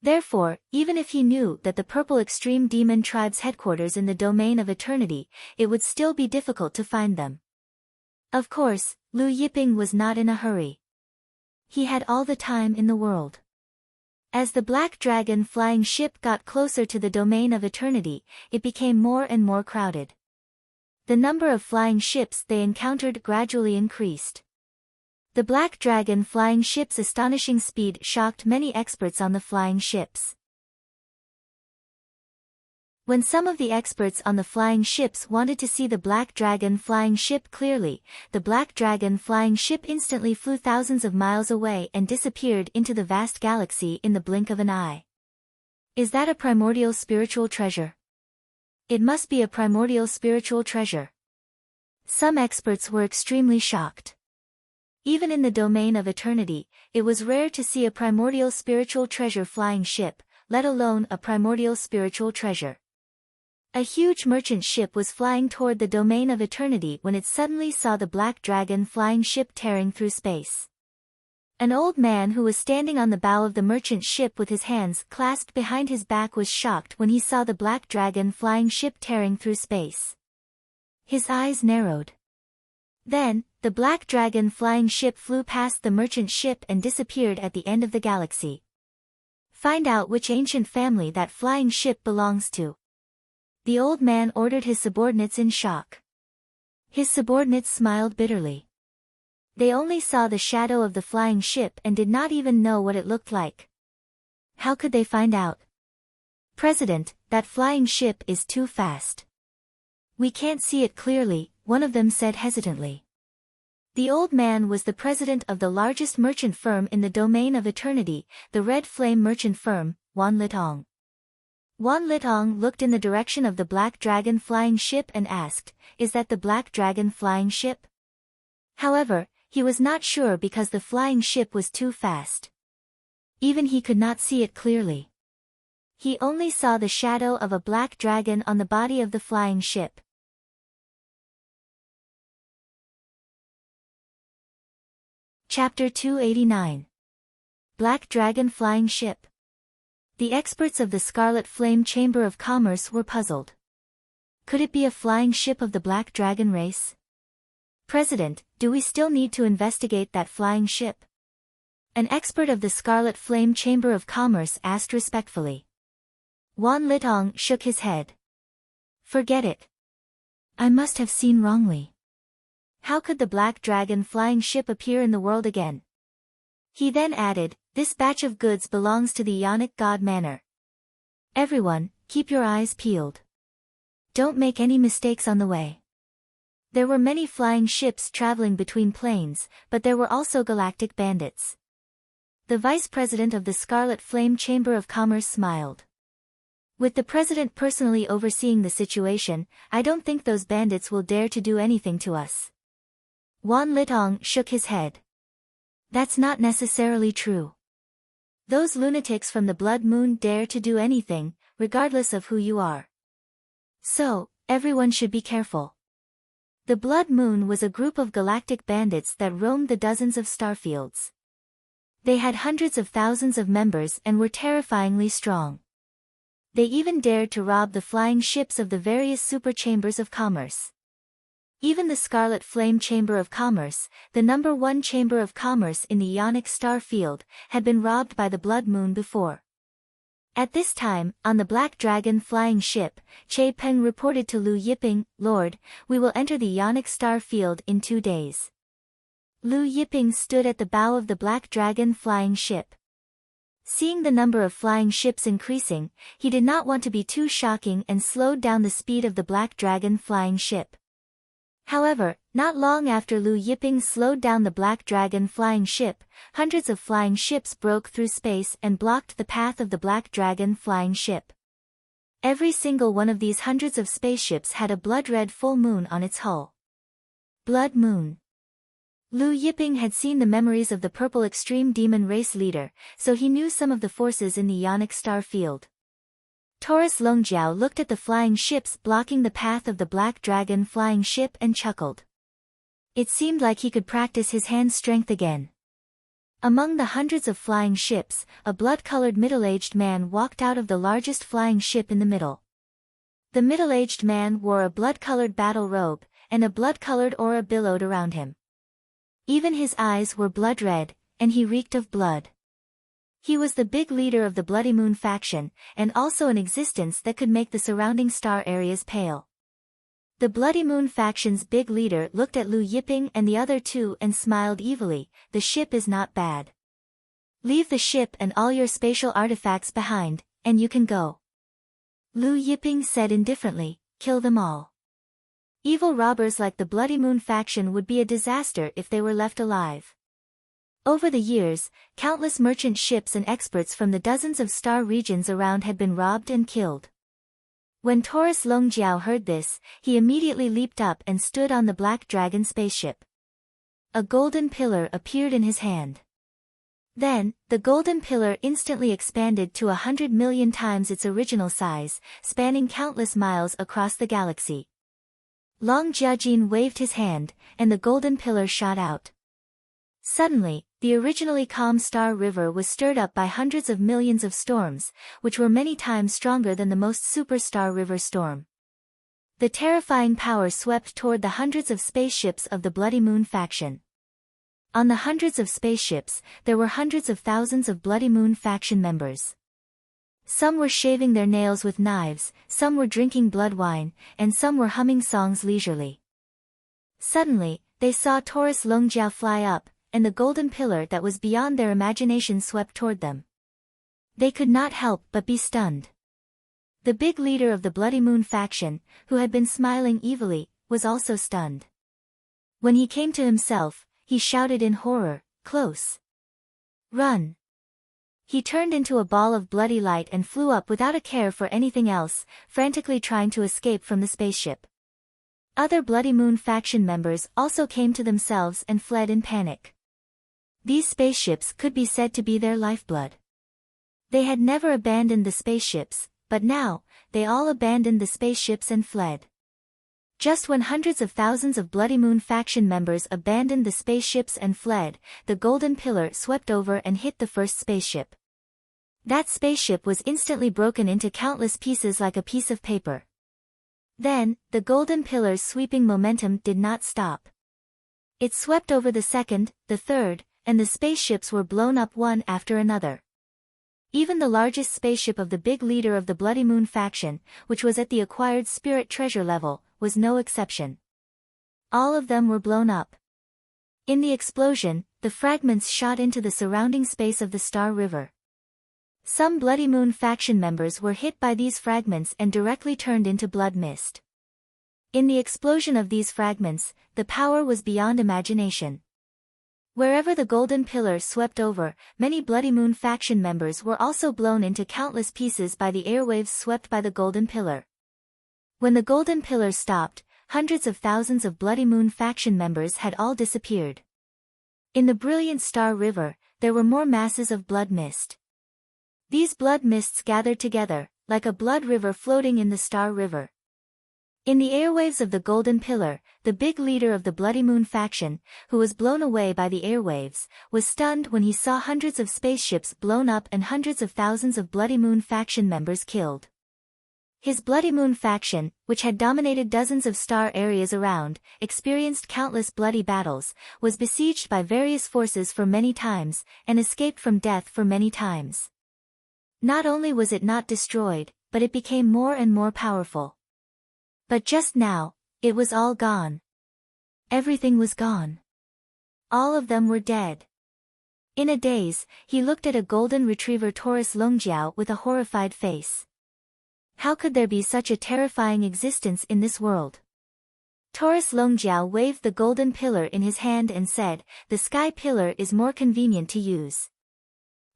Therefore, even if he knew that the Purple Extreme Demon Tribe's headquarters in the domain of eternity, it would still be difficult to find them. Of course, Lu Yiping was not in a hurry. He had all the time in the world. As the Black Dragon flying ship got closer to the domain of eternity, it became more and more crowded. The number of flying ships they encountered gradually increased. The Black Dragon flying ship's astonishing speed shocked many experts on the flying ships. When some of the experts on the flying ships wanted to see the Black Dragon flying ship clearly, the Black Dragon flying ship instantly flew thousands of miles away and disappeared into the vast galaxy in the blink of an eye. Is that a primordial spiritual treasure? It must be a primordial spiritual treasure. Some experts were extremely shocked. Even in the domain of eternity, it was rare to see a primordial spiritual treasure flying ship, let alone a primordial spiritual treasure. A huge merchant ship was flying toward the domain of eternity when it suddenly saw the Black Dragon flying ship tearing through space. An old man who was standing on the bow of the merchant ship with his hands clasped behind his back was shocked when he saw the Black Dragon flying ship tearing through space. His eyes narrowed. Then, the Black Dragon flying ship flew past the merchant ship and disappeared at the end of the galaxy. Find out which ancient family that flying ship belongs to. The old man ordered his subordinates in shock. His subordinates smiled bitterly. They only saw the shadow of the flying ship and did not even know what it looked like. How could they find out? President, that flying ship is too fast. We can't see it clearly, one of them said hesitantly. The old man was the president of the largest merchant firm in the domain of eternity, the Red Flame Merchant Firm, Wan Litong. Wan Litong looked in the direction of the Black Dragon flying ship and asked, "Is that the Black Dragon flying ship?" However, he was not sure because the flying ship was too fast. Even he could not see it clearly. He only saw the shadow of a black dragon on the body of the flying ship. Chapter 289. Black Dragon Flying Ship. The experts of the Scarlet Flame Chamber of Commerce were puzzled. Could it be a flying ship of the Black Dragon race? President, do we still need to investigate that flying ship? An expert of the Scarlet Flame Chamber of Commerce asked respectfully. Wan Litong shook his head. Forget it. I must have seen wrongly. How could the Black Dragon flying ship appear in the world again? He then added, this batch of goods belongs to the Ionic God Manor. Everyone, keep your eyes peeled. Don't make any mistakes on the way. There were many flying ships traveling between planes, but there were also galactic bandits. The vice president of the Scarlet Flame Chamber of Commerce smiled. With the president personally overseeing the situation, I don't think those bandits will dare to do anything to us. Wan Litong shook his head. That's not necessarily true. Those lunatics from the Blood Moon dare to do anything, regardless of who you are. So, everyone should be careful. The Blood Moon was a group of galactic bandits that roamed the dozens of starfields. They had hundreds of thousands of members and were terrifyingly strong. They even dared to rob the flying ships of the various super chambers of commerce. Even the Scarlet Flame Chamber of Commerce, the #1 chamber of commerce in the Ionic star field, had been robbed by the Blood Moon before. At this time, on the Black Dragon flying ship, Che Peng reported to Lu Yiping, Lord, we will enter the Ionic star field in 2 days. Lu Yiping stood at the bow of the Black Dragon flying ship. Seeing the number of flying ships increasing, he did not want to be too shocking and slowed down the speed of the Black Dragon flying ship. However, not long after Lu Yiping slowed down the Black Dragon flying ship, hundreds of flying ships broke through space and blocked the path of the Black Dragon flying ship. Every single one of these hundreds of spaceships had a blood-red full moon on its hull. Blood Moon. Lu Yiping had seen the memories of the Purple Extreme Demon race leader, so he knew some of the forces in the Ionic star field. Taurus Longjiao looked at the flying ships blocking the path of the Black Dragon flying ship and chuckled. It seemed like he could practice his hand strength again. Among the hundreds of flying ships, a blood-colored middle-aged man walked out of the largest flying ship in the middle. The middle-aged man wore a blood-colored battle robe, and a blood-colored aura billowed around him. Even his eyes were blood-red, and he reeked of blood. He was the big leader of the Bloody Moon faction, and also an existence that could make the surrounding star areas pale. The Bloody Moon faction's big leader looked at Lu Yiping and the other two and smiled evilly. The ship is not bad. Leave the ship and all your spatial artifacts behind, and you can go. Lu Yiping said indifferently, kill them all. Evil robbers like the Bloody Moon faction would be a disaster if they were left alive. Over the years, countless merchant ships and experts from the dozens of star regions around had been robbed and killed. When Taurus Longjiao heard this, he immediately leaped up and stood on the Black Dragon spaceship. A golden pillar appeared in his hand. Then, the golden pillar instantly expanded to 100 million times its original size, spanning countless miles across the galaxy. Long Jiajin waved his hand, and the golden pillar shot out. Suddenly, the originally calm Star River was stirred up by hundreds of millions of storms, which were many times stronger than the most superstar river storm. The terrifying power swept toward the hundreds of spaceships of the Bloody Moon faction. On the hundreds of spaceships, there were hundreds of thousands of Bloody Moon faction members. Some were shaving their nails with knives, some were drinking blood wine, and some were humming songs leisurely. Suddenly, they saw Taurus Longjiao fly up, and the golden pillar that was beyond their imagination swept toward them. They could not help but be stunned. The big leader of the Bloody Moon faction, who had been smiling evilly, was also stunned. When he came to himself, he shouted in horror, "Close! Run!" He turned into a ball of bloody light and flew up without a care for anything else, frantically trying to escape from the spaceship. Other Bloody Moon faction members also came to themselves and fled in panic. These spaceships could be said to be their lifeblood. They had never abandoned the spaceships, but now, they all abandoned the spaceships and fled. Just when hundreds of thousands of Bloody Moon faction members abandoned the spaceships and fled, the Golden Pillar swept over and hit the first spaceship. That spaceship was instantly broken into countless pieces like a piece of paper. Then, the Golden Pillar's sweeping momentum did not stop. It swept over the second, the third, and the spaceships were blown up one after another. Even the largest spaceship of the big leader of the Bloody Moon faction, which was at the acquired spirit treasure level, was no exception. All of them were blown up. In the explosion, the fragments shot into the surrounding space of the Star River. Some Bloody Moon faction members were hit by these fragments and directly turned into blood mist. In the explosion of these fragments, the power was beyond imagination. Wherever the Golden Pillar swept over, many Bloody Moon faction members were also blown into countless pieces by the airwaves swept by the Golden Pillar. When the Golden Pillar stopped, hundreds of thousands of Bloody Moon faction members had all disappeared. In the brilliant Star River, there were more masses of blood mist. These blood mists gathered together, like a blood river floating in the Star River. In the airwaves of the Golden Pillar, the big leader of the Bloody Moon faction, who was blown away by the airwaves, was stunned when he saw hundreds of spaceships blown up and hundreds of thousands of Bloody Moon faction members killed. His Bloody Moon faction, which had dominated dozens of star areas around, experienced countless bloody battles, was besieged by various forces for many times, and escaped from death for many times. Not only was it not destroyed, but it became more and more powerful. But just now, it was all gone. Everything was gone. All of them were dead. In a daze, he looked at a golden retriever Taurus Longjiao with a horrified face. How could there be such a terrifying existence in this world? Taurus Longjiao waved the Golden Pillar in his hand and said, "The Sky Pillar is more convenient to use.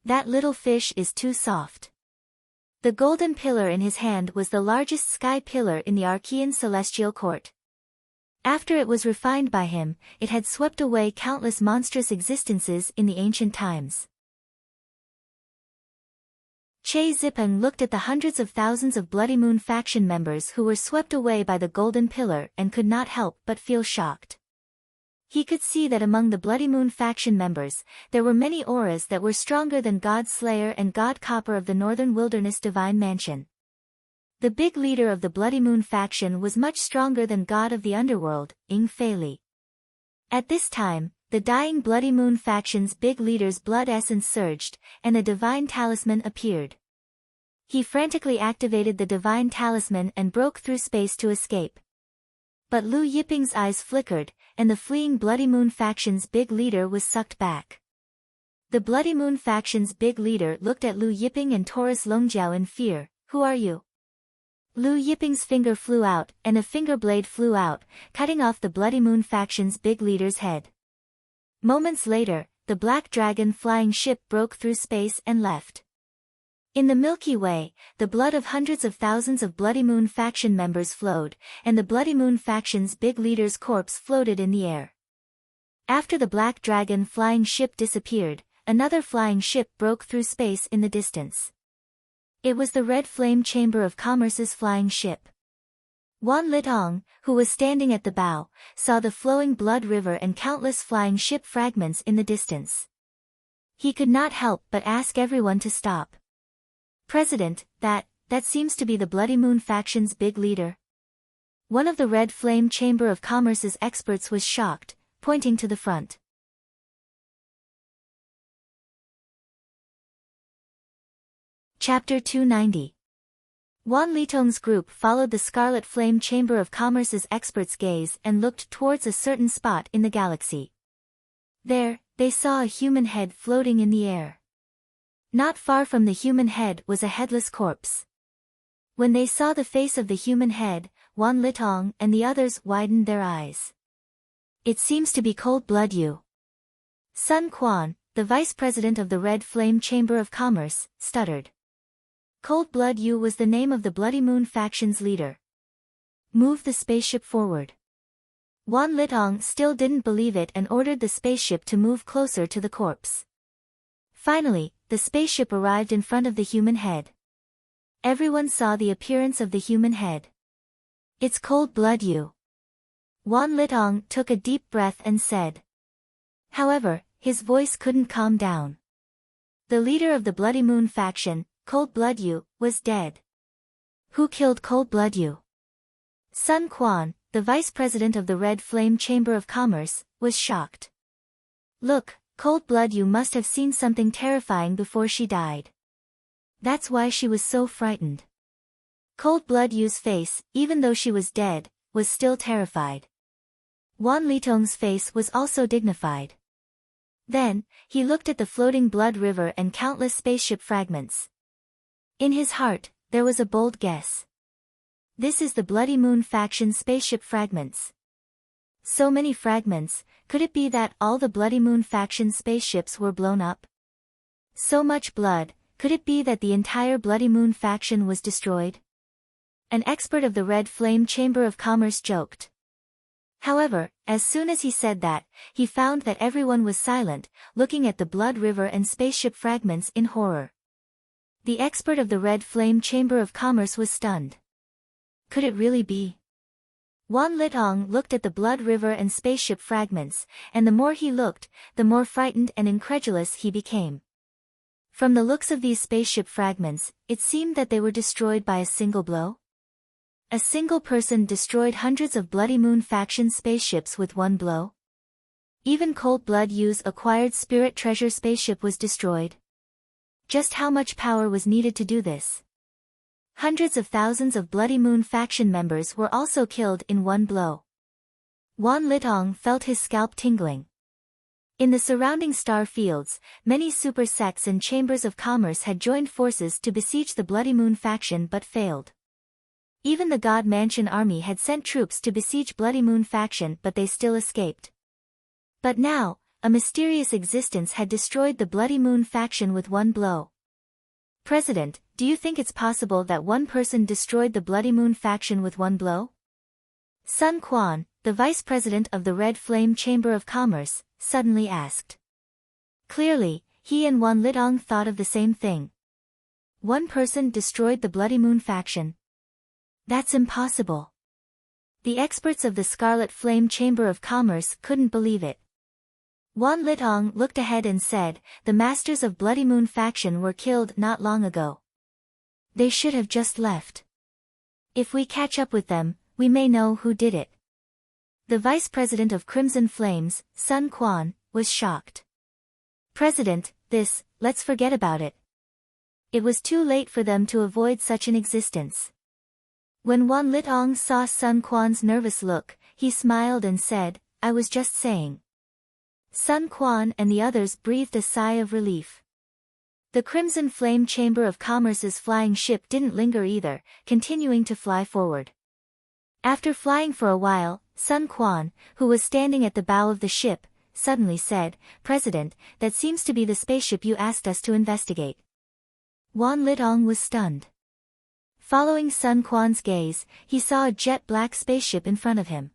That little fish is too soft." The Golden Pillar in his hand was the largest sky pillar in the Archean celestial court. After it was refined by him, it had swept away countless monstrous existences in the ancient times. Che Zipeng looked at the hundreds of thousands of Bloody Moon faction members who were swept away by the Golden Pillar and could not help but feel shocked. He could see that among the Bloody Moon faction members, there were many auras that were stronger than God Slayer and God Copper of the Northern Wilderness Divine Mansion. The big leader of the Bloody Moon faction was much stronger than God of the Underworld, Ing Fei Li. At this time, the dying Bloody Moon faction's big leader's blood essence surged, and a divine talisman appeared. He frantically activated the divine talisman and broke through space to escape. But Lu Yiping's eyes flickered, and the fleeing Bloody Moon faction's big leader was sucked back. The Bloody Moon faction's big leader looked at Lu Yiping and Taurus Longjiao in fear. "Who are you?" Lu Yiping's finger flew out, and a finger blade flew out, cutting off the Bloody Moon faction's big leader's head. Moments later, the Black Dragon flying ship broke through space and left. In the Milky Way, the blood of hundreds of thousands of Bloody Moon faction members flowed, and the Bloody Moon faction's big leader's corpse floated in the air. After the Black Dragon flying ship disappeared, another flying ship broke through space in the distance. It was the Red Flame Chamber of Commerce's flying ship. Wan Litong, who was standing at the bow, saw the flowing blood river and countless flying ship fragments in the distance. He could not help but ask everyone to stop. "President, that seems to be the Bloody Moon faction's big leader." One of the Red Flame Chamber of Commerce's experts was shocked, pointing to the front. Chapter 290. Wan Litong's group followed the Scarlet Flame Chamber of Commerce's experts' gaze and looked towards a certain spot in the galaxy. There, they saw a human head floating in the air. Not far from the human head was a headless corpse. When they saw the face of the human head, Wan Litong and the others widened their eyes. "It seems to be Cold Blood Yu." Sun Quan, the vice president of the Red Flame Chamber of Commerce, stuttered. Cold Blood Yu was the name of the Bloody Moon faction's leader. "Move the spaceship forward." Wan Litong still didn't believe it and ordered the spaceship to move closer to the corpse. Finally, the spaceship arrived in front of the human head. Everyone saw the appearance of the human head. "It's Cold Blood Yu." Wan Litong took a deep breath and said. However, his voice couldn't calm down. The leader of the Bloody Moon faction, Cold Blood Yu, was dead. Who killed Cold Blood Yu? Sun Quan, the vice president of the Red Flame Chamber of Commerce, was shocked. Look, Cold Blood Yu must have seen something terrifying before she died. That's why she was so frightened. Cold Blood Yu's face, even though she was dead, was still terrified. Wan Litong's face was also dignified. Then, he looked at the floating blood river and countless spaceship fragments. In his heart, there was a bold guess. This is the Bloody Moon faction spaceship fragments. So many fragments, could it be that all the Bloody Moon faction spaceships were blown up? So much blood, could it be that the entire Bloody Moon faction was destroyed? An expert of the Red Flame Chamber of Commerce joked. However, as soon as he said that, he found that everyone was silent, looking at the blood river and spaceship fragments in horror. The expert of the Red Flame Chamber of Commerce was stunned. Could it really be? Wan Litong looked at the blood river and spaceship fragments, and the more he looked, the more frightened and incredulous he became. From the looks of these spaceship fragments, it seemed that they were destroyed by a single blow. A single person destroyed hundreds of Bloody Moon faction spaceships with one blow. Even Cold Blood Yu's acquired spirit treasure spaceship was destroyed. Just how much power was needed to do this? Hundreds of thousands of Bloody Moon faction members were also killed in one blow. Wan Litong felt his scalp tingling. In the surrounding star fields, many super sects and chambers of commerce had joined forces to besiege the Bloody Moon faction but failed. Even the God Mansion army had sent troops to besiege Bloody Moon faction but they still escaped. But now, a mysterious existence had destroyed the Bloody Moon faction with one blow. President, do you think it's possible that one person destroyed the Bloody Moon faction with one blow? Sun Quan, the vice president of the Red Flame Chamber of Commerce, suddenly asked. Clearly, he and Wan Litong thought of the same thing. One person destroyed the Bloody Moon faction. That's impossible. The experts of the Scarlet Flame Chamber of Commerce couldn't believe it. Wan Litong looked ahead and said, the masters of Bloody Moon faction were killed not long ago. They should have just left. If we catch up with them, we may know who did it. The vice president of Crimson Flames, Sun Quan, was shocked. President, let's forget about it. It was too late for them to avoid such an existence. When Wan Litong saw Sun Quan's nervous look, he smiled and said, I was just saying. Sun Quan and the others breathed a sigh of relief. The Crimson Flame Chamber of Commerce's flying ship didn't linger either, continuing to fly forward. After flying for a while, Sun Quan, who was standing at the bow of the ship, suddenly said, President, that seems to be the spaceship you asked us to investigate. Wan Litong was stunned. Following Sun Quan's gaze, he saw a jet-black spaceship in front of him.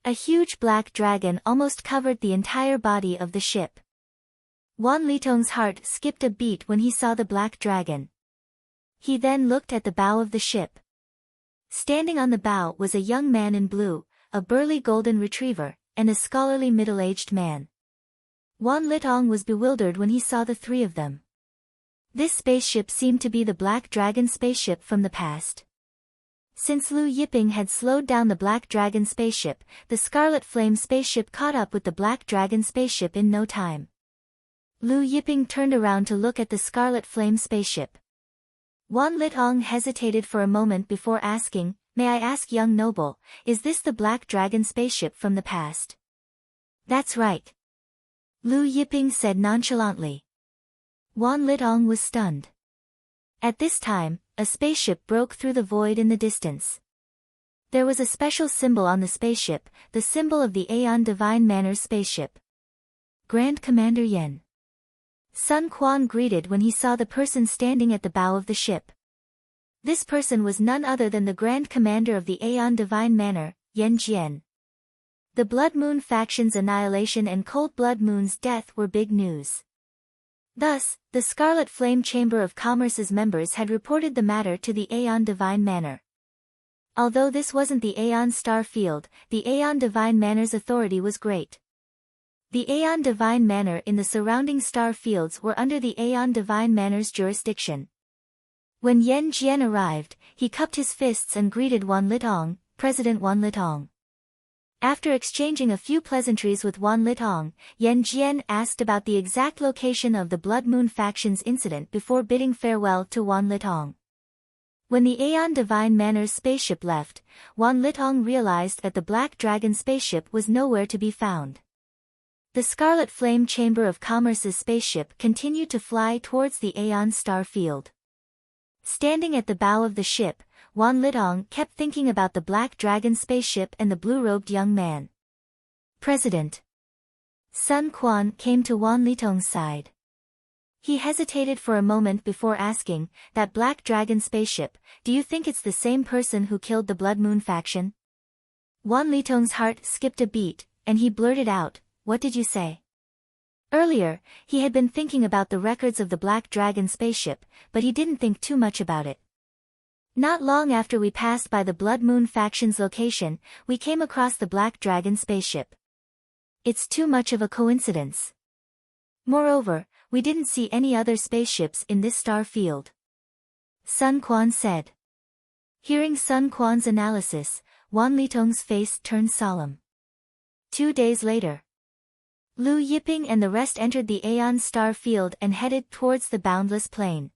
A huge black dragon almost covered the entire body of the ship. Wan Litong's heart skipped a beat when he saw the black dragon. He then looked at the bow of the ship. Standing on the bow was a young man in blue, a burly golden retriever, and a scholarly middle-aged man. Wan Litong was bewildered when he saw the three of them. This spaceship seemed to be the Black Dragon spaceship from the past. Since Lu Yiping had slowed down the Black Dragon spaceship, the Scarlet Flame spaceship caught up with the Black Dragon spaceship in no time. Lu Yiping turned around to look at the Scarlet Flame spaceship. Wan Litong hesitated for a moment before asking, May I ask young noble, is this the Black Dragon spaceship from the past? That's right. Lu Yiping said nonchalantly. Wan Litong was stunned. At this time, a spaceship broke through the void in the distance. There was a special symbol on the spaceship, the symbol of the Aeon Divine Manners spaceship. Grand Commander Yen. Sun Quan greeted when he saw the person standing at the bow of the ship. This person was none other than the Grand Commander of the Aeon Divine Manor, Yen Jian. The Blood Moon faction's annihilation and Cold Blood Moon's death were big news. Thus, the Scarlet Flame Chamber of Commerce's members had reported the matter to the Aeon Divine Manor. Although this wasn't the Aeon star field, the Aeon Divine Manor's authority was great. The Aeon Divine Manor in the surrounding star fields were under the Aeon Divine Manor's jurisdiction. When Yan Jian arrived, he cupped his fists and greeted Wan Litong, President Wan Litong. After exchanging a few pleasantries with Wan Litong, Yan Jian asked about the exact location of the Blood Moon faction's incident before bidding farewell to Wan Litong. When the Aeon Divine Manor's spaceship left, Wan Litong realized that the Black Dragon spaceship was nowhere to be found. The Scarlet Flame Chamber of Commerce's spaceship continued to fly towards the Aeon star field. Standing at the bow of the ship, Wan Litong kept thinking about the Black Dragon spaceship and the blue-robed young man. President Sun Quan came to Wan Litong's side. He hesitated for a moment before asking, "That Black Dragon spaceship, do you think it's the same person who killed the Blood Moon faction?" Wan Litong's heart skipped a beat, and he blurted out, "What did you say?" Earlier, he had been thinking about the records of the Black Dragon spaceship, but he didn't think too much about it. Not long after we passed by the Blood Moon faction's location, we came across the Black Dragon spaceship. It's too much of a coincidence. Moreover, we didn't see any other spaceships in this star field. Sun Quan said. Hearing Sun Quan's analysis, Wan Litong's face turned solemn. 2 days later, Lu Yiping and the rest entered the Aeon star field and headed towards the Boundless Plain.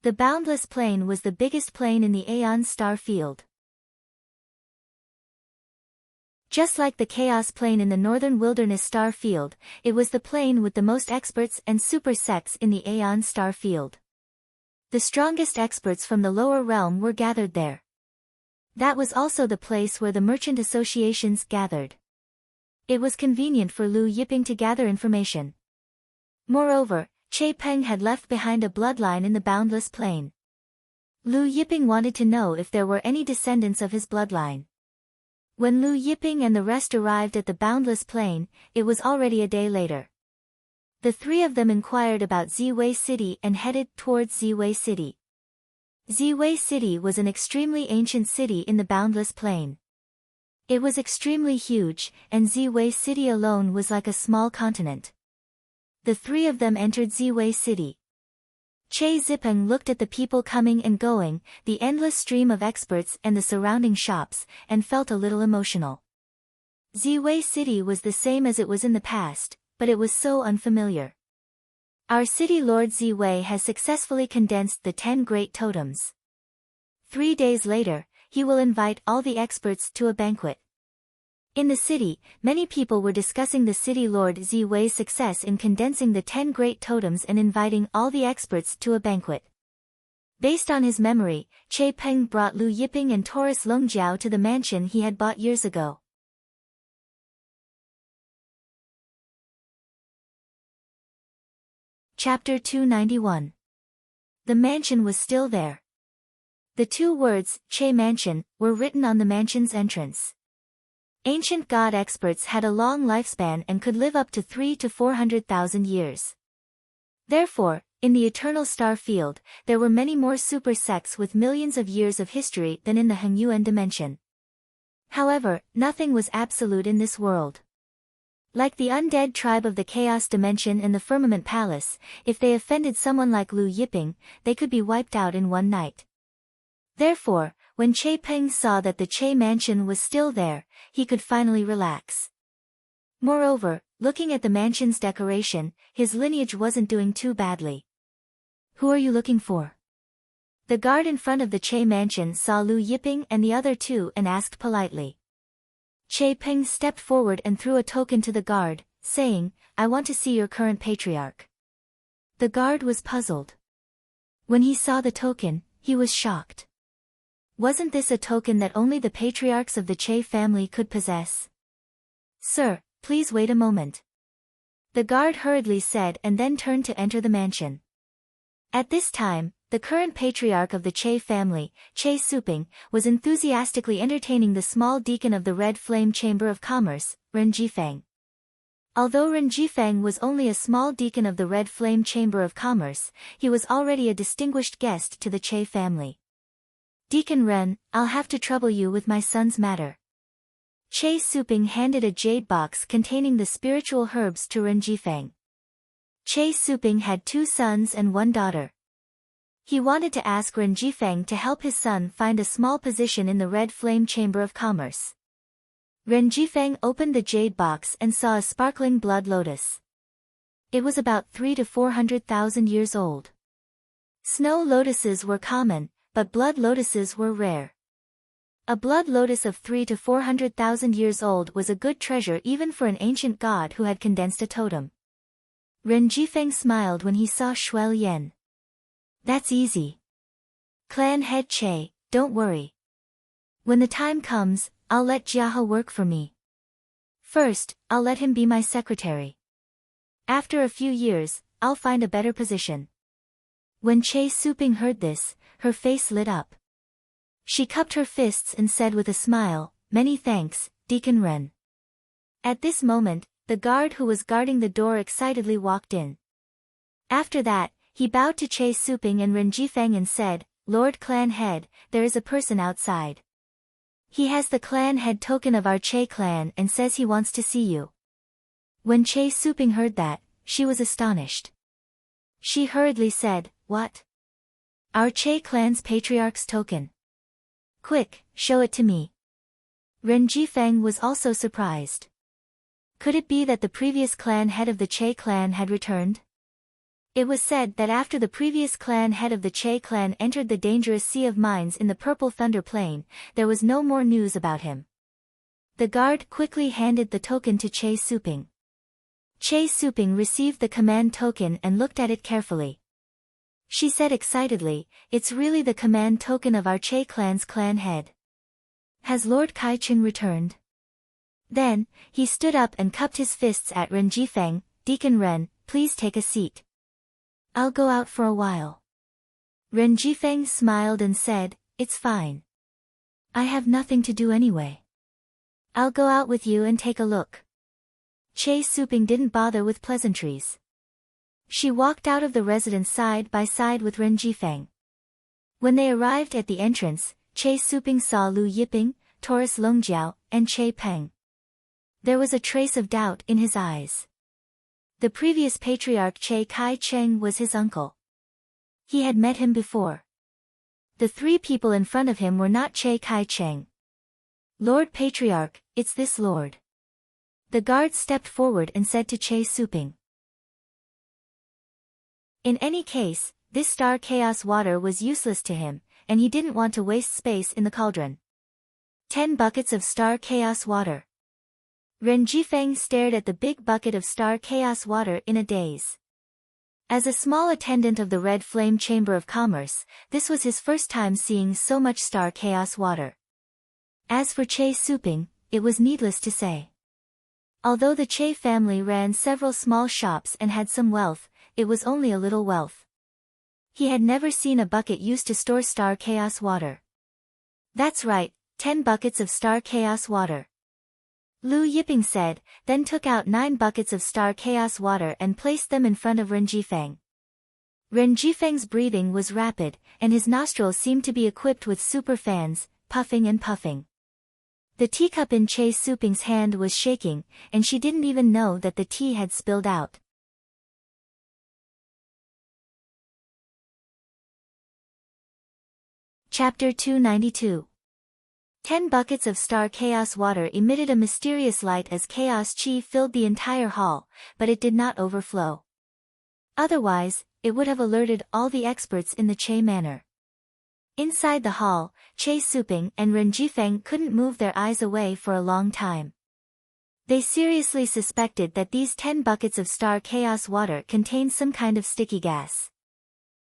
The Boundless Plain was the biggest plain in the Aeon star field. Just like the Chaos Plain in the Northern Wilderness star field, it was the plain with the most experts and super sects in the Aeon star field. The strongest experts from the lower realm were gathered there. That was also the place where the merchant associations gathered. It was convenient for Lu Yiping to gather information. Moreover, Che Peng had left behind a bloodline in the Boundless Plain. Lu Yiping wanted to know if there were any descendants of his bloodline. When Lu Yiping and the rest arrived at the Boundless Plain, it was already a day later. The three of them inquired about Ziwei City and headed towards Ziwei City. Ziwei City was an extremely ancient city in the Boundless Plain. It was extremely huge, and Ziwei City alone was like a small continent. The three of them entered Ziwei City. Che Zipeng looked at the people coming and going, the endless stream of experts and the surrounding shops, and felt a little emotional. Ziwei City was the same as it was in the past, but it was so unfamiliar. Our city lord Ziwei has successfully condensed the 10 great totems. 3 days later, he will invite all the experts to a banquet. In the city, many people were discussing the city lord Ziwei's success in condensing the 10 great totems and inviting all the experts to a banquet. Based on his memory, Che Peng brought Lu Yiping and Taurus Longjiao to the mansion he had bought years ago. Chapter 291. The mansion was still there. The 2 words, Che Mansion, were written on the mansion's entrance. Ancient god experts had a long lifespan and could live up to 300,000 to 400,000 years. Therefore, in the eternal star field, there were many more super sects with millions of years of history than in the Hengyuan dimension. However, nothing was absolute in this world. Like the undead tribe of the Chaos Dimension and the Firmament Palace, if they offended someone like Lu Yiping, they could be wiped out in one night. Therefore, when Che Peng saw that the Che Mansion was still there, he could finally relax. Moreover, looking at the mansion's decoration, his lineage wasn't doing too badly. Who are you looking for? The guard in front of the Che Mansion saw Lu Yiping and the other 2 and asked politely. Che Peng stepped forward and threw a token to the guard, saying, "I want to see your current patriarch." The guard was puzzled. When he saw the token, he was shocked. Wasn't this a token that only the patriarchs of the Che family could possess? "Sir, please wait a moment," the guard hurriedly said and then turned to enter the mansion. At this time, the current patriarch of the Che family, Che Suping, was enthusiastically entertaining the small deacon of the Red Flame Chamber of Commerce, Ren Jifeng. Although Ren Jifeng was only a small deacon of the Red Flame Chamber of Commerce, he was already a distinguished guest to the Che family. Deacon Ren, I'll have to trouble you with my son's matter. Che Suping handed a jade box containing the spiritual herbs to Ren Jifeng. Che Suping had 2 sons and 1 daughter. He wanted to ask Ren Jifeng to help his son find a small position in the Red Flame Chamber of Commerce. Ren Jifeng opened the jade box and saw a sparkling blood lotus. It was about 300,000 to 400,000 years old. Snow lotuses were common, but blood lotuses were rare. A blood lotus of 300,000 to 400,000 years old was a good treasure even for an ancient god who had condensed a totem. Ren Jifeng smiled when he saw Shuai Lian. That's easy. Clan head Che, don't worry. When the time comes, I'll let Jiahe work for me. First, I'll let him be my secretary. After a few years, I'll find a better position. When Che Suping heard this, her face lit up. She cupped her fists and said with a smile, "Many thanks, Deacon Ren." At this moment, the guard who was guarding the door excitedly walked in. After that, he bowed to Che Suping and Ren Jifeng and said, "Lord Clan Head, there is a person outside. He has the clan head token of our Che clan and says he wants to see you." When Che Suping heard that, she was astonished. She hurriedly said, "What? Our Che clan's patriarch's token? Quick, show it to me." Ren Jifeng was also surprised. Could it be that the previous clan head of the Che clan had returned? It was said that after the previous clan head of the Che clan entered the dangerous Sea of Mines in the Purple Thunder Plain, there was no more news about him. The guard quickly handed the token to Che Suping. Che Suping received the command token and looked at it carefully. She said excitedly, "It's really the command token of our Che clan's clan head. Has Lord Kaicheng returned?" Then, he stood up and cupped his fists at Ren Jifeng. "Deacon Ren, please take a seat. I'll go out for a while." Ren Jifeng smiled and said, "It's fine. I have nothing to do anyway. I'll go out with you and take a look." Che Suping didn't bother with pleasantries. She walked out of the residence side by side with Ren Jifeng. When they arrived at the entrance, Che Suping saw Lu Yiping, Taurus Longjiao, and Che Peng. There was a trace of doubt in his eyes. The previous patriarch Che Kai-cheng was his uncle. He had met him before. The 3 people in front of him were not Che Kai-cheng. "Lord Patriarch, it's this lord." The guard stepped forward and said to Che Suping. In any case, this star chaos water was useless to him, and he didn't want to waste space in the cauldron. 10 buckets of star chaos water. Ren Jifeng stared at the big bucket of star chaos water in a daze. As a small attendant of the Red Flame Chamber of Commerce, this was his first time seeing so much star chaos water. As for Che Suping, it was needless to say. Although the Che family ran several small shops and had some wealth, it was only a little wealth. He had never seen a bucket used to store star chaos water. "That's right, 10 buckets of star chaos water," Lu Yiping said, then took out 9 buckets of star chaos water and placed them in front of Ren Jifeng. Ren Jifeng's breathing was rapid, and his nostrils seemed to be equipped with super fans, puffing and puffing. The teacup in Che Suping's hand was shaking, and she didn't even know that the tea had spilled out. Chapter 292. 10 buckets of star chaos water emitted a mysterious light as chaos chi filled the entire hall, but it did not overflow. Otherwise, it would have alerted all the experts in the Che manor. Inside the hall, Che Suping and Ren Jifeng couldn't move their eyes away for a long time. They seriously suspected that these 10 buckets of star chaos water contained some kind of sticky gas.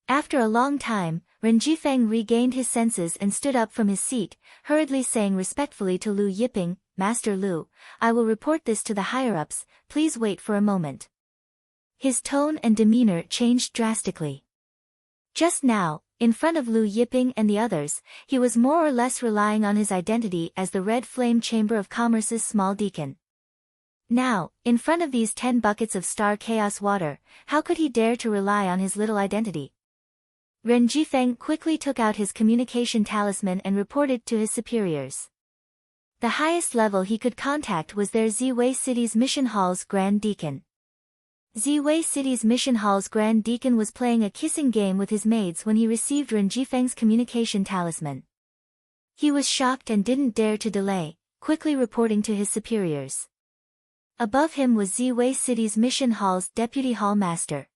After a long time, Ren Jifeng regained his senses and stood up from his seat, hurriedly saying respectfully to Lu Yiping, "Master Lu, I will report this to the higher-ups, please wait for a moment." His tone and demeanor changed drastically. Just now, in front of Lu Yiping and the others, he was more or less relying on his identity as the Red Flame Chamber of Commerce's small deacon. Now, in front of these 10 buckets of star chaos water, how could he dare to rely on his little identity? Ren Jifeng quickly took out his communication talisman and reported to his superiors. The highest level he could contact was their Ziwei City's Mission Hall's Grand Deacon. Ziwei City's Mission Hall's Grand Deacon was playing a kissing game with his maids when he received Ren Jifeng's communication talisman. He was shocked and didn't dare to delay, quickly reporting to his superiors. Above him was Ziwei City's Mission Hall's Deputy Hall Master.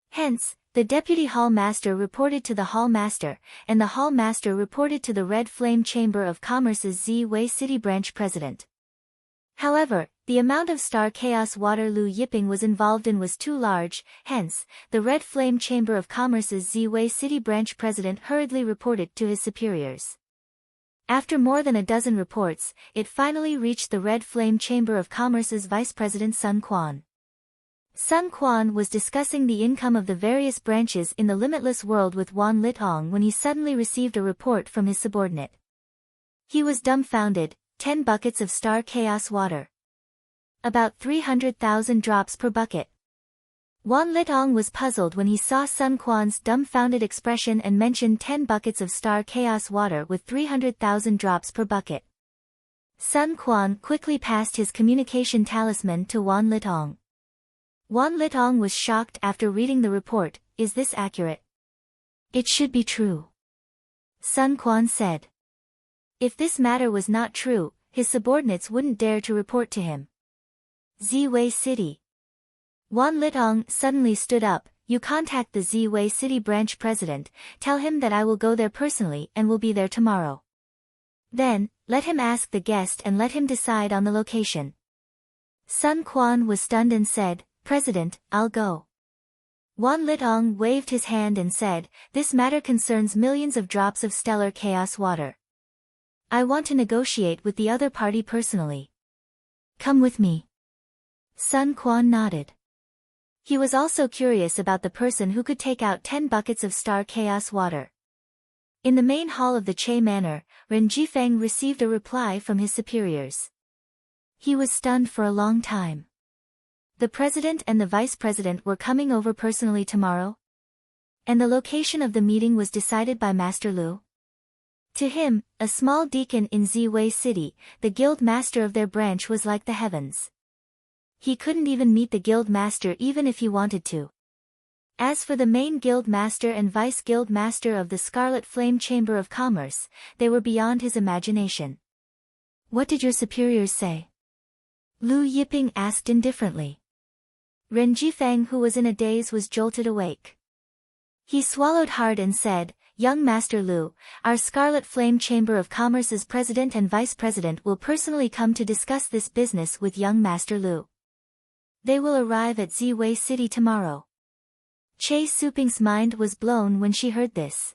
Hence, the Deputy Hall Master reported to the Hall Master, and the Hall Master reported to the Red Flame Chamber of Commerce's Ziwei City Branch President. However, the amount of Star Chaos water Lu Yiping was involved in was too large, hence, the Red Flame Chamber of Commerce's Ziwei City Branch President hurriedly reported to his superiors. After more than a dozen reports, it finally reached the Red Flame Chamber of Commerce's Vice President Sun Quan. Sun Quan was discussing the income of the various branches in the limitless world with Wan Litong when he suddenly received a report from his subordinate. He was dumbfounded. 10 buckets of Star Chaos water. About 300,000 drops per bucket. Wan Litong was puzzled when he saw Sun Quan's dumbfounded expression and mentioned 10 buckets of Star Chaos water with 300,000 drops per bucket. Sun Quan quickly passed his communication talisman to Wan Litong. Wan Litong was shocked after reading the report. Is this accurate? It should be true. Sun Quan said. If this matter was not true, his subordinates wouldn't dare to report to him. Ziwei City. Wan Litong suddenly stood up. You contact the Ziwei City branch president, tell him that I will go there personally and will be there tomorrow. Then, let him ask the guest and let him decide on the location. Sun Quan was stunned and said, President, I'll go. Wan Litong waved his hand and said, this matter concerns millions of drops of stellar chaos water. I want to negotiate with the other party personally. Come with me. Sun Quan nodded. He was also curious about the person who could take out 10 buckets of Star Chaos water. In the main hall of the Che Manor, Ren Jifeng received a reply from his superiors. He was stunned for a long time. The president and the vice president were coming over personally tomorrow? And the location of the meeting was decided by Master Lu? To him, a small deacon in Ziwei City, the guild master of their branch was like the heavens. He couldn't even meet the guild master even if he wanted to. As for the main guild master and vice guild master of the Scarlet Flame Chamber of Commerce, they were beyond his imagination. What did your superiors say? Lu Yiping asked indifferently. Ren Jifeng, who was in a daze, was jolted awake. He swallowed hard and said, Young Master Lu, our Scarlet Flame Chamber of Commerce's president and vice president will personally come to discuss this business with young Master Lu. They will arrive at Ziwei City tomorrow. Che Suping's mind was blown when she heard this.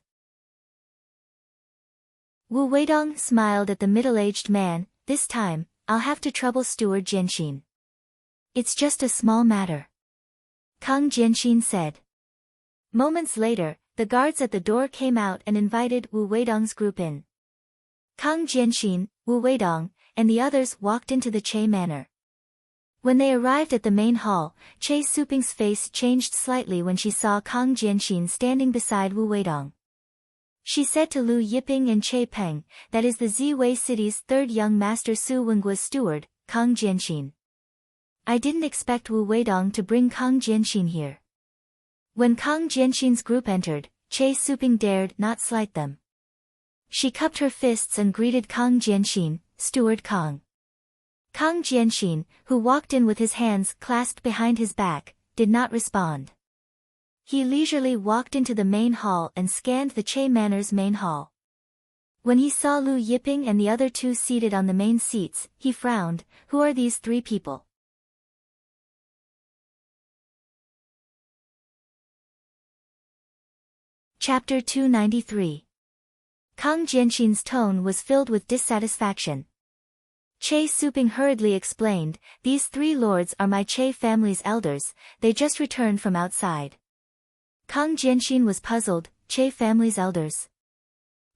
Wu Weidong smiled at the middle-aged man. This time, I'll have to trouble Steward Jianxin. It's just a small matter. Kang Jianxin said. Moments later, the guards at the door came out and invited Wu Weidong's group in. Kang Jianxin, Wu Weidong, and the others walked into the Che Manor. When they arrived at the main hall, Che Suping's face changed slightly when she saw Kang Jianxin standing beside Wu Weidong. She said to Lu Yiping and Che Peng, that is the Ziwei City's third young master Su Wengua's steward, Kang Jianxin. I didn't expect Wu Weidong to bring Kang Jianxin here. When Kang Jianxin's group entered, Che Suping dared not slight them. She cupped her fists and greeted Kang Jianxin, Steward Kang. Kang Jianxin, who walked in with his hands clasped behind his back, did not respond. He leisurely walked into the main hall and scanned the Che Manor's main hall. When he saw Lu Yiping and the other two seated on the main seats, he frowned. Who are these three people? Chapter 293. Kang Jianxin's tone was filled with dissatisfaction. Che Suping hurriedly explained, these three lords are my Che family's elders, they just returned from outside. Kang Jianxin was puzzled, Che family's elders.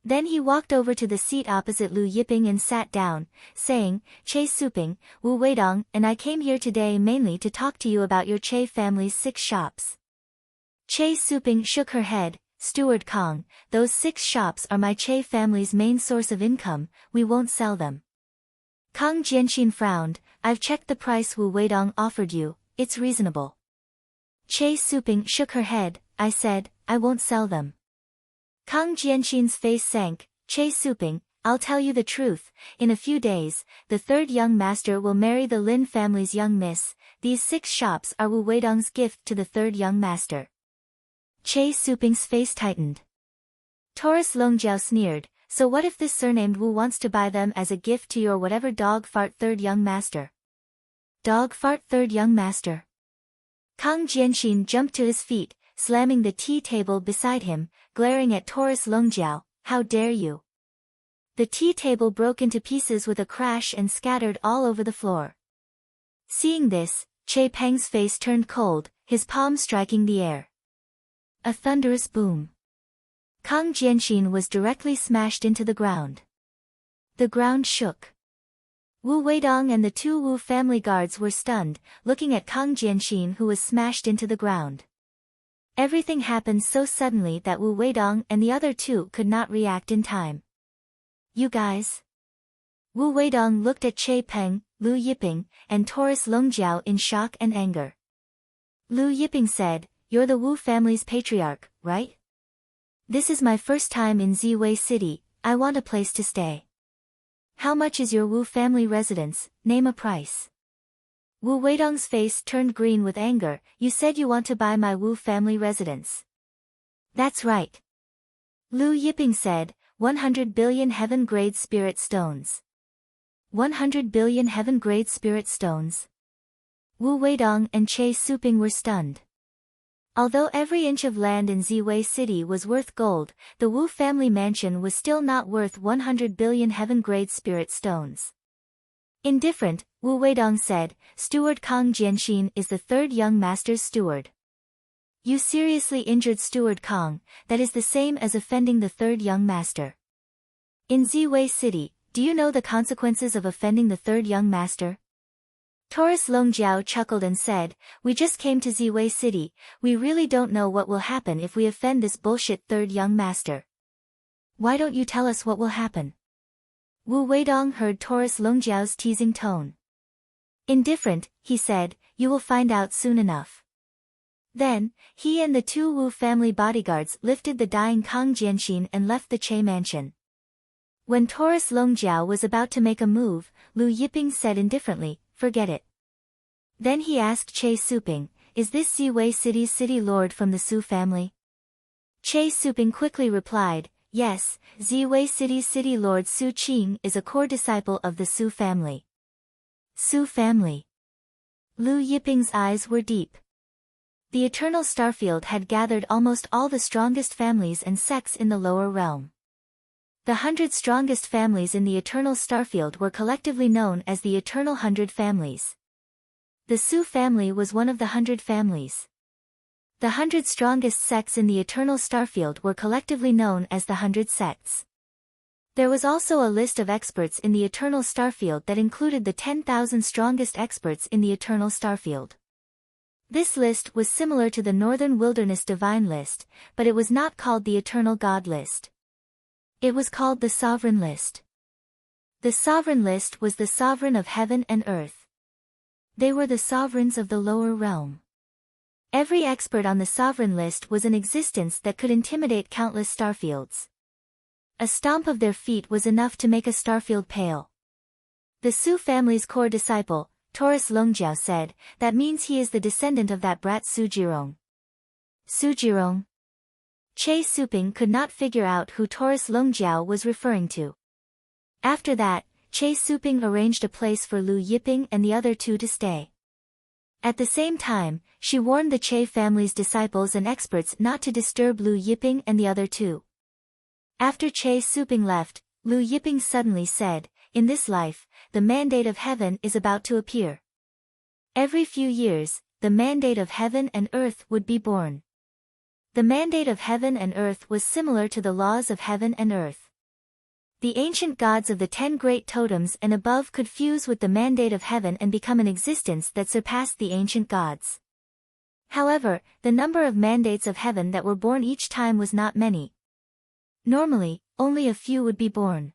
Then he walked over to the seat opposite Lu Yiping and sat down, saying, Che Suping, Wu Weidong, and I came here today mainly to talk to you about your Che family's 6 shops. Che Suping shook her head. Steward Kong, those 6 shops are my Che family's main source of income, we won't sell them. Kang Jianxin frowned, I've checked the price Wu Weidong offered you, it's reasonable. Che Suping shook her head, I said, I won't sell them. Kang Jianxin's face sank, Che Suping, I'll tell you the truth, in a few days, the 3rd young master will marry the Lin family's young miss, these 6 shops are Wu Weidong's gift to the 3rd young master. Che Suping's face tightened. Taurus Longjiao sneered, so what if this surnamed Wu wants to buy them as a gift to your whatever dog fart 3rd young master? Dog fart 3rd young master. Kang Jianxin jumped to his feet, slamming the tea table beside him, glaring at Taurus Longjiao, how dare you? The tea table broke into pieces with a crash and scattered all over the floor. Seeing this, Che Peng's face turned cold, his palm striking the air. A thunderous boom. Kang Jianxin was directly smashed into the ground. The ground shook. Wu Weidong and the 2 Wu family guards were stunned, looking at Kang Jianxin who was smashed into the ground. Everything happened so suddenly that Wu Weidong and the other 2 could not react in time. You guys? Wu Weidong looked at Che Peng, Lu Yiping, and Taurus Longjiao in shock and anger. Lu Yiping said, you're the Wu family's patriarch, right? This is my first time in Ziwei City, I want a place to stay. How much is your Wu family residence, name a price. Wu Weidong's face turned green with anger, you said you want to buy my Wu family residence. That's right. Lu Yiping said, 100 billion heaven-grade spirit stones. 100 billion heaven-grade spirit stones. Wu Weidong and Che Suping were stunned. Although every inch of land in Ziwei City was worth gold, the Wu family mansion was still not worth 100 billion heaven-grade spirit stones. Indifferent, Wu Weidong said, Steward Kang Jianxin is the 3rd young master's steward. You seriously injured Steward Kang, that is the same as offending the 3rd young master. In Ziwei City, do you know the consequences of offending the 3rd young master? Taurus Longjiao chuckled and said, we just came to Ziwei City, we really don't know what will happen if we offend this bullshit 3rd young master. Why don't you tell us what will happen? Wu Weidong heard Taurus Longjiao's teasing tone. Indifferent, he said, you will find out soon enough. Then, he and the 2 Wu family bodyguards lifted the dying Kang Jianxin and left the Che mansion. When Taurus Longjiao was about to make a move, Lu Yiping said indifferently, forget it. Then he asked Che Suping, is this Ziwei City's city lord from the Su family? Che Suping quickly replied, yes, Ziwei City's city lord Su Qing is a core disciple of the Su family. Su family. Lu Yiping's eyes were deep. The Eternal Starfield had gathered almost all the strongest families and sects in the lower realm. The 100 strongest families in the Eternal Starfield were collectively known as the Eternal 100 Families. The Su family was one of the 100 families. The 100 strongest sects in the Eternal Starfield were collectively known as the 100 sects. There was also a list of experts in the Eternal Starfield that included the 10,000 strongest experts in the Eternal Starfield. This list was similar to the Northern Wilderness Divine List, but it was not called the Eternal God List. It was called the Sovereign List. The Sovereign List was the sovereign of heaven and earth. They were the sovereigns of the lower realm. Every expert on the Sovereign List was in existence that could intimidate countless starfields. A stomp of their feet was enough to make a starfield pale. The Su family's core disciple, Taurus Longjiao said, that means he is the descendant of that brat Su Jirong. Su Jirong? Che Suping could not figure out who Taurus Longjiao was referring to. After that, Che Suping arranged a place for Lu Yiping and the other 2 to stay. At the same time, she warned the Che family's disciples and experts not to disturb Lu Yiping and the other 2. After Che Suping left, Lu Yiping suddenly said, in this life, the mandate of heaven is about to appear. Every few years, the mandate of heaven and earth would be born. The mandate of heaven and earth was similar to the laws of heaven and earth. The ancient gods of the 10 great totems and above could fuse with the mandate of heaven and become an existence that surpassed the ancient gods. However, the number of mandates of heaven that were born each time was not many. Normally, only a few would be born.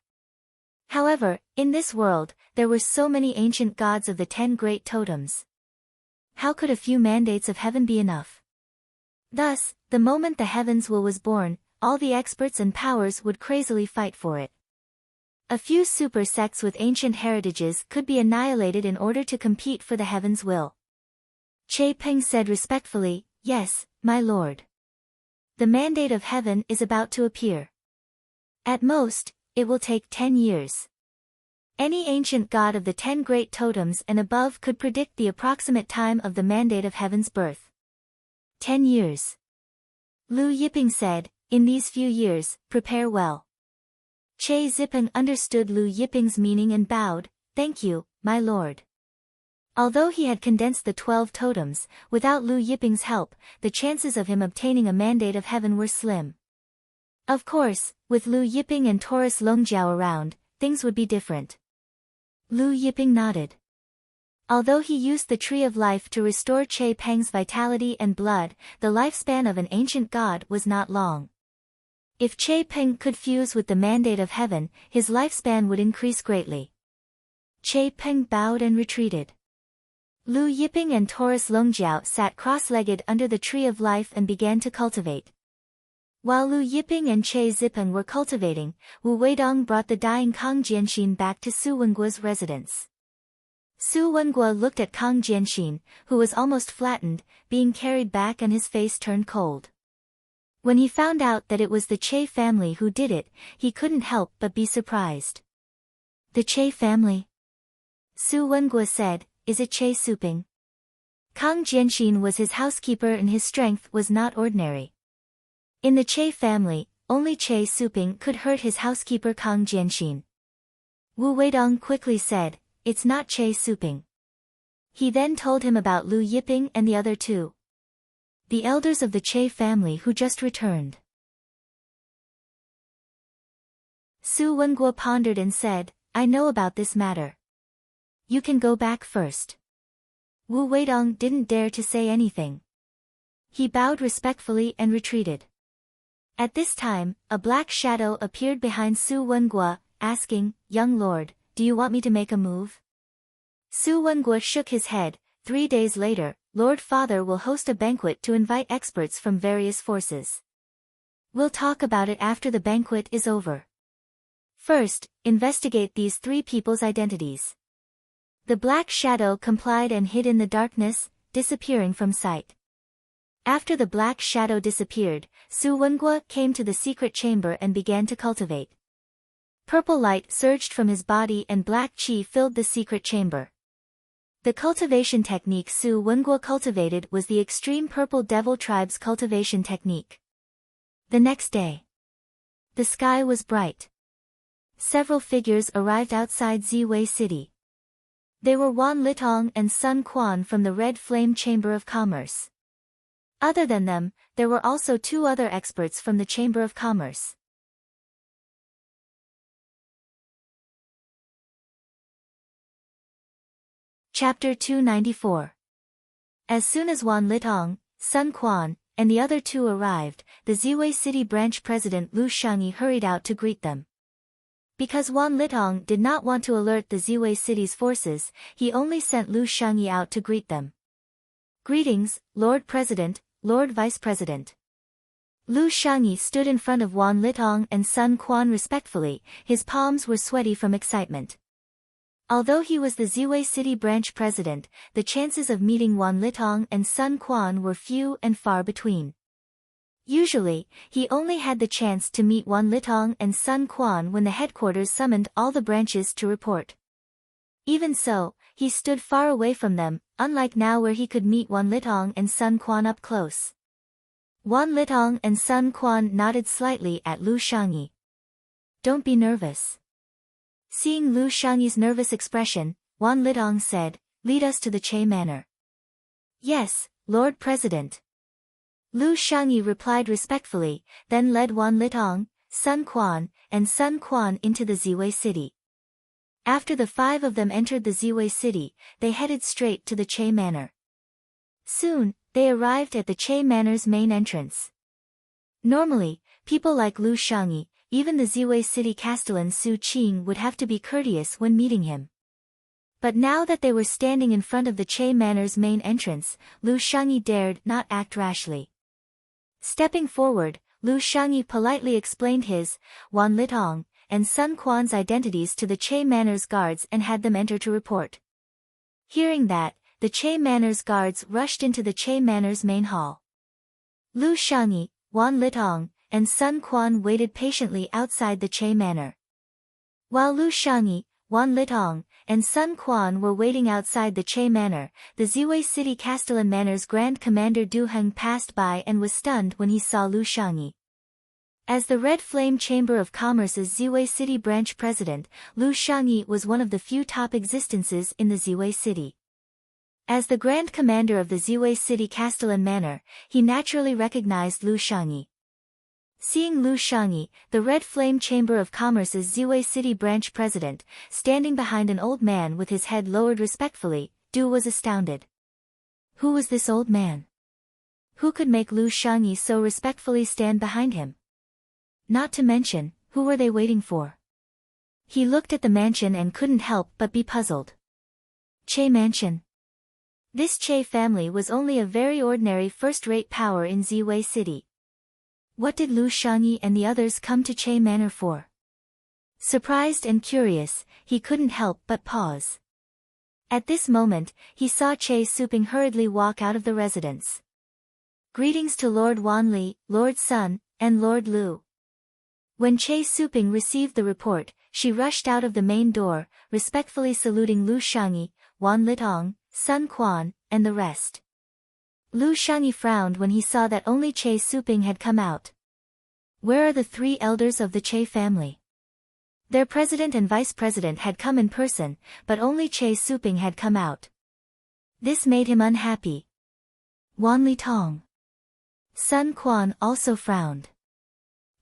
However, in this world, there were so many ancient gods of the 10 great totems. How could a few mandates of heaven be enough? Thus, the moment the heaven's will was born, all the experts and powers would crazily fight for it. A few super sects with ancient heritages could be annihilated in order to compete for the heaven's will. Che Peng said respectfully, "Yes, my lord. The mandate of heaven is about to appear. At most, it will take 10 years. Any ancient god of the 10 great totems and above could predict the approximate time of the mandate of heaven's birth. 10 years. Lu Yiping said, "In these few years, prepare well." Che Zipeng understood Lu Yiping's meaning and bowed, "Thank you, my lord." Although he had condensed the 12 totems, without Lu Yiping's help, the chances of him obtaining a mandate of heaven were slim. Of course, with Lu Yiping and Taurus Longjiao around, things would be different. Lu Yiping nodded. Although he used the Tree of Life to restore Che Peng's vitality and blood, the lifespan of an ancient god was not long. If Che Peng could fuse with the mandate of heaven, his lifespan would increase greatly. Che Peng bowed and retreated. Lu Yiping and Taurus Longjiao sat cross-legged under the Tree of Life and began to cultivate. While Lu Yiping and Che Zipeng were cultivating, Wu Weidong brought the dying Kang Jianxin back to Su Wenguo's residence. Su Wenguo looked at Kang Jianxin, who was almost flattened, being carried back, and his face turned cold. When he found out that it was the Che family who did it, he couldn't help but be surprised. "The Che family?" Su Wenguo said, "Is it Che Suping?" Kang Jianxin was his housekeeper and his strength was not ordinary. In the Che family, only Che Suping could hurt his housekeeper Kang Jianxin. Wu Weidong quickly said, "It's not Che Suping." He then told him about Lu Yiping and the other two, the elders of the Che family who just returned. Su Wenguo pondered and said, "I know about this matter. You can go back first." Wu Weidong didn't dare to say anything. He bowed respectfully and retreated. At this time, a black shadow appeared behind Su Wenguo, asking, "Young lord, do you want me to make a move?" Su Wenguo shook his head. 3 days later, Lord Father will host a banquet to invite experts from various forces. We'll talk about it after the banquet is over. First, investigate these 3 people's identities. The black shadow complied and hid in the darkness, disappearing from sight. After the black shadow disappeared, Su Wenguo came to the secret chamber and began to cultivate. Purple light surged from his body and black qi filled the secret chamber. The cultivation technique Su Wenguo cultivated was the extreme purple devil tribe's cultivation technique. The next day, the sky was bright. Several figures arrived outside Ziwei City. They were Wan Litong and Sun Quan from the Red Flame Chamber of Commerce. Other than them, there were also 2 other experts from the Chamber of Commerce. Chapter 294. As soon as Wan Litong, Sun Quan, and the other 2 arrived, the Ziwei City branch president Lu Shangyi hurried out to greet them. Because Wan Litong did not want to alert the Ziwei City's forces, he only sent Lu Shangyi out to greet them. "Greetings, Lord President, Lord Vice President." Lu Shangyi stood in front of Wan Litong and Sun Quan respectfully, his palms were sweaty from excitement. Although he was the Ziwei City branch president, the chances of meeting Wan Litong and Sun Quan were few and far between. Usually, he only had the chance to meet Wan Litong and Sun Quan when the headquarters summoned all the branches to report. Even so, he stood far away from them, unlike now where he could meet Wan Litong and Sun Quan up close. Wan Litong and Sun Quan nodded slightly at Lu Shangyi. "Don't be nervous." Seeing Lu Shangyi's nervous expression, Wan Litong said, "Lead us to the Che Manor." "Yes, Lord President." Lu Shangyi replied respectfully, then led Wan Litong, Sun Quan, and Sun Quan into the Ziwei City. After the 5 of them entered the Ziwei City, they headed straight to the Che Manor. Soon, they arrived at the Che Manor's main entrance. Normally, people like Lu Shangyi, even the Ziwei City Castellan Su Qing would have to be courteous when meeting him. But now that they were standing in front of the Che Manor's main entrance, Lu Shangyi dared not act rashly. Stepping forward, Lu Shangyi politely explained his, Wan Litong, and Sun Quan's identities to the Che Manor's guards and had them enter to report. Hearing that, the Che Manor's guards rushed into the Che Manor's main hall. Lu Shangyi, Wan Litong, and Sun Quan waited patiently outside the Che Manor. While Lu Shangyi, Wan Litong, and Sun Quan were waiting outside the Che Manor, the Ziwei City Castellan Manor's Grand Commander Du Heng passed by and was stunned when he saw Lu Shangyi. As the Red Flame Chamber of Commerce's Ziwei City branch president, Lu Shangyi was one of the few top existences in the Ziwei City. As the Grand Commander of the Ziwei City Castellan Manor, he naturally recognized Lu Shangyi. Seeing Lu Shangyi, the Red Flame Chamber of Commerce's Ziwei City branch president, standing behind an old man with his head lowered respectfully, Du was astounded. Who was this old man? Who could make Lu Shangyi so respectfully stand behind him? Not to mention, who were they waiting for? He looked at the mansion and couldn't help but be puzzled. Che Mansion. This Che family was only a very ordinary first-rate power in Ziwei City. What did Lu Shangyi and the others come to Che Manor for? Surprised and curious, he couldn't help but pause. At this moment, he saw Che Suping hurriedly walk out of the residence. Greetings to Lord Wan Li, Lord Sun, and Lord Lu. When Che Suping received the report, she rushed out of the main door, respectfully saluting Lu Shangyi, Wan Litong, Sun Quan, and the rest. Lu Shangyi frowned when he saw that only Che Suping had come out. Where are the three elders of the Che family? Their president and vice president had come in person, but only Che Suping had come out. This made him unhappy. Wan Litong. Sun Quan also frowned.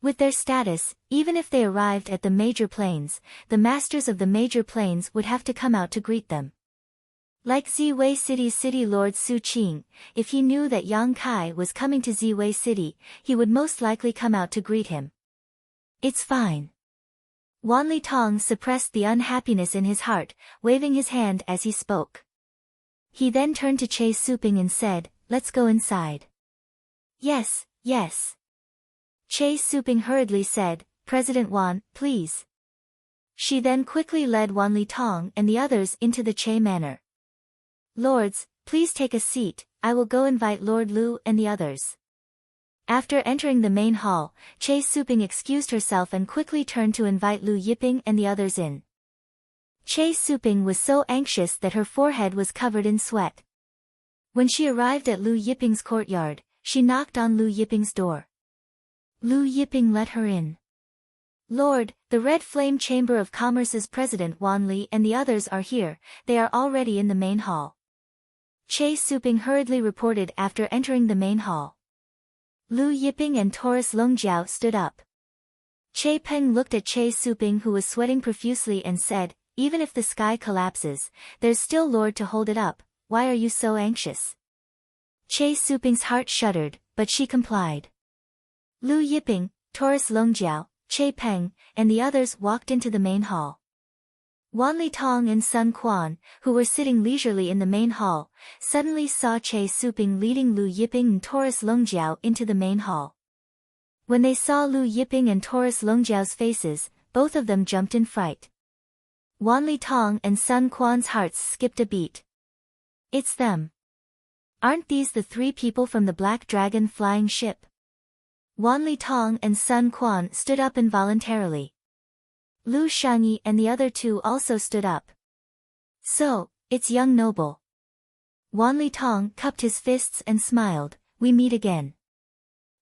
With their status, even if they arrived at the major plains, the masters of the major plains would have to come out to greet them. Like Ziwei City's city lord Su Qing, if he knew that Yang Kai was coming to Ziwei City, he would most likely come out to greet him. It's fine. Wan Litong suppressed the unhappiness in his heart, waving his hand as he spoke. He then turned to Che Suping and said, Let's go inside. Yes, yes. Che Suping hurriedly said, President Wan, please. She then quickly led Wan Litong and the others into the Che Manor. Lords, please take a seat, I will go invite Lord Lu and the others. After entering the main hall, Che Suping excused herself and quickly turned to invite Lu Yiping and the others in. Che Suping was so anxious that her forehead was covered in sweat. When she arrived at Lu Yiping's courtyard, she knocked on Lu Yiping's door. Lu Yiping let her in. Lord, the Red Flame Chamber of Commerce's president Wan Li and the others are here, they are already in the main hall. Che Suping hurriedly reported after entering the main hall. Lu Yiping and Taurus Longjiao stood up. Che Peng looked at Che Suping who was sweating profusely and said, Even if the sky collapses, there's still Lord to hold it up, why are you so anxious? Che Suping's heart shuddered, but she complied. Lu Yiping, Taurus Longjiao, Che Peng, and the others walked into the main hall. Wan Litong and Sun Quan, who were sitting leisurely in the main hall, suddenly saw Che Suping leading Lu Yiping and Taurus Longjiao into the main hall. When they saw Lu Yiping and Taurus Longjiao's faces, both of them jumped in fright. Wan Litong and Sun Quan's hearts skipped a beat. It's them. Aren't these the three people from the Black Dragon flying ship? Wan Litong and Sun Quan stood up involuntarily. Lu Shangyi and the other two also stood up. So, it's young noble. Wan Litong cupped his fists and smiled, we meet again.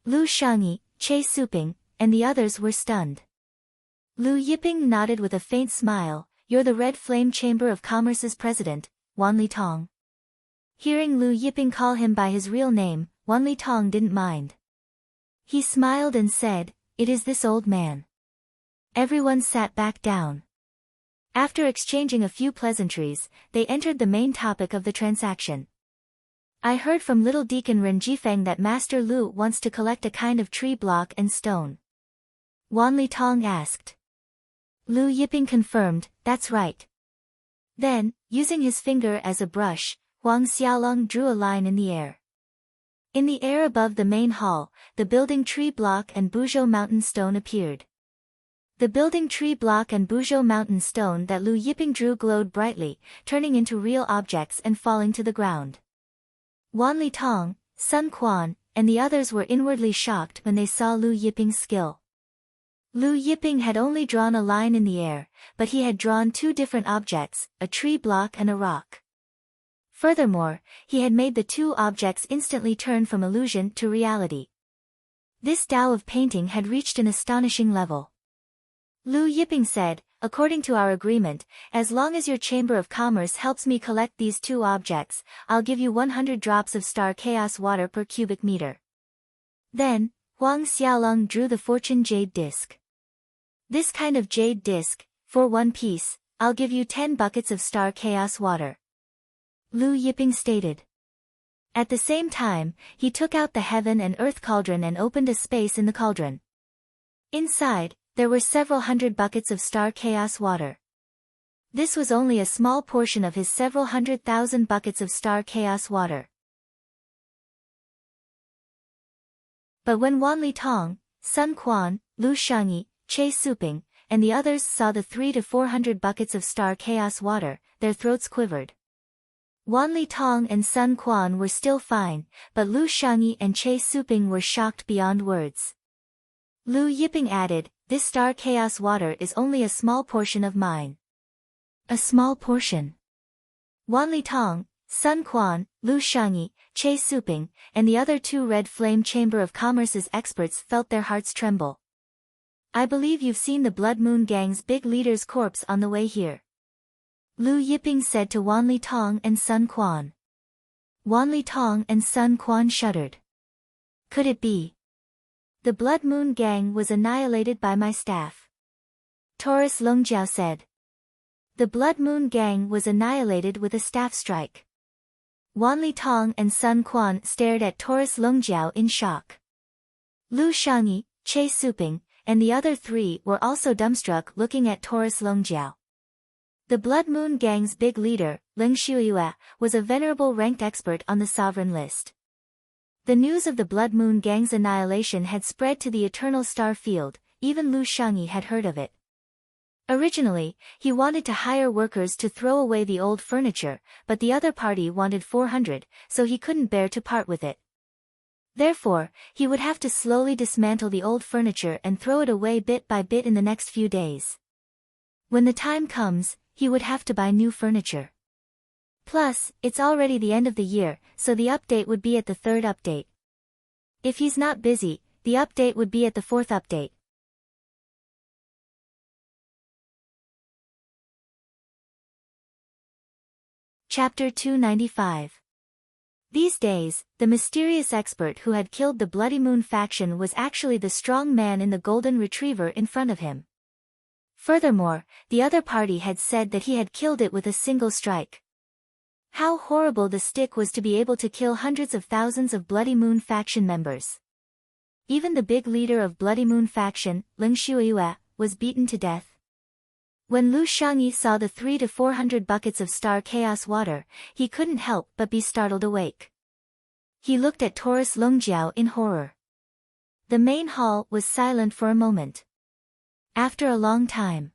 Lu Shangyi, Che Suping, and the others were stunned. Lu Yiping nodded with a faint smile, you're the Red Flame Chamber of Commerce's president, Wan Litong. Hearing Lu Yiping call him by his real name, Wan Litong didn't mind. He smiled and said, it is this old man. Everyone sat back down. After exchanging a few pleasantries, they entered the main topic of the transaction. I heard from little Deacon Ren Jifeng that Master Lu wants to collect a kind of tree block and stone. Wan Li Tong asked. Lu Yiping confirmed, that's right. Then, using his finger as a brush, Huang Xiaolong drew a line in the air. In the air above the main hall, the building tree block and Buzhou mountain stone appeared. The building tree block and Buzhou mountain stone that Lu Yiping drew glowed brightly, turning into real objects and falling to the ground. Wan Li Tong, Sun Quan, and the others were inwardly shocked when they saw Lu Yiping's skill. Lu Yiping had only drawn a line in the air, but he had drawn two different objects, a tree block and a rock. Furthermore, he had made the two objects instantly turn from illusion to reality. This Tao of painting had reached an astonishing level. Lu Yiping said, according to our agreement, as long as your Chamber of Commerce helps me collect these two objects, I'll give you 100 drops of star chaos water per cubic meter. Then, Huang Xiaolong drew the fortune jade disc. This kind of jade disc, for one piece, I'll give you 10 buckets of star chaos water. Lu Yiping stated. At the same time, he took out the heaven and earth cauldron and opened a space in the cauldron. Inside, there were several hundred buckets of star chaos water. This was only a small portion of his several 100,000 buckets of star chaos water. But when Wan Li Tong, Sun Quan, Lu Shangyi, Che Suping, and the others saw the 300 to 400 buckets of star chaos water, their throats quivered. Wan Li Tong and Sun Quan were still fine, but Lu Shangyi and Che Suping were shocked beyond words. Lu Yiping added, this star chaos water is only a small portion of mine. A small portion. Wan Li Tong, Sun Quan, Lu Shangyi, Che Suping, and the other two Red Flame Chamber of Commerce's experts felt their hearts tremble. I believe you've seen the Blood Moon Gang's big leader's corpse on the way here. Lu Yiping said to Wan Li Tong and Sun Quan. Wan Li Tong and Sun Quan shuddered. Could it be? The Blood Moon Gang was annihilated by my staff. Taurus Longjiao said. The Blood Moon Gang was annihilated with a staff strike. Wan Li Tong and Sun Quan stared at Taurus Longjiao in shock. Lu Shangyi, Che Suping, and the other three were also dumbstruck looking at Taurus Longjiao. The Blood Moon Gang's big leader, Ling Shuiyue, was a venerable ranked expert on the sovereign list. The news of the Blood Moon Gang's annihilation had spread to the Eternal Star Field, even Lu Shangyi had heard of it. Originally, he wanted to hire workers to throw away the old furniture, but the other party wanted 400, so he couldn't bear to part with it. Therefore, he would have to slowly dismantle the old furniture and throw it away bit by bit in the next few days. When the time comes, he would have to buy new furniture. Plus, it's already the end of the year, so the update would be at the third update. If he's not busy, the update would be at the fourth update. Chapter 295. These days, the mysterious expert who had killed the Bloody Moon faction was actually the strong man in the golden retriever in front of him. Furthermore, the other party had said that he had killed it with a single strike. How horrible the stick was to be able to kill hundreds of thousands of Bloody Moon faction members. Even the big leader of Bloody Moon faction, Ling Shuiyue, was beaten to death. When Lu Shangyi saw the 300 to 400 buckets of star chaos water, he couldn't help but be startled awake. He looked at Taurus Longjiao in horror. The main hall was silent for a moment. After a long time,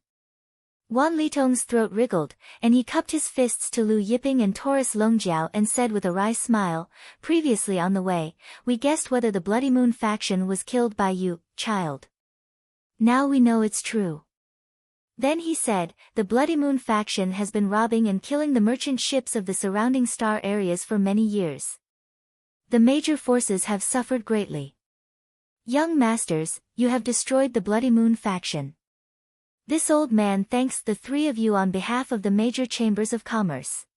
Wan Litong's throat wriggled, and he cupped his fists to Lu Yiping and Taurus Longjiao and said with a wry smile, previously on the way, we guessed whether the Bloody Moon faction was killed by you, child. Now we know it's true. Then he said, the Bloody Moon faction has been robbing and killing the merchant ships of the surrounding star areas for many years. The major forces have suffered greatly. Young masters, you have destroyed the Bloody Moon faction. This old man thanks the three of you on behalf of the major chambers of commerce.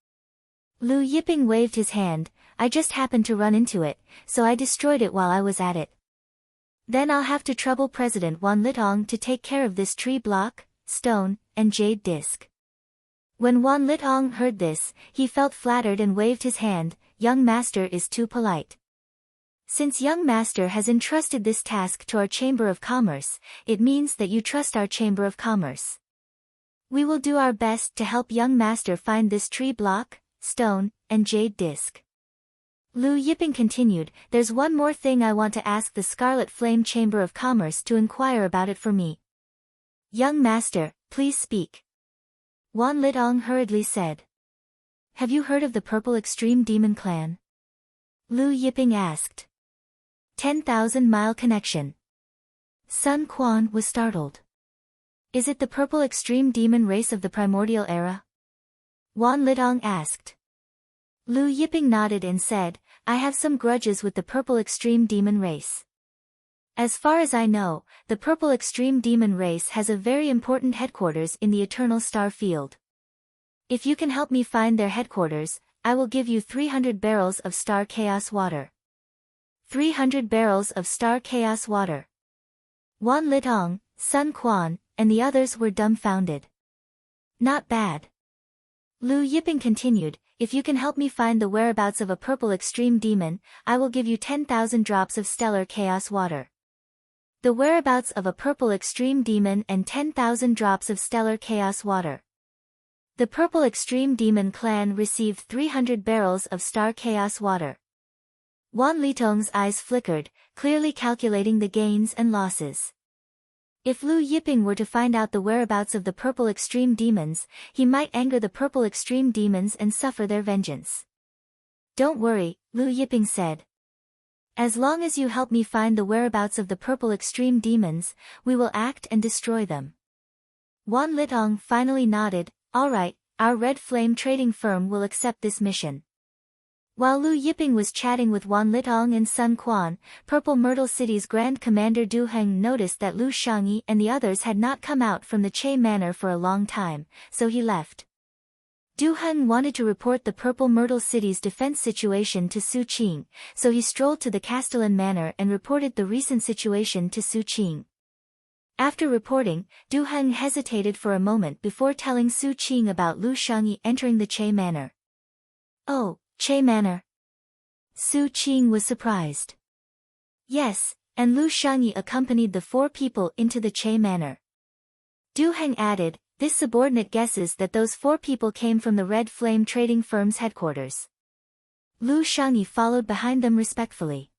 Lu Yiping waved his hand, I just happened to run into it, so I destroyed it while I was at it. Then I'll have to trouble President Wan Litong to take care of this tree block, stone, and jade disc. When Wan Litong heard this, he felt flattered and waved his hand, young master is too polite. Since young master has entrusted this task to our Chamber of Commerce, it means that you trust our Chamber of Commerce. We will do our best to help young master find this tree block, stone, and jade disc. Lu Yiping continued, there's one more thing I want to ask the Scarlet Flame Chamber of Commerce to inquire about it for me. Young master, please speak. Wan Litong hurriedly said. Have you heard of the Purple Extreme Demon Clan? Lu Yiping asked. 10,000-mile connection. Sun Quan was startled. Is it the Purple Extreme Demon race of the primordial era? Wan Litong asked. Lu Yiping nodded and said, I have some grudges with the Purple Extreme Demon race. As far as I know, the Purple Extreme Demon race has a very important headquarters in the Eternal Star Field. If you can help me find their headquarters, I will give you 300 barrels of Star Chaos Water. 300 barrels of Star Chaos Water. Wan Litong, Sun Quan, and the others were dumbfounded. Not bad. Lu Yiping continued, if you can help me find the whereabouts of a Purple Extreme Demon, I will give you 10,000 drops of Stellar Chaos Water. The whereabouts of a Purple Extreme Demon and 10,000 drops of Stellar Chaos Water. The Purple Extreme Demon Clan received 300 barrels of Star Chaos Water. Wan Litong's eyes flickered, clearly calculating the gains and losses. If Lu Yiping were to find out the whereabouts of the Purple Extreme Demons, he might anger the Purple Extreme Demons and suffer their vengeance. Don't worry, Lu Yiping said. As long as you help me find the whereabouts of the Purple Extreme Demons, we will act and destroy them. Wan Litong finally nodded, all right, our Red Flame trading firm will accept this mission. While Lu Yiping was chatting with Wan Litong and Sun Quan, Purple Myrtle City's Grand Commander Du Heng noticed that Lu Shangyi and the others had not come out from the Che Manor for a long time, so he left. Du Heng wanted to report the Purple Myrtle City's defense situation to Su Qing, so he strolled to the Castellan Manor and reported the recent situation to Su Qing. After reporting, Du Heng hesitated for a moment before telling Su Qing about Lu Shangyi entering the Che Manor. Oh, Che Manor. Su Qing was surprised. Yes, and Lu Shangyi accompanied the 4 people into the Che Manor. Du Heng added, this subordinate guesses that those 4 people came from the Red Flame trading firm's headquarters. Lu Shangyi followed behind them respectfully.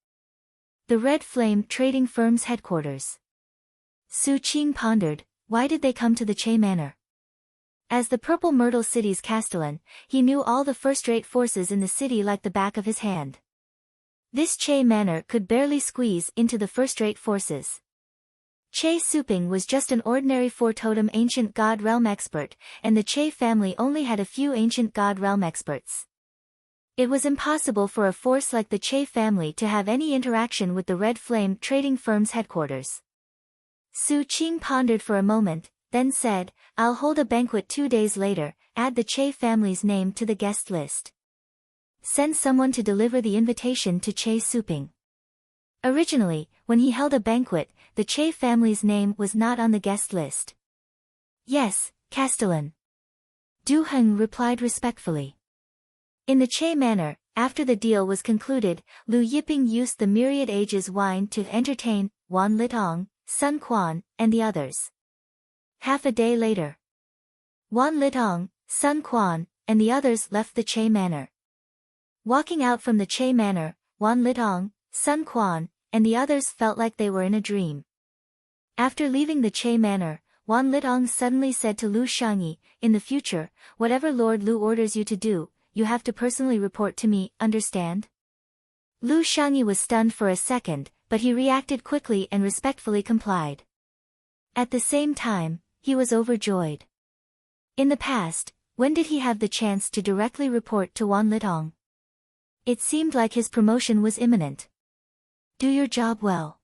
The Red Flame trading firm's headquarters. Su Qing pondered, why did they come to the Che Manor? As the Purple Myrtle City's Castellan, he knew all the first-rate forces in the city like the back of his hand. This Che Manor could barely squeeze into the first-rate forces. Che Suping was just an ordinary 4-totem ancient god realm expert, and the Che family only had a few ancient god realm experts. It was impossible for a force like the Che family to have any interaction with the Red Flame trading firm's headquarters. Su Qing pondered for a moment, then said, I'll hold a banquet 2 days later, add the Che family's name to the guest list. Send someone to deliver the invitation to Che Suping. Originally, when he held a banquet, the Che family's name was not on the guest list. Yes, Castellan. Du Heng replied respectfully. In the Che Manor, after the deal was concluded, Lu Yiping used the Myriad Ages wine to entertain Wan Litong, Sun Quan, and the others. Half a day later, Wan Litong, Sun Quan, and the others left the Che Manor. Walking out from the Che Manor, Wan Litong, Sun Quan, and the others felt like they were in a dream. After leaving the Che Manor, Wan Litong suddenly said to Lu Shangyi, in the future, whatever Lord Lu orders you to do, you have to personally report to me, understand? Lu Shangyi was stunned for a second, but he reacted quickly and respectfully complied. At the same time, he was overjoyed. In the past, when did he have the chance to directly report to Wan Litong? It seemed like his promotion was imminent. Do your job well.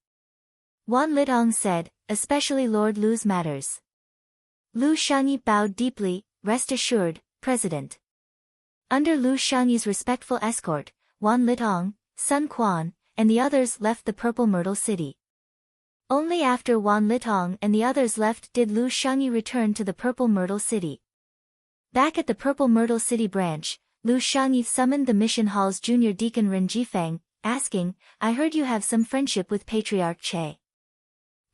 Wan Litong said, especially Lord Lu's matters. Lu Shangyi bowed deeply, rest assured, President. Under Lu Shangyi's respectful escort, Wan Litong, Sun Quan, and the others left the Purple Myrtle City. Only after Wan Litong and the others left did Lu Shangyi return to the Purple Myrtle City. Back at the Purple Myrtle City branch, Lu Shangyi summoned the mission hall's junior deacon Ren Jifeng, asking, "I heard you have some friendship with Patriarch Che."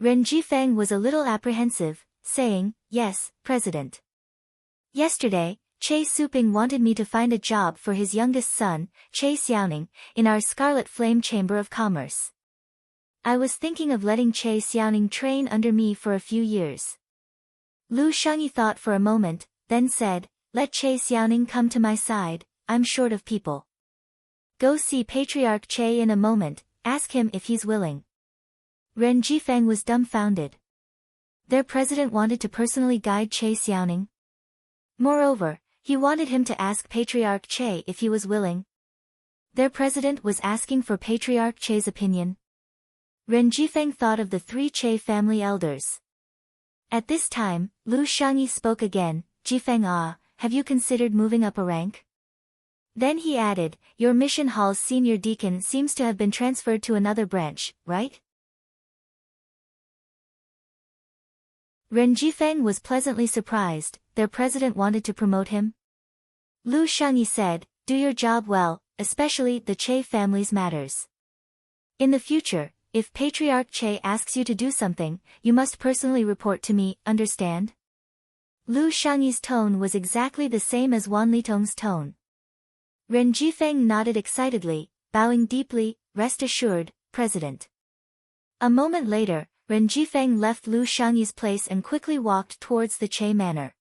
Ren Jifeng was a little apprehensive, saying, "Yes, President. Yesterday, Che Suping wanted me to find a job for his youngest son, Che Xiaoning, in our Scarlet Flame Chamber of Commerce. I was thinking of letting Che Xiaoning train under me for a few years." Lu Shangyi thought for a moment, then said, "Let Che Xiaoning come to my side, I'm short of people. Go see Patriarch Che in a moment, ask him if he's willing." Ren Jifeng was dumbfounded. Their president wanted to personally guide Che Xiaoning. Moreover, he wanted him to ask Patriarch Che if he was willing. Their president was asking for Patriarch Che's opinion. Ren Jifeng thought of the 3 Che family elders. At this time, Lu Shangyi spoke again, "Jifeng have you considered moving up a rank?" Then he added, "Your mission hall's senior deacon seems to have been transferred to another branch, right?" Ren Jifeng was pleasantly surprised. Their president wanted to promote him. Lu Shangyi said, "Do your job well, especially the Che family's matters. In the future, if Patriarch Che asks you to do something, you must personally report to me, understand?" Lu Shangyi's tone was exactly the same as Wan Litong's tone. Ren Jifeng nodded excitedly, bowing deeply, "Rest assured, President." A moment later, Ren Jifeng left Lu Shangyi's place and quickly walked towards the Che Manor.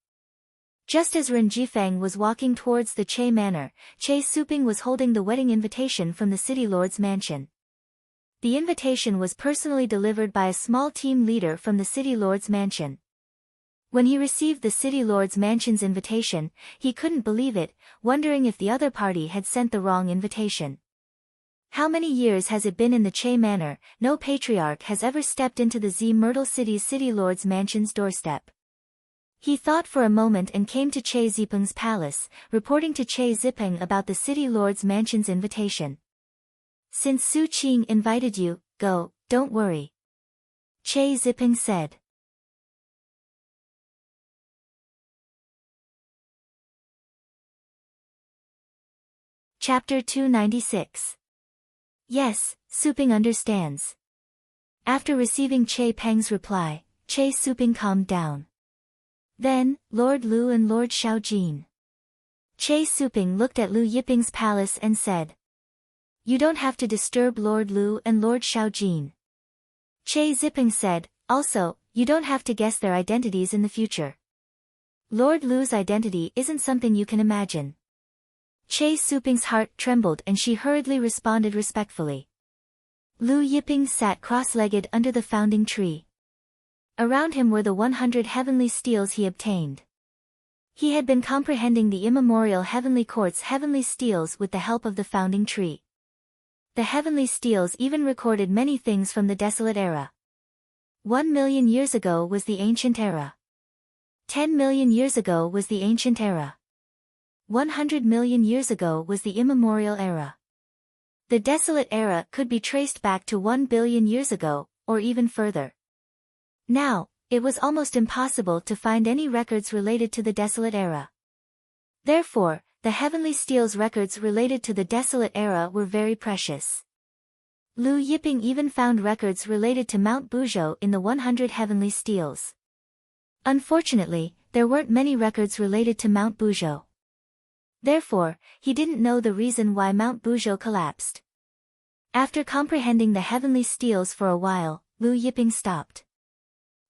Just as Ren Jifeng was walking towards the Che Manor, Che Suping was holding the wedding invitation from the city lord's mansion. The invitation was personally delivered by a small team leader from the city lord's mansion. When he received the city lord's mansion's invitation, he couldn't believe it, wondering if the other party had sent the wrong invitation. How many years has it been in the Che Manor? No patriarch has ever stepped into the Z Myrtle City's city lord's mansion's doorstep. He thought for a moment and came to Che Zipeng's palace, reporting to Che Zipeng about the city lord's mansion's invitation. "Since Su Qing invited you, go, don't worry," Che Zipeng said. Chapter 296. Yes, Suping understands. After receiving Che Peng's reply, Che Suping calmed down. Then, Lord Lu and Lord Xiaojin. Che Suping looked at Lu Yiping's palace and said, "You don't have to disturb Lord Lu and Lord Xiaojin." Che Ziping said, "Also, you don't have to guess their identities in the future. Lord Lu's identity isn't something you can imagine." Che Suping's heart trembled and she hurriedly responded respectfully. Lu Yiping sat cross-legged under the founding tree. Around him were the 100 heavenly steels he obtained. He had been comprehending the immemorial heavenly court's heavenly steels with the help of the founding tree. The heavenly steels even recorded many things from the desolate era. 1,000,000 years ago was the ancient era. 10,000,000 years ago was the ancient era. 100,000,000 years ago was the immemorial era. The desolate era could be traced back to 1 billion years ago, or even further. Now, it was almost impossible to find any records related to the desolate era. Therefore, the heavenly steel's records related to the desolate era were very precious. Lu Yiping even found records related to Mount Buzhou in the 100 heavenly steels. Unfortunately, there weren't many records related to Mount Buzhou. Therefore, he didn't know the reason why Mount Buzhou collapsed. After comprehending the heavenly steels for a while, Lu Yiping stopped.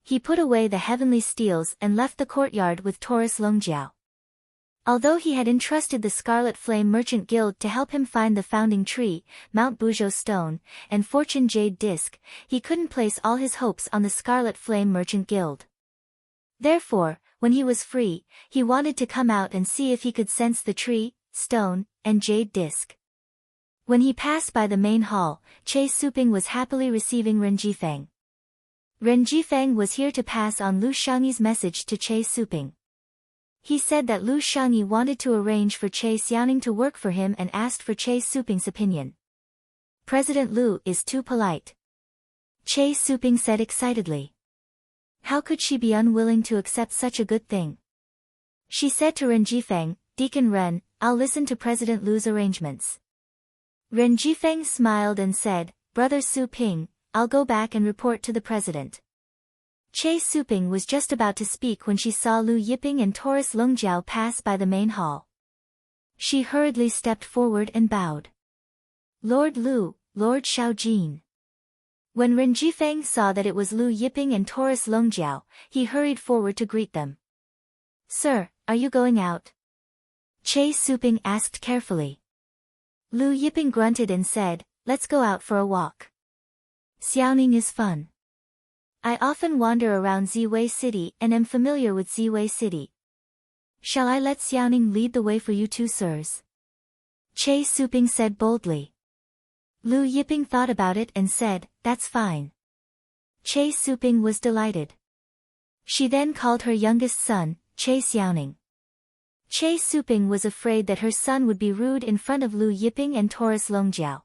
He put away the heavenly steels and left the courtyard with Taurus Longjiao. Although he had entrusted the Scarlet Flame Merchant Guild to help him find the founding tree, Mount Buzhou Stone, and Fortune Jade Disc, he couldn't place all his hopes on the Scarlet Flame Merchant Guild. Therefore, when he was free, he wanted to come out and see if he could sense the tree, stone, and jade disc. When he passed by the main hall, Che Suping was happily receiving Ren Jifeng. Ren Jifeng was here to pass on Lu Shangyi's message to Che Suping. He said that Lu Shangyi wanted to arrange for Che Xiaoning to work for him and asked for Che Suping's opinion. "President Lu is too polite," Che Suping said excitedly. How could she be unwilling to accept such a good thing? She said to Ren Jifeng, "Deacon Ren, I'll listen to President Lu's arrangements. Ren Jifeng smiled and said, Brother Su Ping, I'll go back and report to the president. Che Suping was just about to speak when she saw Lu Yiping and Taurus Longjiao pass by the main hall. She hurriedly stepped forward and bowed. Lord Lu, Lord Shaojin. When Ren Jifeng saw that it was Lu Yiping and Taurus Longjiao, he hurried forward to greet them. Sir, are you going out? Che Suping asked carefully. Lu Yiping grunted and said, let's go out for a walk. Xiaoning is fun. I often wander around Ziwei City and am familiar with Ziwei City. Shall I let Xiaoning lead the way for you two sirs? Che Suping said boldly. Lu Yiping thought about it and said, that's fine. Che Suping was delighted. She then called her youngest son, Che Xiaoning. Che Suping was afraid that her son would be rude in front of Lu Yiping and Taurus Longjiao.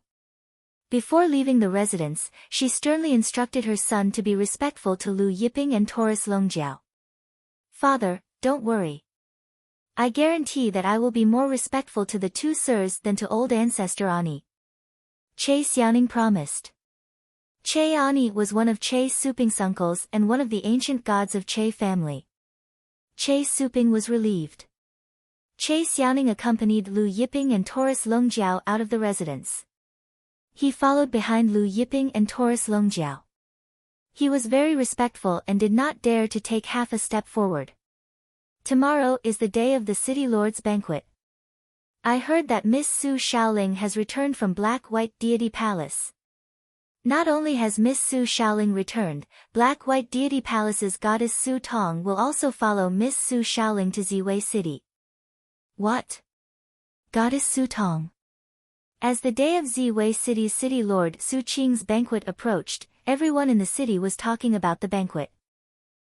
Before leaving the residence, she sternly instructed her son to be respectful to Lu Yiping and Taurus Longjiao. Father, don't worry. I guarantee that I will be more respectful to the two sirs than to old ancestor Ani. Che Xiaoning promised. Che Ani was one of Che Suping's uncles and one of the ancient gods of Che family. Che Suping was relieved. Che Xiaoning accompanied Lu Yiping and Taurus Longjiao out of the residence. He followed behind Lu Yiping and Taurus Longjiao. He was very respectful and did not dare to take half a step forward. Tomorrow is the day of the City Lord's banquet. I heard that Miss Su Shaoling has returned from Black White Deity Palace. Not only has Miss Su Shaoling returned, Black White Deity Palace's goddess Su Tong will also follow Miss Su Shaoling to Ziwei City. What? Goddess Su Tong. As the day of Ziwei City's City Lord Su Qing's banquet approached, everyone in the city was talking about the banquet.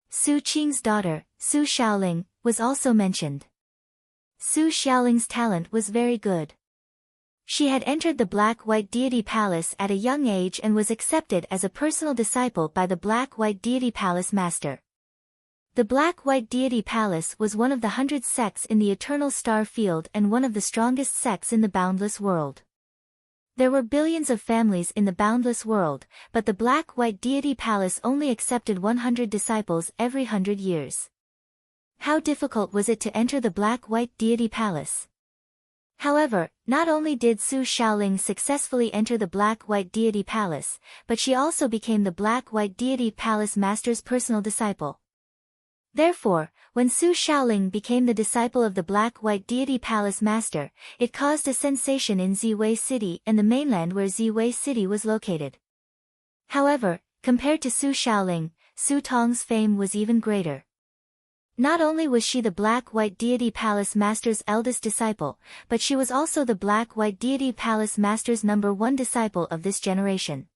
Su Qing's daughter, Su Shaoling, was also mentioned. Su Shaoling's talent was very good. She had entered the Black White Deity Palace at a young age and was accepted as a personal disciple by the Black White Deity Palace Master. The Black White Deity Palace was one of the 100 sects in the Eternal Star Field and one of the strongest sects in the Boundless World. There were billions of families in the Boundless World, but the Black White Deity Palace only accepted 100 disciples every 100 years. How difficult was it to enter the Black White Deity Palace? However, not only did Su Shaoling successfully enter the Black White Deity Palace, but she also became the Black White Deity Palace Master's personal disciple. Therefore, when Su Shaoling became the disciple of the Black White Deity Palace Master, it caused a sensation in Ziwei City and the mainland where Ziwei City was located. However, compared to Su Shaoling, Su Tong's fame was even greater. Not only was she the Black White Deity Palace Master's eldest disciple, but she was also the Black White Deity Palace Master's #1 disciple of this generation.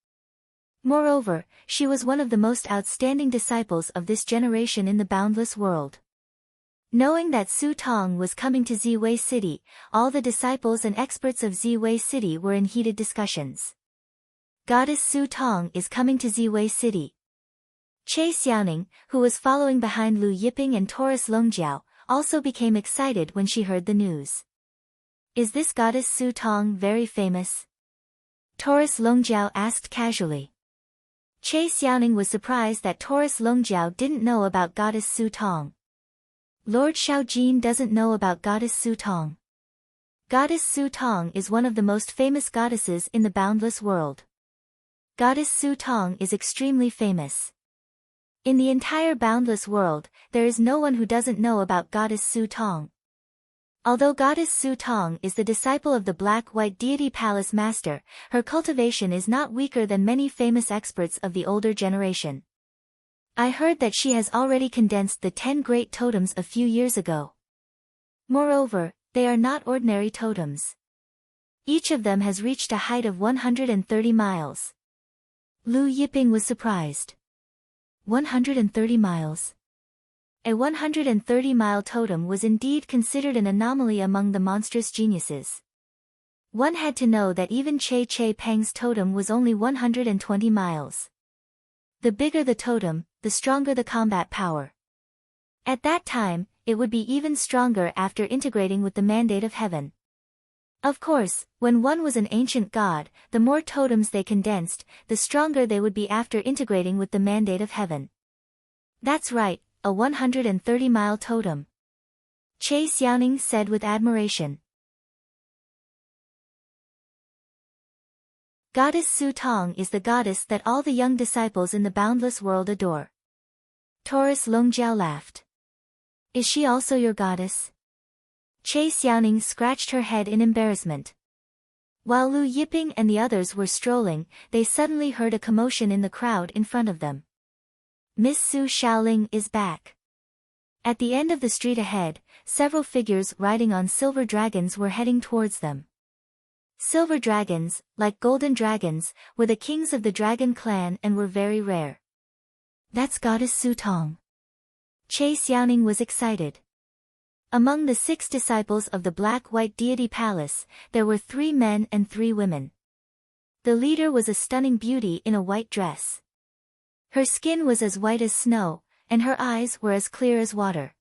Moreover, she was one of the most outstanding disciples of this generation in the Boundless World. Knowing that Su Tong was coming to Ziwei City, all the disciples and experts of Ziwei City were in heated discussions. Goddess Su Tong is coming to Ziwei City. Che Xiaoning, who was following behind Lu Yiping and Taurus Longjiao, also became excited when she heard the news. Is this goddess Su Tong very famous? Taurus Longjiao asked casually. Che Xiaoning was surprised that Taurus Longjiao didn't know about goddess Su Tong. Lord Shaojin doesn't know about goddess Su Tong. Goddess Su Tong is one of the most famous goddesses in the Boundless World. Goddess Su Tong is extremely famous. In the entire Boundless World, there is no one who doesn't know about goddess Su Tong. Although goddess Su Tong is the disciple of the Black White Deity Palace Master, her cultivation is not weaker than many famous experts of the older generation. I heard that she has already condensed the 10 great totems a few years ago. Moreover, they are not ordinary totems. Each of them has reached a height of 130 miles. Lu Yiping was surprised. 130 miles. A 130-mile totem was indeed considered an anomaly among the monstrous geniuses. One had to know that even Che Peng's totem was only 120 miles. The bigger the totem, the stronger the combat power. At that time, it would be even stronger after integrating with the mandate of heaven. Of course, when one was an ancient god, the more totems they condensed, the stronger they would be after integrating with the mandate of heaven. That's right, a 130-mile totem. Che Xiaoning said with admiration. Goddess Su Tong is the goddess that all the young disciples in the boundless world adore. Taurus Longjiao laughed. Is she also your goddess? Che Xiaoning scratched her head in embarrassment. While Lu Yiping and the others were strolling, they suddenly heard a commotion in the crowd in front of them. Miss Su Shaoling is back. At the end of the street ahead, several figures riding on silver dragons were heading towards them. Silver dragons, like golden dragons, were the kings of the dragon clan and were very rare. That's Goddess Su Tong. Che Xiaoning was excited. Among the 6 disciples of the Black-White Deity Palace, there were 3 men and 3 women. The leader was a stunning beauty in a white dress. Her skin was as white as snow, and her eyes were as clear as water.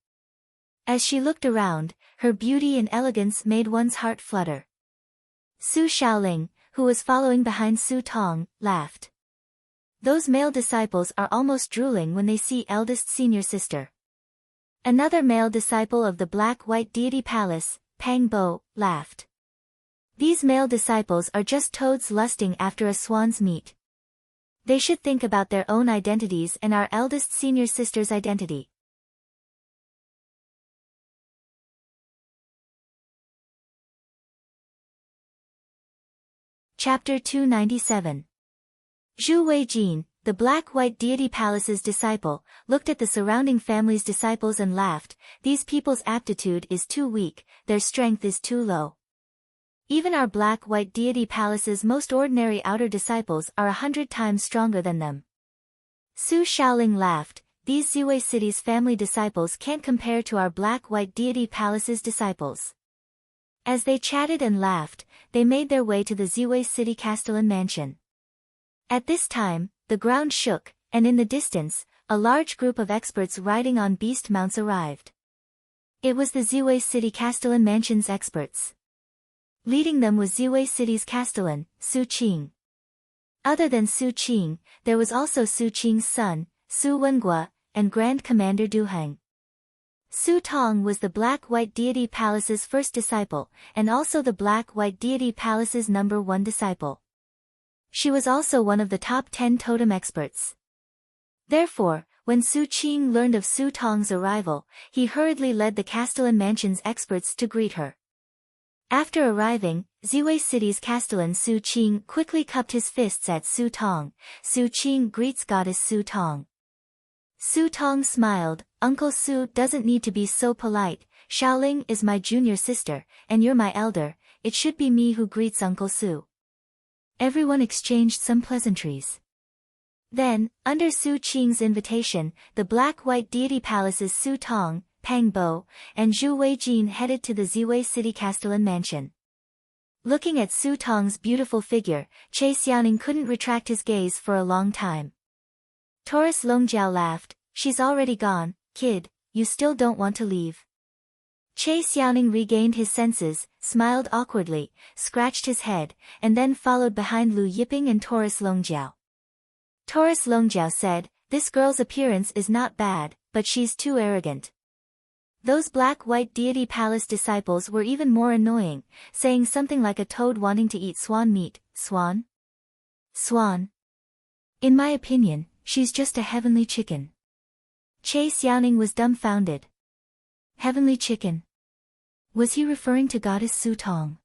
As she looked around, her beauty and elegance made one's heart flutter. Su Shaoling, who was following behind Su Tong, laughed. Those male disciples are almost drooling when they see eldest senior sister. Another male disciple of the Black-White Deity Palace, Pang Bo, laughed. These male disciples are just toads lusting after a swan's meat. They should think about their own identities and our eldest senior sister's identity. Chapter 297. Zhu Weijin, the Black-White Deity Palace's disciple, looked at the surrounding family's disciples and laughed. These people's aptitude is too weak, their strength is too low. Even our Black-White Deity Palace's most ordinary outer disciples are 100 times stronger than them. Su Shaoling laughed. These Ziwei City's family disciples can't compare to our Black-White Deity Palace's disciples. As they chatted and laughed, they made their way to the Ziwei City Castellan mansion. At this time, the ground shook, and in the distance, a large group of experts riding on beast mounts arrived. It was the Ziwei City Castellan mansion's experts. Leading them was Ziwei City's Castellan, Su Qing. Other than Su Qing, there was also Su Qing's son, Su Wengue, and Grand Commander Du Heng. Su Tong was the Black-White Deity Palace's first disciple, and also the Black-White Deity Palace's #1 disciple. She was also one of the top 10 totem experts. Therefore, when Su Qing learned of Su Tong's arrival, he hurriedly led the Castellan mansion's experts to greet her. After arriving, Ziwei City's Castellan Su Qing quickly cupped his fists at Su Tong. Su Qing greets Goddess Su Tong. Su Tong smiled. Uncle Su doesn't need to be so polite. Shaoling is my junior sister, and you're my elder. It should be me who greets Uncle Su. Everyone exchanged some pleasantries. Then, under Su Qing's invitation, the Black-White Deity Palace's Su Tong, Pang Bo, and Zhu Weijin headed to the Ziwei City Castellan mansion. Looking at Su Tong's beautiful figure, Che Xiaoning couldn't retract his gaze for a long time. Taurus Longjiao laughed. She's already gone, kid, you still don't want to leave. Che Xiaoning regained his senses, smiled awkwardly, scratched his head, and then followed behind Lu Yiping and Taurus Longjiao. Taurus Longjiao said, this girl's appearance is not bad, but she's too arrogant. Those Black-White Deity Palace disciples were even more annoying, saying something like a toad wanting to eat swan meat. Swan? Swan? In my opinion, she's just a heavenly chicken. Che Xiaoning was dumbfounded. Heavenly chicken? Was he referring to Goddess Su Tong?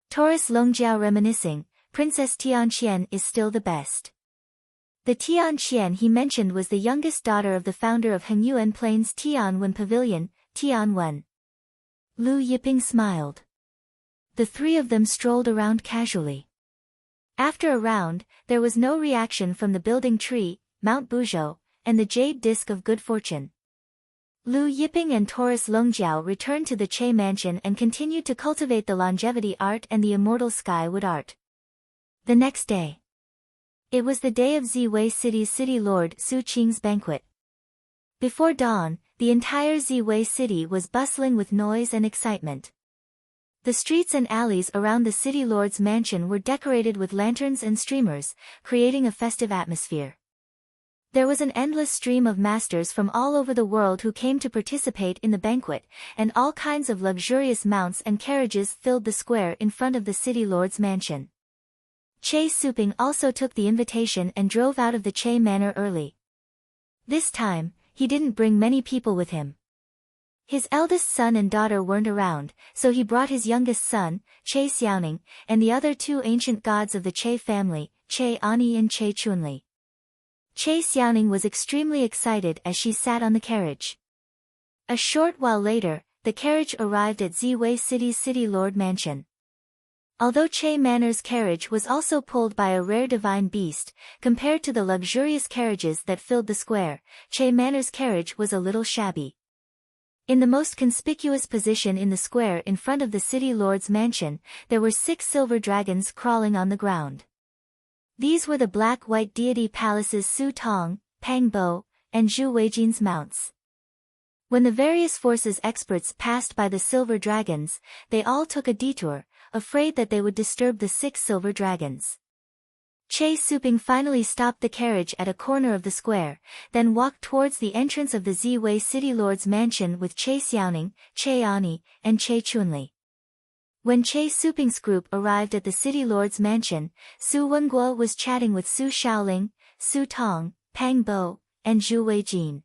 Taurus Longjiao reminiscing, Princess Tianqian is still the best. The Tianqian he mentioned was the youngest daughter of the founder of Hengyuan Plains Tianwen Pavilion, Tianwen. Lu Yiping smiled. The 3 of them strolled around casually. After a round, there was no reaction from the building tree, Mount Buzhou, and the jade disc of good fortune. Lu Yiping and Taurus Longjiao returned to the Che mansion and continued to cultivate the longevity art and the immortal skywood art. The next day. It was the day of Ziwei City's city lord Su Qing's banquet. Before dawn, the entire Ziwei city was bustling with noise and excitement. The streets and alleys around the city lord's mansion were decorated with lanterns and streamers, creating a festive atmosphere. There was an endless stream of masters from all over the world who came to participate in the banquet, and all kinds of luxurious mounts and carriages filled the square in front of the city lord's mansion. Che Suping also took the invitation and drove out of the Che manor early. This time, he didn't bring many people with him. His eldest son and daughter weren't around, so he brought his youngest son, Che Xiaoning, and the other two ancient gods of the Che family, Che Ani and Che Chunli. Che Xiaoning was extremely excited as she sat on the carriage. A short while later, the carriage arrived at Ziwei City's city lord mansion. Although Che Manor's carriage was also pulled by a rare divine beast, compared to the luxurious carriages that filled the square, Che Manor's carriage was a little shabby. In the most conspicuous position in the square in front of the city lord's mansion, there were 6 silver dragons crawling on the ground. These were the black-white deity palaces Su Tong, Pang Bo, and Zhu Weijin's mounts. When the various forces experts passed by the silver dragons, they all took a detour, afraid that they would disturb the 6 silver dragons. Che Suping finally stopped the carriage at a corner of the square, then walked towards the entrance of the Ziwei city lord's mansion with Che Xiaoning, Che Ani, and Che Chunli. When Che Suping's group arrived at the city lord's mansion, Su Wenguo was chatting with Su Shaoling, Su Tong, Pang Bo, and Zhu Weijin.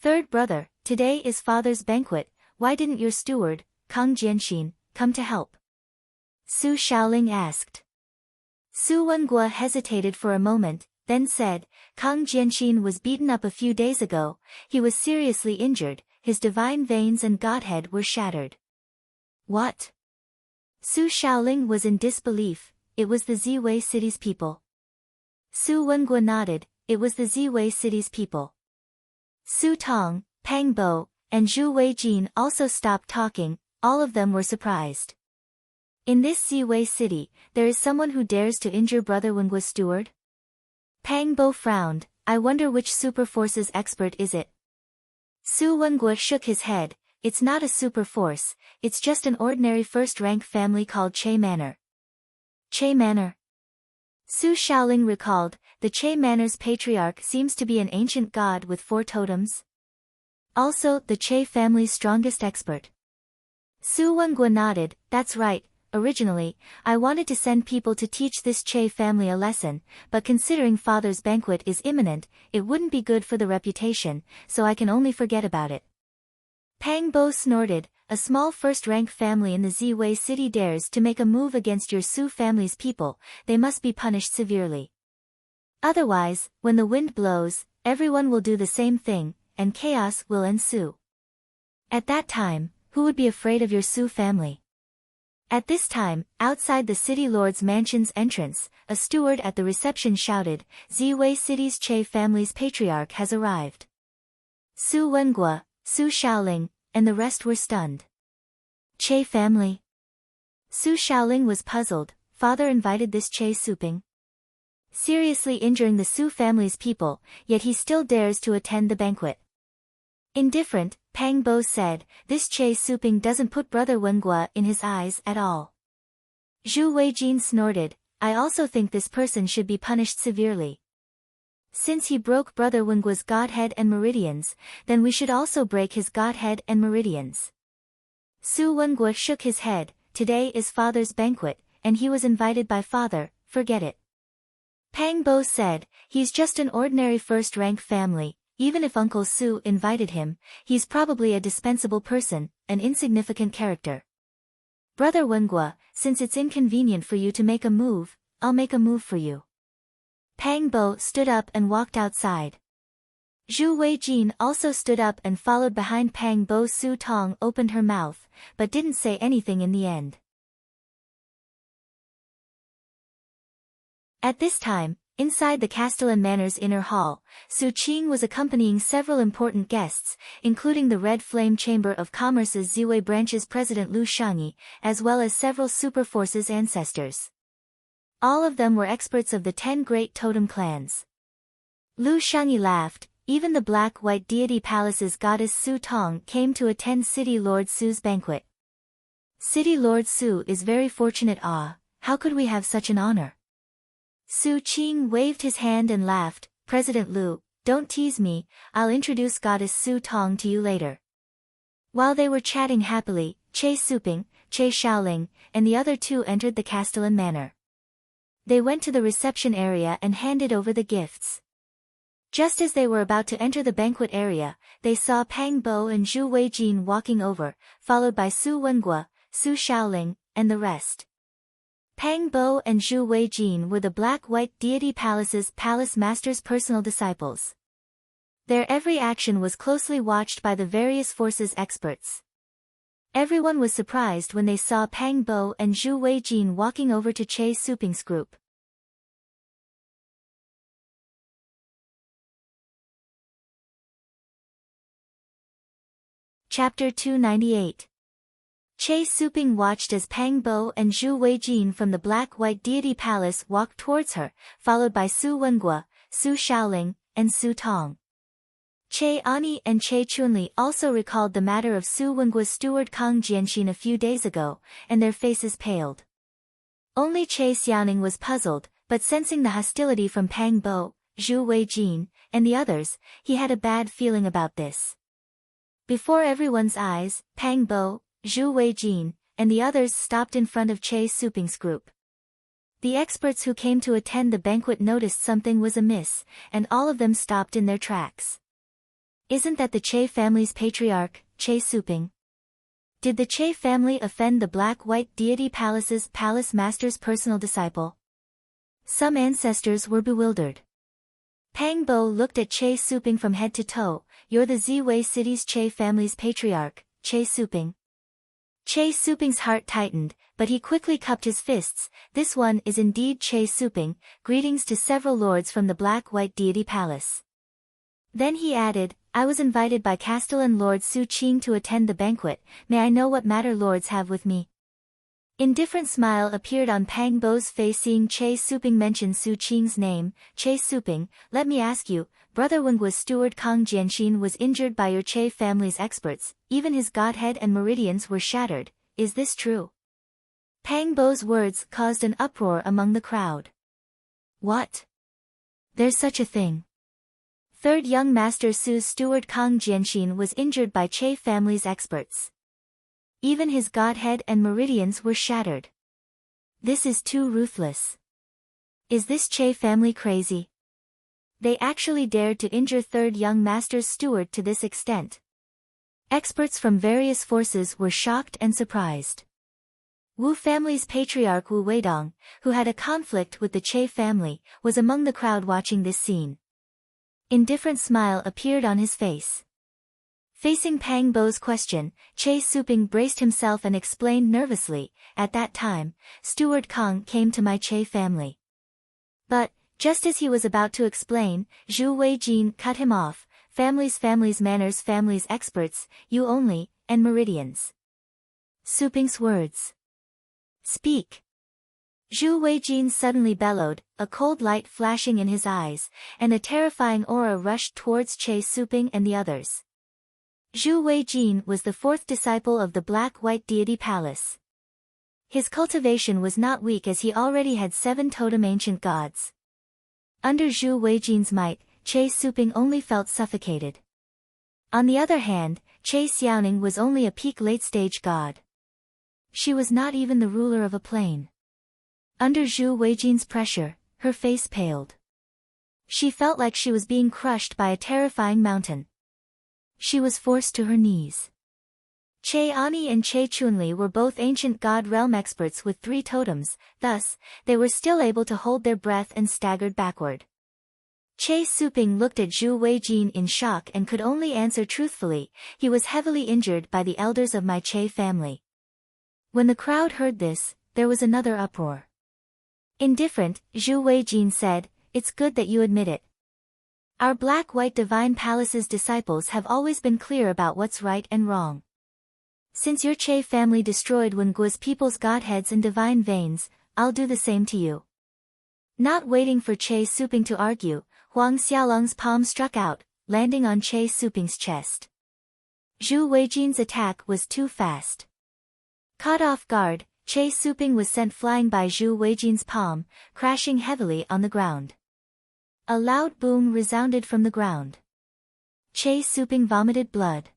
"Third brother, today is father's banquet, why didn't your steward, Kang Jianxin, come to help?" Su Shaoling asked. Su Wenguo hesitated for a moment, then said, "Kang Jianxin was beaten up a few days ago, he was seriously injured, his divine veins and godhead were shattered." "What?" Su Shaoling was in disbelief. It was the Ziwei city's people. Su Wenguo nodded, it was the Ziwei city's people. Su Tong, Pang Bo, and Zhu Weijin also stopped talking, all of them were surprised. In this Ziwei city, there is someone who dares to injure Brother Wenguo's steward? Pang Bo frowned, I wonder which super forces expert is it? Su Wenguo shook his head, it's not a super force, it's just an ordinary first-rank family called Che Manor. Che Manor? Su Shaoling recalled, the Che Manor's patriarch seems to be an ancient god with 4 totems. Also, the Che family's strongest expert. Su Wenguo nodded, that's right, originally, I wanted to send people to teach this Che family a lesson, but considering father's banquet is imminent, it wouldn't be good for the reputation, so I can only forget about it. Pang Bo snorted, a small first-rank family in the Ziwei city dares to make a move against your Su family's people, they must be punished severely. Otherwise, when the wind blows, everyone will do the same thing, and chaos will ensue. At that time, who would be afraid of your Su family? At this time, outside the city lord's mansion's entrance, a steward at the reception shouted, Ziwei city's Che family's patriarch has arrived. Su Wenguo, Su Shaoling, and the rest were stunned. Che family? Su Shaoling was puzzled, father invited this Che Suping? Seriously injuring the Su family's people, yet he still dares to attend the banquet. Indifferent, Pang Bo said, this Che Suping doesn't put Brother Wenguo in his eyes at all. Zhu Weijin snorted, I also think this person should be punished severely. Since he broke Brother Wenguo's godhead and meridians, then we should also break his godhead and meridians. Su Wenguo shook his head, today is father's banquet, and he was invited by father, forget it. Pang Bo said, he's just an ordinary first-rank family, even if Uncle Su invited him, he's probably a dispensable person, an insignificant character. Brother Wenguo, since it's inconvenient for you to make a move, I'll make a move for you. Pang Bo stood up and walked outside. Zhu Weijin also stood up and followed behind Pang Bo. Su Tong opened her mouth, but didn't say anything in the end. At this time, inside the Castellan Manor's inner hall, Su Qing was accompanying several important guests, including the Red Flame Chamber of Commerce's Ziwei branch's president Lu Shangyi, as well as several super forces ancestors. All of them were experts of the 10 great totem clans. Lu Shangyi laughed, even the black-white deity palace's goddess Su Tong came to attend City Lord Su's banquet. City Lord Su is very fortunate. Ah, how could we have such an honor? Su Qing waved his hand and laughed. President Lu, don't tease me, I'll introduce goddess Su Tong to you later. While they were chatting happily, Che Suping, Che Xiaoling, and the other two entered the Castellan manor. They went to the reception area and handed over the gifts. Just as they were about to enter the banquet area, they saw Pang Bo and Zhu Weijin walking over, followed by Su Wenguo, Su Xiaoling, and the rest. Pang Bo and Zhu Weijin were the black-white deity palace's palace master's personal disciples. Their every action was closely watched by the various forces experts. Everyone was surprised when they saw Pang Bo and Zhu Weijin walking over to Che Suping's group. Chapter 298. Che Suping watched as Pang Bo and Zhu Weijin from the black-white deity palace walked towards her, followed by Su Wenguo, Su Xiaoling, and Su Tong. Che Ani and Che Chunli also recalled the matter of Su Wenguo's steward Kang Jianxin a few days ago, and their faces paled. Only Che Xiaoning was puzzled, but sensing the hostility from Pang Bo, Zhu Weijin, and the others, he had a bad feeling about this. Before everyone's eyes, Pang Bo, Zhu Weijin, and the others stopped in front of Che Suping's group. The experts who came to attend the banquet noticed something was amiss, and all of them stopped in their tracks. Isn't that the Che family's patriarch, Che Suping? Did the Che family offend the black-white deity palace's palace master's personal disciple? Some ancestors were bewildered. Pang Bo looked at Che Suping from head to toe. You're the Ziwei city's Che family's patriarch, Che Suping. Che Suping's heart tightened, but he quickly cupped his fists. This one is indeed Che Suping. Greetings to several lords from the black-white deity palace. Then he added, I was invited by Castellan Lord Su Qing to attend the banquet. May I know what matter lords have with me? Indifferent smile appeared on Pang Bo's face seeing Che Suping mention Su Qing's name. Che Suping, let me ask you, Brother Wenguo's steward Kang Jianxin was injured by your Che family's experts, even his godhead and meridians were shattered, is this true? Pang Bo's words caused an uproar among the crowd. What? There's such a thing. Third young master Su's steward Kang Jianxin was injured by Che family's experts. Even his godhead and meridians were shattered. This is too ruthless. Is this Che family crazy? They actually dared to injure third young master's steward to this extent. Experts from various forces were shocked and surprised. Wu family's patriarch Wu Weidong, who had a conflict with the Che family, was among the crowd watching this scene. Indifferent smile appeared on his face. Facing Pang Bo's question, Che Suping braced himself and explained nervously, at that time, Steward Kang came to my Che family. But, just as he was about to explain, Zhu Weijin cut him off, families manners families experts, you only, and meridians. Suping's words. Speak. Zhu Weijin suddenly bellowed, a cold light flashing in his eyes, and a terrifying aura rushed towards Che Suping and the others. Zhu Weijin was the fourth disciple of the black-white deity palace. His cultivation was not weak as he already had 7 totem ancient gods. Under Zhu Weijin's might, Che Suping only felt suffocated. On the other hand, Che Xiaoning was only a peak late-stage god. She was not even the ruler of a plane. Under Zhu Weijin's pressure, her face paled. She felt like she was being crushed by a terrifying mountain. She was forced to her knees. Che Ani and Che Chunli were both ancient god realm experts with 3 totems, thus, they were still able to hold their breath and staggered backward. Che Suping looked at Zhu Weijin in shock and could only answer truthfully, he was heavily injured by the elders of my Che family. When the crowd heard this, there was another uproar. Indifferent, Zhu Weijin said, it's good that you admit it. Our black-white divine palace's disciples have always been clear about what's right and wrong. Since your Che family destroyed Wenguo's people's godheads and divine veins, I'll do the same to you. Not waiting for Che Suping to argue, Huang Xiaolong's palm struck out, landing on Che Suping's chest. Zhu Weijin's attack was too fast. Caught off guard, Che Suping was sent flying by Zhu Weijin's palm, crashing heavily on the ground. A loud boom resounded from the ground. Che Suping vomited blood.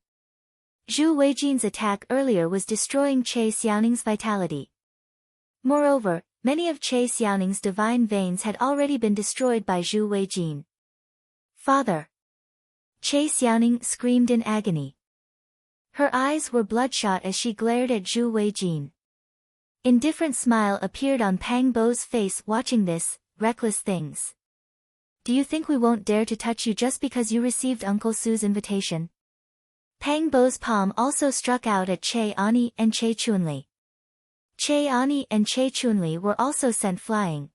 Zhu Weijin's attack earlier was destroying Che Xiaoning's vitality. Moreover, many of Che Xiaoning's divine veins had already been destroyed by Zhu Weijin. Father! Che Xiaoning screamed in agony. Her eyes were bloodshot as she glared at Zhu Weijin. Indifferent smile appeared on Pang Bo's face watching this, reckless things. Do you think we won't dare to touch you just because you received Uncle Su's invitation? Pang Bo's palm also struck out at Che Ani and Che Chunli. Che Ani and Che Chunli were also sent flying.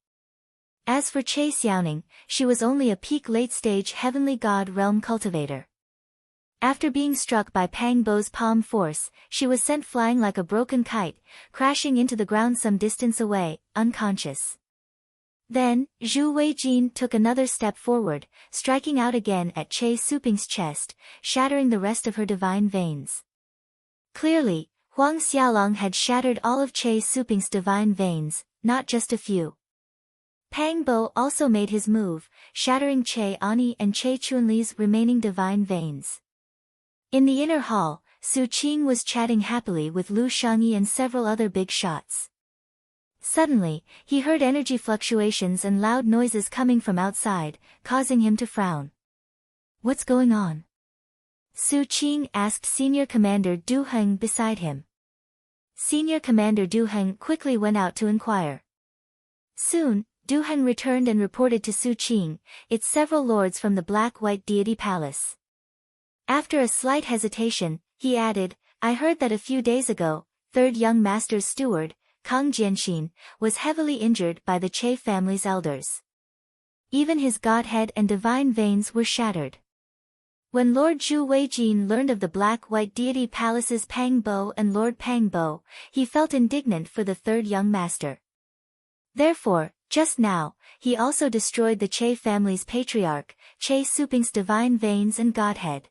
As for Che Xiaoning, she was only a peak late-stage heavenly god realm cultivator. After being struck by Pang Bo's palm force, she was sent flying like a broken kite, crashing into the ground some distance away, unconscious. Then, Zhu Weijin took another step forward, striking out again at Che Suping's chest, shattering the rest of her divine veins. Clearly, Huang Xiaolong had shattered all of Che Suping's divine veins, not just a few. Pang Bo also made his move, shattering Che Ani and Che Chunli's remaining divine veins. In the inner hall, Su Qing was chatting happily with Lu Shangyi and several other big shots. Suddenly, he heard energy fluctuations and loud noises coming from outside, causing him to frown. What's going on? Su Qing asked Senior Commander Du Heng beside him. Senior Commander Du Heng quickly went out to inquire. Soon, Du Heng returned and reported to Su Qing, "It's several lords from the Black-White Deity Palace." After a slight hesitation, he added, "I heard that a few days ago, Third Young Master's steward, Kang Jianxin, was heavily injured by the Che family's elders. Even his godhead and divine veins were shattered." When Lord Zhu Weijin learned of the Black-White Deity Palace's Pang Bo and Lord Pang Bo, he felt indignant for the Third Young Master. Therefore, just now, he also destroyed the Che family's patriarch, Che Suping's divine veins and godhead.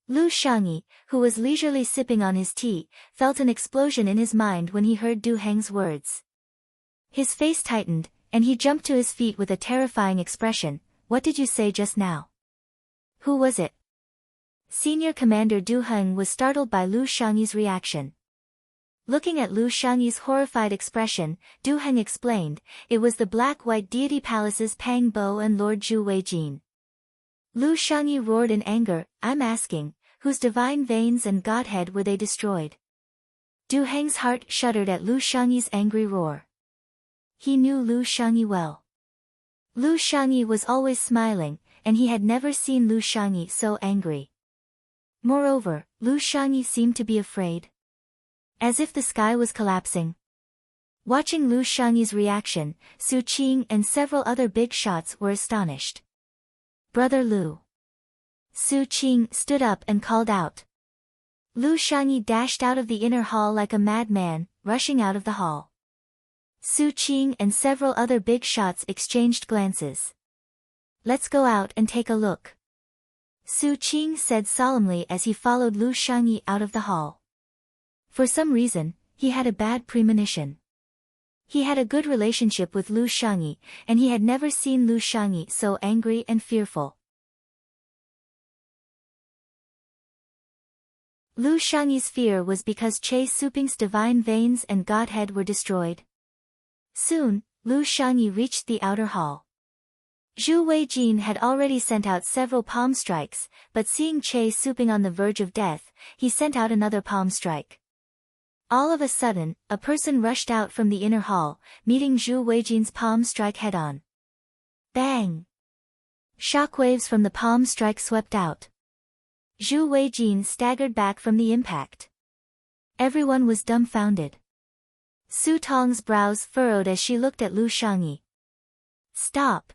Lu Shangyi, who was leisurely sipping on his tea, felt an explosion in his mind when he heard Du Heng's words. His face tightened, and he jumped to his feet with a terrifying expression. "What did you say just now? Who was it?" Senior Commander Du Heng was startled by Lu Shangyi's reaction. Looking at Lu Shangyi's horrified expression, Du Heng explained, "It was the Black-White Deity Palace's Pang Bo and Lord Zhu Weijin." Lu Shangyi roared in anger, "I'm asking, whose divine veins and godhead were they destroyed?" Du Heng's heart shuddered at Lu Shangyi's angry roar. He knew Lu Shangyi well. Lu Shangyi was always smiling, and he had never seen Lu Shangyi so angry. Moreover, Lu Shangyi seemed to be afraid. As if the sky was collapsing. Watching Lu Shangyi's reaction, Su Qing and several other big shots were astonished. "Brother Lu." Su Qing stood up and called out. Lu Shangyi dashed out of the inner hall like a madman, rushing out of the hall. Su Qing and several other big shots exchanged glances. "Let's go out and take a look," Su Qing said solemnly as he followed Lu Shangyi out of the hall. For some reason, he had a bad premonition. He had a good relationship with Lu Shangyi, and he had never seen Lu Shangyi so angry and fearful. Lu Shangyi's fear was because Che Suping's divine veins and godhead were destroyed. Soon, Lu Shangyi reached the outer hall. Zhu Weijin had already sent out several palm strikes, but seeing Che Suping on the verge of death, he sent out another palm strike. All of a sudden, a person rushed out from the inner hall, meeting Zhu Weijin's palm strike head-on. Bang! Shockwaves from the palm strike swept out. Zhu Weijin staggered back from the impact. Everyone was dumbfounded. Su Tong's brows furrowed as she looked at Lu Shangyi. "Stop!"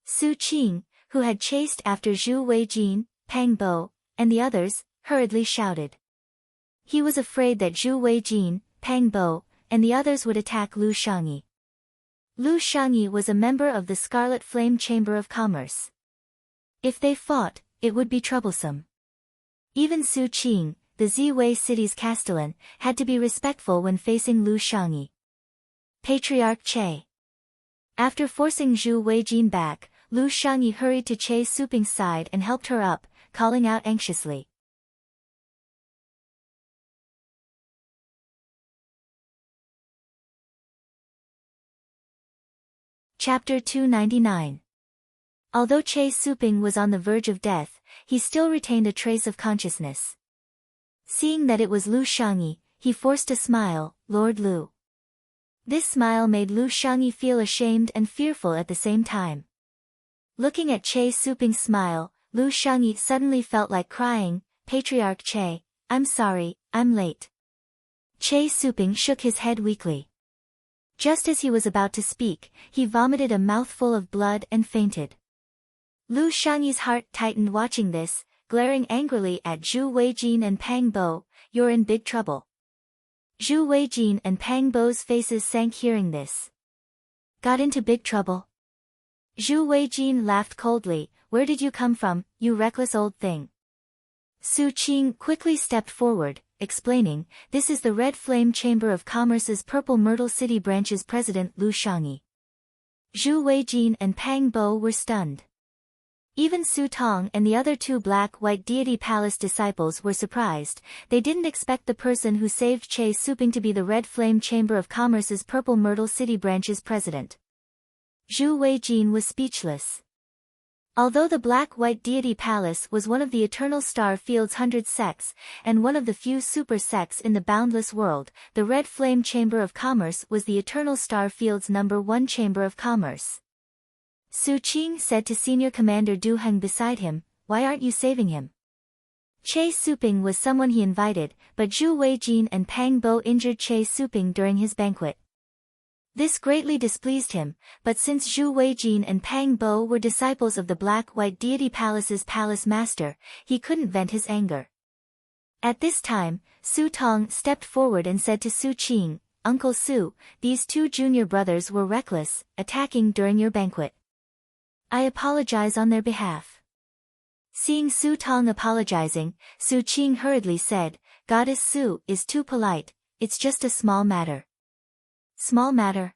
Su Qing, who had chased after Zhu Weijin, Pang Bo, and the others, hurriedly shouted. He was afraid that Zhu Weijin, Pang Bo, and the others would attack Lu Shangyi. Lu Shangyi was a member of the Scarlet Flame Chamber of Commerce. If they fought, it would be troublesome. Even Su Qing, the Ziwei city's castellan, had to be respectful when facing Lu Shangyi. Patriarch Che. After forcing Zhu Weijin back, Lu Shangyi hurried to Che Suping's side and helped her up, calling out anxiously. Chapter 299. Although Che Suping was on the verge of death, he still retained a trace of consciousness. Seeing that it was Lu Shangyi, he forced a smile, "Lord Lu." This smile made Lu Shangyi feel ashamed and fearful at the same time. Looking at Che Suping's smile, Lu Shangyi suddenly felt like crying. "Patriarch Che, I'm sorry, I'm late." Che Suping shook his head weakly. Just as he was about to speak, he vomited a mouthful of blood and fainted. Lu Shangyi's heart tightened watching this, glaring angrily at Zhu Weijin and Pang Bo. "You're in big trouble." Zhu Weijin and Pang Bo's faces sank hearing this. "Got into big trouble?" Zhu Weijin laughed coldly. "Where did you come from, you reckless old thing?" Su Qing quickly stepped forward, explaining, "This is the Red Flame Chamber of Commerce's Purple Myrtle City branch's president Lu Shangyi." Zhu Weijin and Pang Bo were stunned. Even Su Tong and the other two Black-White Deity Palace disciples were surprised. They didn't expect the person who saved Che Suping to be the Red Flame Chamber of Commerce's Purple Myrtle City branch's president. Zhu Weijin was speechless. Although the Black-White Deity Palace was one of the Eternal Star Field's 100 sects, and one of the few super sects in the boundless world, the Red Flame Chamber of Commerce was the Eternal Star Field's #1 Chamber of Commerce. Su Qing said to Senior Commander Du Heng beside him, "Why aren't you saving him?" Che Suping was someone he invited, but Zhu Weijin and Pang Bo injured Che Suping during his banquet. This greatly displeased him, but since Zhu Weijin and Pang Bo were disciples of the Black-White Deity Palace's palace master, he couldn't vent his anger. At this time, Su Tong stepped forward and said to Su Qing, "Uncle Su, these two junior brothers were reckless, attacking during your banquet. I apologize on their behalf." Seeing Su Tong apologizing, Su Qing hurriedly said, "Goddess Su is too polite, it's just a small matter." "Small matter?"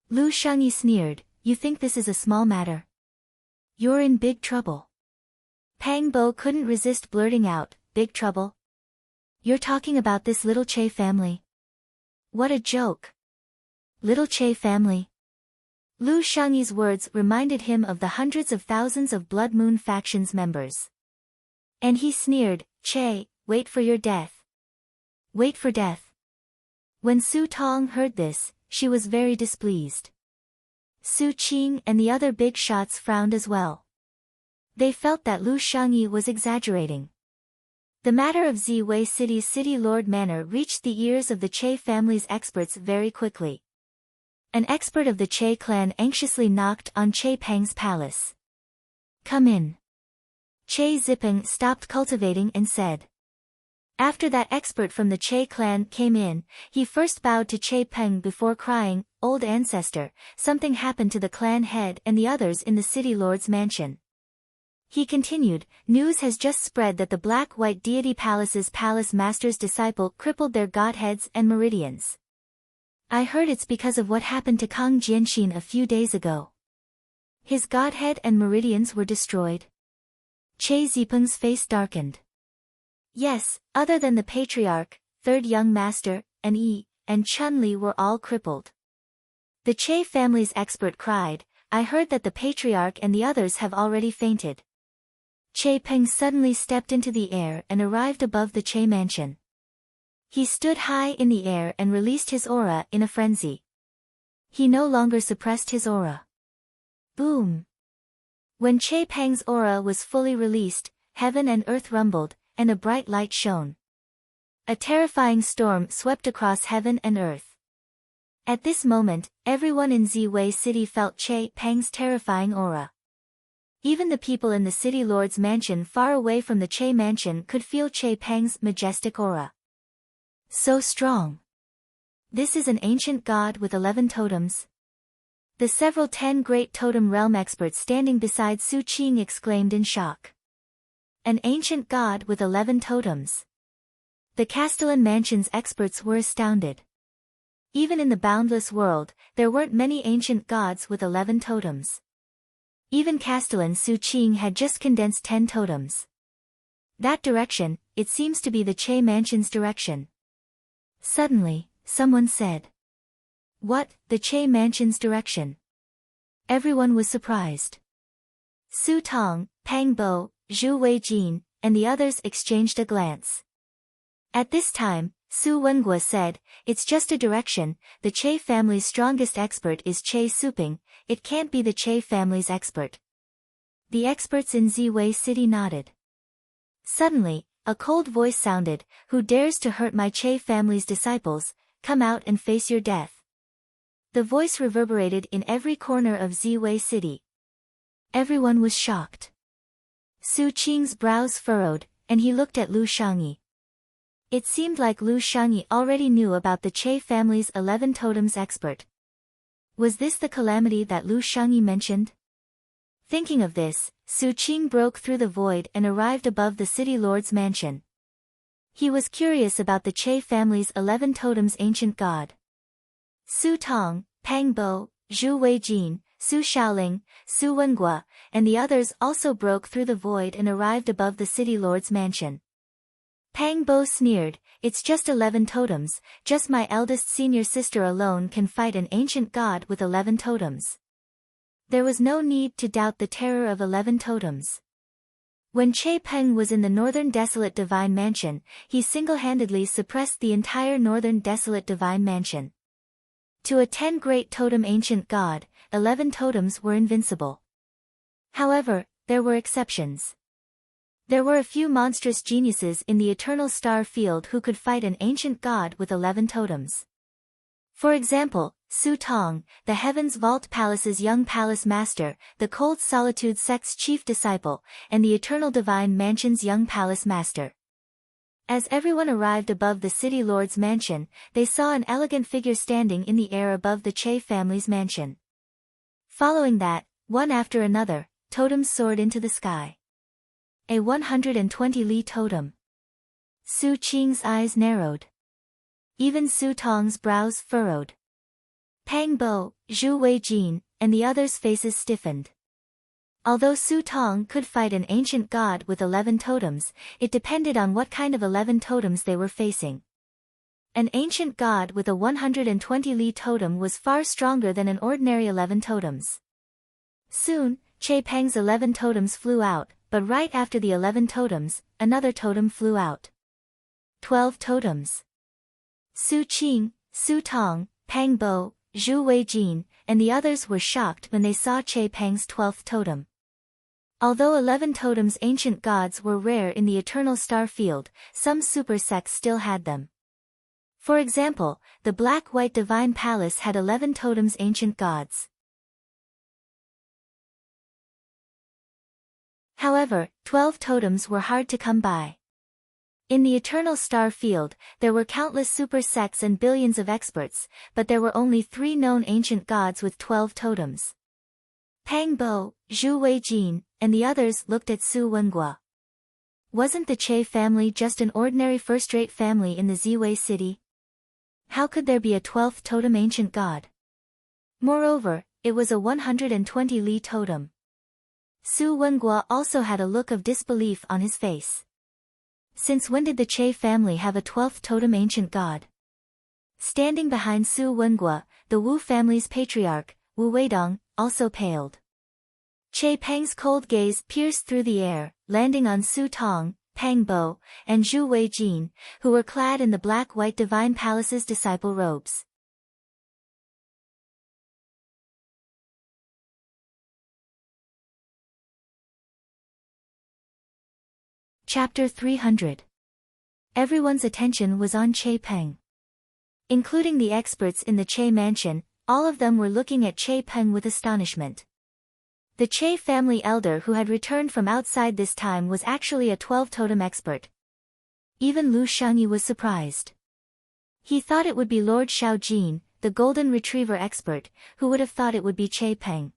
Lu Shangyi sneered, "You think this is a small matter? You're in big trouble." Pang Bo couldn't resist blurting out, "Big trouble? You're talking about this little Che family? What a joke. Little Che family?" Lu Shangyi's words reminded him of the hundreds of thousands of Blood Moon faction's members. And he sneered, "Che, wait for your death. Wait for death." When Su Tong heard this, she was very displeased. Su Qing and the other big shots frowned as well. They felt that Lu Shangyi was exaggerating. The matter of Ziwei City's City Lord Manor reached the ears of the Che family's experts very quickly. An expert of the Che clan anxiously knocked on Che Peng's palace. "Come in." Che Zipeng stopped cultivating and said. After that expert from the Che clan came in, he first bowed to Che Peng before crying, "Old ancestor, something happened to the clan head and the others in the city lord's mansion." He continued, "News has just spread that the Black-White Deity Palace's palace master's disciple crippled their godheads and meridians. I heard it's because of what happened to Kang Jianxin a few days ago. His godhead and meridians were destroyed." Che Zipeng's face darkened. "Yes, other than the patriarch, third young master, and Yi, and Chun-Li were all crippled." The Che family's expert cried, "I heard that the patriarch and the others have already fainted." Che Peng suddenly stepped into the air and arrived above the Che mansion. He stood high in the air and released his aura in a frenzy. He no longer suppressed his aura. Boom! When Che Peng's aura was fully released, heaven and earth rumbled, and a bright light shone. A terrifying storm swept across heaven and earth. At this moment, everyone in Ziwei City felt Che Peng's terrifying aura. Even the people in the city lord's mansion far away from the Che mansion could feel Che Peng's majestic aura. So strong. This is an ancient god with 11 totems. The several 10 great totem realm experts standing beside Su Qing exclaimed in shock. An ancient god with 11 totems. The Castellan mansion's experts were astounded. Even in the boundless world, there weren't many ancient gods with 11 totems. Even Castellan Su Qing had just condensed 10 totems. That direction, it seems to be the Che mansion's direction. Suddenly, someone said. What, the Che mansion's direction? Everyone was surprised. Su Tong, Pang Bo, Zhu Weijin, and the others exchanged a glance. At this time, Su Wenguo said, it's just a direction, the Che family's strongest expert is Che Suping, it can't be the Che family's expert. The experts in Ziwei City nodded. Suddenly, a cold voice sounded, who dares to hurt my Che family's disciples, come out and face your death. The voice reverberated in every corner of Ziwei City. Everyone was shocked. Su Qing's brows furrowed, and he looked at Lu Shangyi. It seemed like Lu Shangyi already knew about the Che family's 11 totems expert. Was this the calamity that Lu Shangyi mentioned? Thinking of this, Su Qing broke through the void and arrived above the city lord's mansion. He was curious about the Che family's 11 totems ancient god. Su Tong, Pang Bo, Zhu Weijin, Su Shaoling, Su Wenguo, and the others also broke through the void and arrived above the city lord's mansion. Pang Bo sneered, it's just 11 totems, just my eldest senior sister alone can fight an ancient god with 11 totems. There was no need to doubt the terror of 11 totems. When Che Peng was in the Northern Desolate Divine Mansion, he single-handedly suppressed the entire Northern Desolate Divine Mansion. To a 10 great totem ancient god, 11 totems were invincible. However, there were exceptions. There were a few monstrous geniuses in the Eternal Star Field who could fight an ancient god with 11 totems. For example, Su Tong, the Heaven's Vault Palace's young palace master, the Cold Solitude sect's chief disciple, and the Eternal Divine Mansion's young palace master. As everyone arrived above the city lord's mansion, they saw an elegant figure standing in the air above the Che family's mansion. Following that, one after another, totems soared into the sky. A 120 li totem. Su Qing's eyes narrowed. Even Su Tong's brows furrowed. Pang Bo, Zhu Weijin, and the others' faces stiffened. Although Su Tong could fight an ancient god with 11 totems, it depended on what kind of 11 totems they were facing. An ancient god with a 120 li totem was far stronger than an ordinary 11 totems. Soon, Che Peng's 11 totems flew out, but right after the 11 totems, another totem flew out. 12 totems. Su Qing, Su Tong, Pang Bo, Zhu Weijin, and the others were shocked when they saw Che Peng's 12th totem. Although 11 totems ancient gods were rare in the Eternal Star Field, some super sects still had them. For example, the Black-White Divine Palace had 11 totems ancient gods. However, 12 totems were hard to come by. In the Eternal Star Field, there were countless super sects and billions of experts, but there were only 3 known ancient gods with 12 totems. Pang Bo, Zhu Weijin, and the others looked at Su Wenguo. Wasn't the Che family just an ordinary first-rate family in the Ziwei City? How could there be a 12th totem ancient god? Moreover, it was a 120 li totem. Su Wenguo also had a look of disbelief on his face. Since when did the Che family have a 12th totem ancient god? Standing behind Su Wenguo, the Wu family's patriarch, Wu Weidong, also paled. Che Peng's cold gaze pierced through the air, landing on Su Tong, Pang Bo, and Zhu Weijin, who were clad in the Black-White Divine Palace's disciple robes. Chapter 300. Everyone's attention was on Che Peng. Including the experts in the Che mansion, all of them were looking at Che Peng with astonishment. The Che family elder who had returned from outside this time was actually a 12 totem expert. Even Lu Shangyi was surprised. He thought it would be Lord Shaojin, the golden retriever expert, who would have thought it would be Che Peng.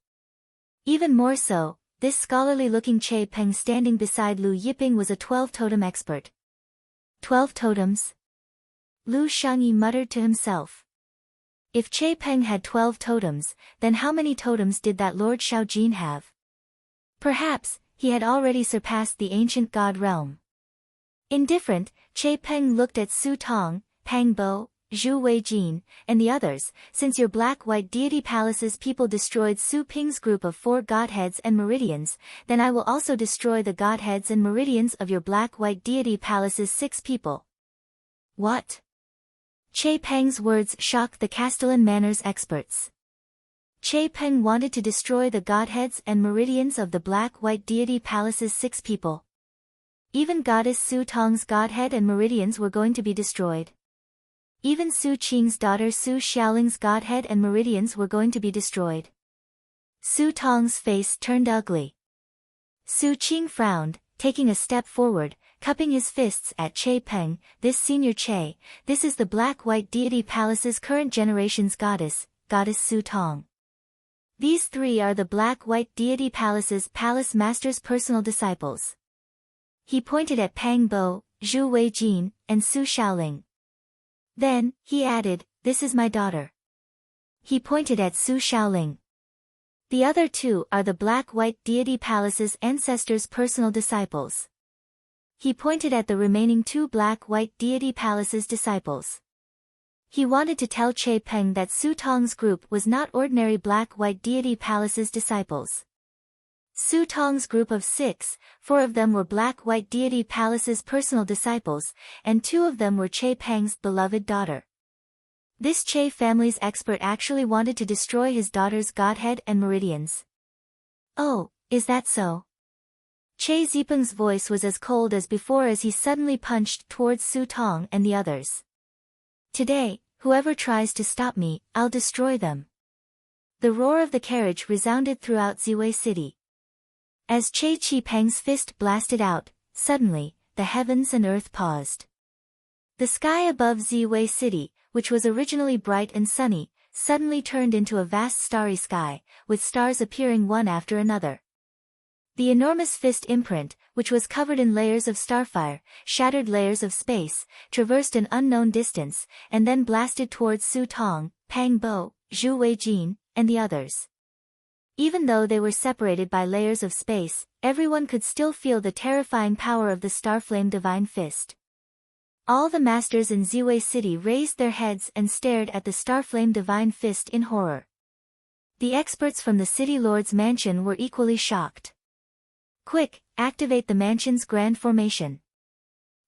Even more so, this scholarly-looking Che Peng standing beside Lu Yiping was a 12-totem expert. 12 totems? Lu Shangyi muttered to himself. If Che Peng had 12 totems, then how many totems did that Lord Shaojin have? Perhaps, he had already surpassed the ancient god realm. Indifferent, Che Peng looked at Su Tong, Pang Bo, Zhu Weijin, and the others. Since your black-white deity palace's people destroyed Su Ping's group of 4 godheads and meridians, then I will also destroy the godheads and meridians of your black-white deity palace's 6 people. What? Che Peng's words shocked the Castellan manners experts. Che Peng wanted to destroy the godheads and meridians of the black-white deity palace's 6 people. Even goddess Su Tong's godhead and meridians were going to be destroyed. Even Su Qing's daughter Su Xiaoling's godhead and meridians were going to be destroyed. Su Tong's face turned ugly. Su Qing frowned, taking a step forward, cupping his fists at Che Peng. This Senior Che, this is the black-white deity palace's current generation's goddess, Goddess Su Tong. These 3 are the black-white deity palace's palace master's personal disciples. He pointed at Pang Bo, Zhu Weijin, and Su Xiaoling. Then, he added, this is my daughter. He pointed at Su Xiaoling. The other 2 are the black-white deity palace's ancestors' personal disciples. He pointed at the remaining 2 black-white deity palace's disciples. He wanted to tell Che Peng that Su Tong's group was not ordinary black-white deity palace's disciples. Su Tong's group of 6, 4 of them were black-white deity palace's personal disciples, and 2 of them were Che Peng's beloved daughter. This Che family's expert actually wanted to destroy his daughter's godhead and meridians. Oh, is that so? Che Zipeng's voice was as cold as before as he suddenly punched towards Su Tong and the others. Today, whoever tries to stop me, I'll destroy them. The roar of the carriage resounded throughout Ziwei City. As Che Peng's fist blasted out, suddenly, the heavens and earth paused. The sky above Ziwei City, which was originally bright and sunny, suddenly turned into a vast starry sky, with stars appearing one after another. The enormous fist imprint, which was covered in layers of starfire, shattered layers of space, traversed an unknown distance, and then blasted towards Su Tong, Pang Bo, Zhu Weijin, and the others. Even though they were separated by layers of space, everyone could still feel the terrifying power of the Starflame Divine Fist. All the masters in Ziwei City raised their heads and stared at the Starflame Divine Fist in horror. The experts from the City Lord's mansion were equally shocked. Quick, activate the mansion's grand formation.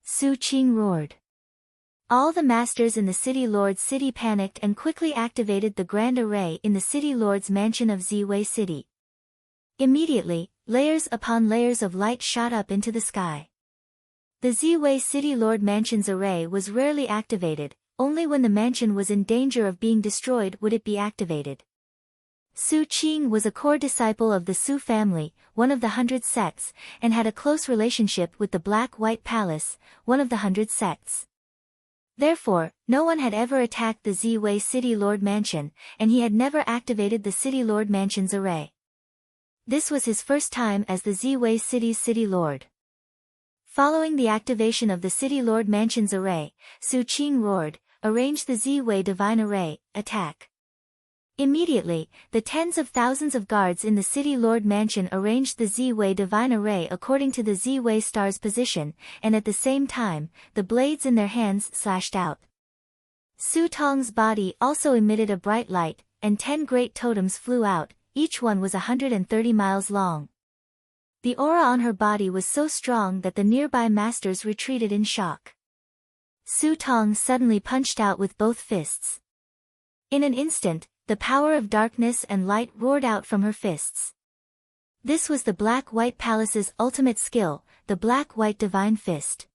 Su Qing roared. All the masters in the City Lord's city panicked and quickly activated the grand array in the City Lord's mansion of Ziwei City. Immediately, layers upon layers of light shot up into the sky. The Ziwei City Lord mansion's array was rarely activated, only when the mansion was in danger of being destroyed would it be activated. Su Qing was a core disciple of the Su family, one of the 100 sects, and had a close relationship with the Black-White Palace, one of the 100 sects. Therefore, no one had ever attacked the Ziwei City Lord Mansion, and he had never activated the City Lord Mansion's array. This was his first time as the Ziwei City's City Lord. Following the activation of the City Lord Mansion's array, Su Qing roared, "Arrange the Ziwei Divine Array, attack!" Immediately, the tens of thousands of guards in the City Lord Mansion arranged the Ziwei Divine Array according to the Ziwei Star's position, and at the same time, the blades in their hands slashed out. Su Tong's body also emitted a bright light, and 10 great totems flew out, each one was 130 miles long. The aura on her body was so strong that the nearby masters retreated in shock. Su Tong suddenly punched out with both fists. In an instant, the power of darkness and light roared out from her fists. This was the Black-White Palace's ultimate skill, the Black-White Divine Fist.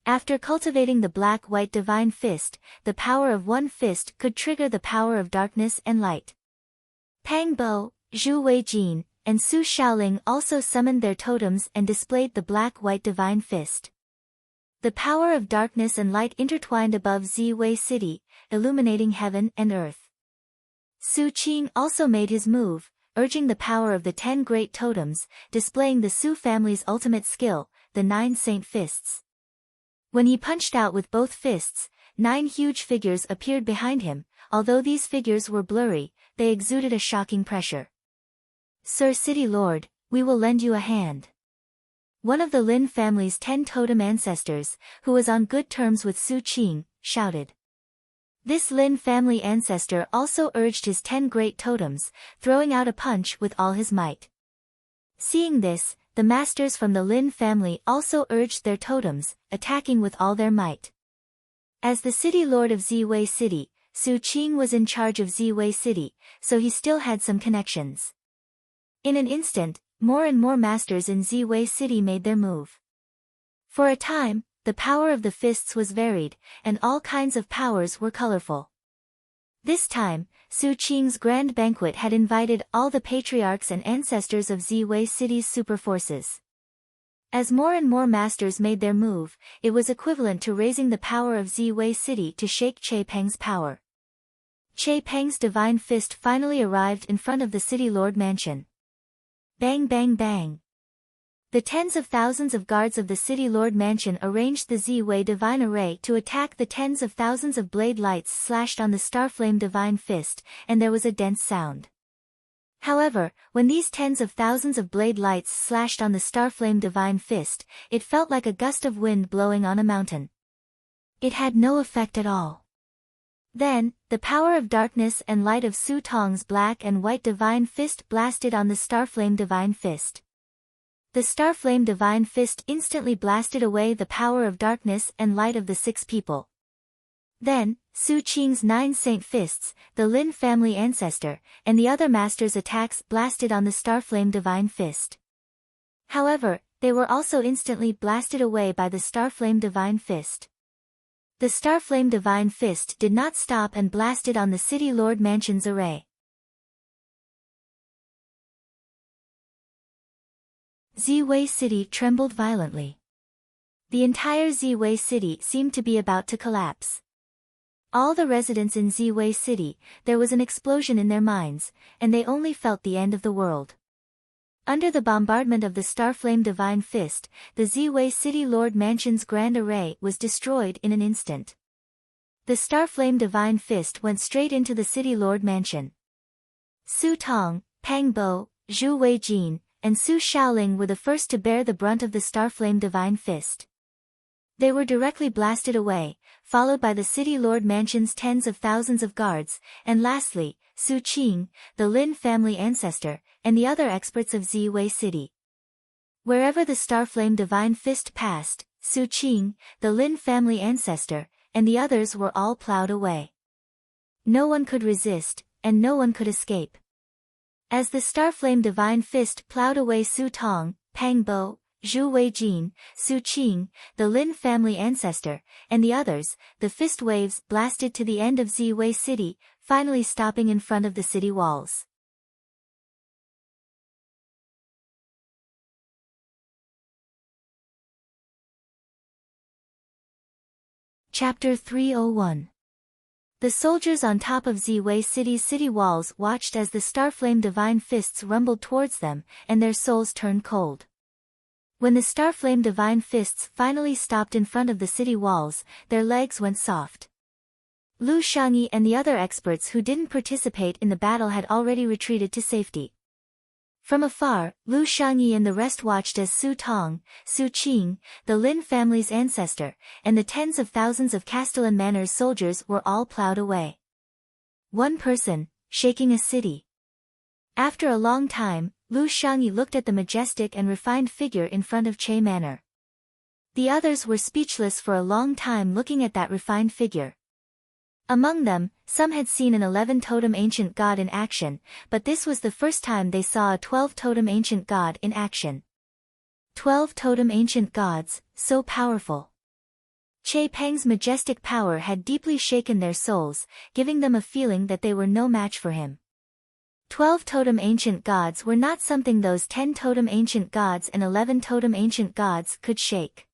After cultivating the Black-White Divine Fist, the power of one fist could trigger the power of darkness and light. Pang Bo, Zhu Weijin, and Su Xiaoling also summoned their totems and displayed the Black-White Divine Fist. The power of darkness and light intertwined above Ziwei City, illuminating heaven and earth. Su Qing also made his move, urging the power of the 10 great totems, displaying the Su family's ultimate skill, the 9 Saint Fists. When he punched out with both fists, 9 huge figures appeared behind him. Although these figures were blurry, they exuded a shocking pressure. "Sir City Lord, we will lend you a hand." One of the Lin family's 10 totem ancestors, who was on good terms with Su Qing, shouted. This Lin family ancestor also urged his 10 great totems, throwing out a punch with all his might. Seeing this, the masters from the Lin family also urged their totems, attacking with all their might. As the city lord of Ziwei City, Su Qing was in charge of Ziwei City, so he still had some connections. In an instant, more and more masters in Ziwei City made their move. For a time, the power of the fists was varied, and all kinds of powers were colorful. This time, Su Qing's grand banquet had invited all the patriarchs and ancestors of Ziwei City's superforces. As more and more masters made their move, it was equivalent to raising the power of Ziwei City to shake Che Peng's power. Che Peng's divine fist finally arrived in front of the city lord mansion. Bang bang bang. The tens of thousands of guards of the city lord mansion arranged the Ziwei divine array to attack. The tens of thousands of blade lights slashed on the Starflame divine fist, and there was a dense sound. However, when these tens of thousands of blade lights slashed on the Starflame divine fist, it felt like a gust of wind blowing on a mountain. It had no effect at all. Then, the power of darkness and light of Su Tong's black and white divine fist blasted on the Starflame divine fist. The Starflame divine fist instantly blasted away the power of darkness and light of the 6 people. Then, Su Qing's 9 Saint Fists, the Lin family ancestor, and the other masters' attacks blasted on the Starflame divine fist. However, they were also instantly blasted away by the Starflame divine fist. The Starflame divine fist did not stop and blasted on the city lord mansion's array. Ziwei City trembled violently. The entire Ziwei City seemed to be about to collapse. All the residents in Ziwei City, there was an explosion in their minds, and they only felt the end of the world. Under the bombardment of the Starflame divine fist, the Ziwei City Lord Mansion's grand array was destroyed in an instant. The Starflame divine fist went straight into the City Lord Mansion. Su Tong, Pang Bo, Zhu Weijin, and Su Shaoling were the first to bear the brunt of the Starflame divine fist. They were directly blasted away, followed by the City Lord Mansion's tens of thousands of guards, and lastly, Su Qing, the Lin family ancestor, and the other experts of Ziwei City. Wherever the Starflame divine fist passed, Su Qing, the Lin family ancestor, and the others were all plowed away. No one could resist, and no one could escape. As the Starflame divine fist plowed away Su Tong, Pang Bo, Zhu Weijin, Su Qing, the Lin family ancestor, and the others, the fist waves blasted to the end of Ziwei City, finally stopping in front of the city walls. Chapter 301. The soldiers on top of Ziwei City's city walls watched as the Starflame divine fists rumbled towards them, and their souls turned cold. When the Starflame divine fists finally stopped in front of the city walls, their legs went soft. Lu Shangyi and the other experts who didn't participate in the battle had already retreated to safety. From afar, Lu Shangyi and the rest watched as Su Tong, Su Qing, the Lin family's ancestor, and the tens of thousands of Castellan Manor's soldiers were all plowed away. One person, shaking a city. After a long time, Lu Shangyi looked at the majestic and refined figure in front of Che Manor. The others were speechless for a long time looking at that refined figure. Among them, some had seen an 11-totem ancient god in action, but this was the first time they saw a 12-totem ancient god in action. 12-totem ancient gods, so powerful. Che Peng's majestic power had deeply shaken their souls, giving them a feeling that they were no match for him. 12-totem ancient gods were not something those 10-totem ancient gods and 11-totem ancient gods could shake.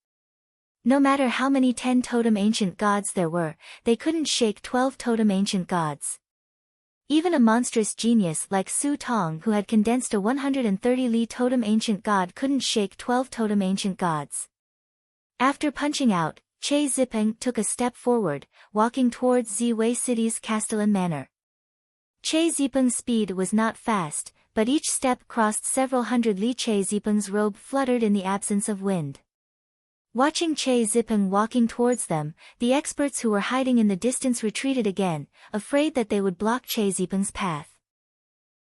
No matter how many 10-totem ancient gods there were, they couldn't shake 12-totem ancient gods. Even a monstrous genius like Su Tong, who had condensed a 130 Li totem ancient god, couldn't shake 12 totem ancient gods. After punching out, Che Zipeng took a step forward, walking towards Ziwei City's Castellan Manor. Che Zipeng's speed was not fast, but each step crossed several hundred li. Che Zipeng's robe fluttered in the absence of wind. Watching Che Zipeng walking towards them, the experts who were hiding in the distance retreated again, afraid that they would block Che Zipeng's path.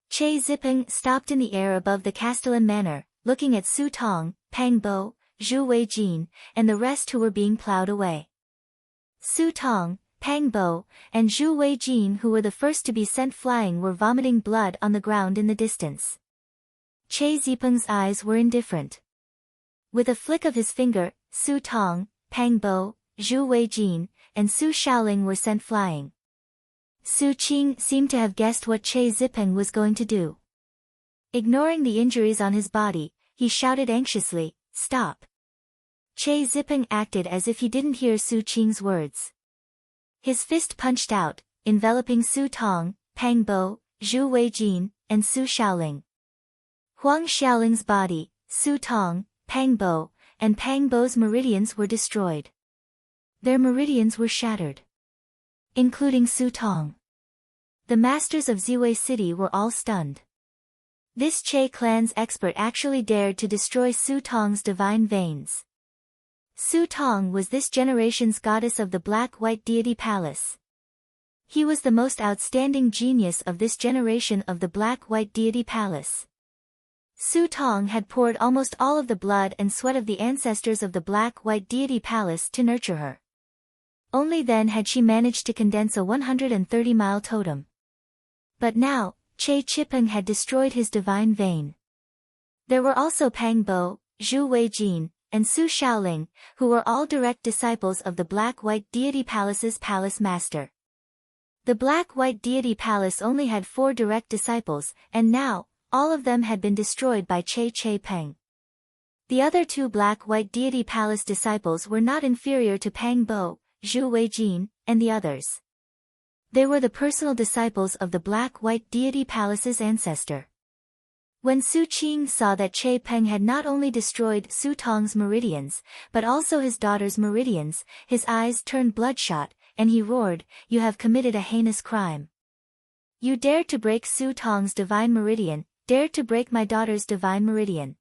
Che Zipeng stopped in the air above the Castellan Manor, looking at Su Tong, Pang Bo, Zhu Weijin, and the rest who were being plowed away. Su Tong, Pang Bo, and Zhu Weijin, who were the first to be sent flying, were vomiting blood on the ground in the distance. Che Zipeng's eyes were indifferent. With a flick of his finger, Su Tong, Pang Bo, Zhu Weijin, and Su Shaoling were sent flying. Su Qing seemed to have guessed what Che Zipeng was going to do. Ignoring the injuries on his body, he shouted anxiously, "Stop!" Che Zipeng acted as if he didn't hear Su Qing's words. His fist punched out, enveloping Su Tong, Pang Bo, Zhu Weijin, and Su Shaoling. Huang Xiaoling's body, Su Tong, Pang Bo, and Pang Bo's meridians were destroyed. Their meridians were shattered, including Su Tong. The masters of Ziwei City were all stunned. This Che clan's expert actually dared to destroy Su Tong's divine veins. Su Tong was this generation's goddess of the black-white deity palace. He was the most outstanding genius of this generation of the black-white deity palace. Su Tong had poured almost all of the blood and sweat of the ancestors of the black-white deity palace to nurture her. Only then had she managed to condense a 130-mile totem. But now, Che Zipeng had destroyed his divine vein. There were also Pang Bo, Zhu Weijin, and Su Shaoling, who were all direct disciples of the black-white deity palace's palace master. The black-white deity palace only had 4 direct disciples, and now, all of them had been destroyed by Che Peng. The other 2 black-white deity palace disciples were not inferior to Pang Bo, Zhu Weijin, and the others. They were the personal disciples of the black-white deity palace's ancestor. When Su Qing saw that Che Peng had not only destroyed Su Tong's meridians, but also his daughter's meridians, his eyes turned bloodshot, and he roared, "You have committed a heinous crime. You dared to break Su Tong's divine meridian, dared to break my daughter's divine meridian.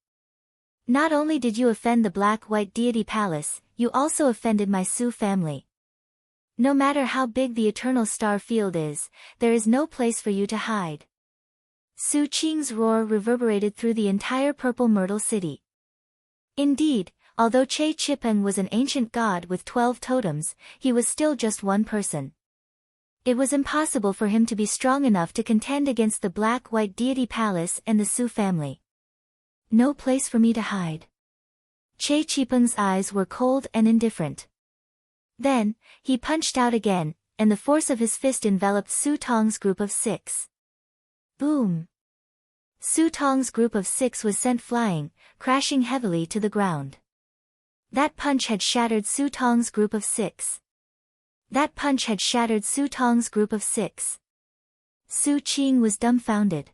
Not only did you offend the black-white deity palace, you also offended my Su family. No matter how big the eternal star field is, there is no place for you to hide." Su Qing's roar reverberated through the entire Purple Myrtle City. Indeed, although Che Zipeng was an ancient god with 12 totems, he was still just one person. It was impossible for him to be strong enough to contend against the black-white deity palace and the Su family. No place for me to hide. Che Zipeng's eyes were cold and indifferent. Then, he punched out again, and the force of his fist enveloped Su Tong's group of 6. Boom! Su Tong's group of 6 was sent flying, crashing heavily to the ground. That punch had shattered Su Tong's group of 6. That punch had shattered Su Tong's group of 6. Su Qing was dumbfounded.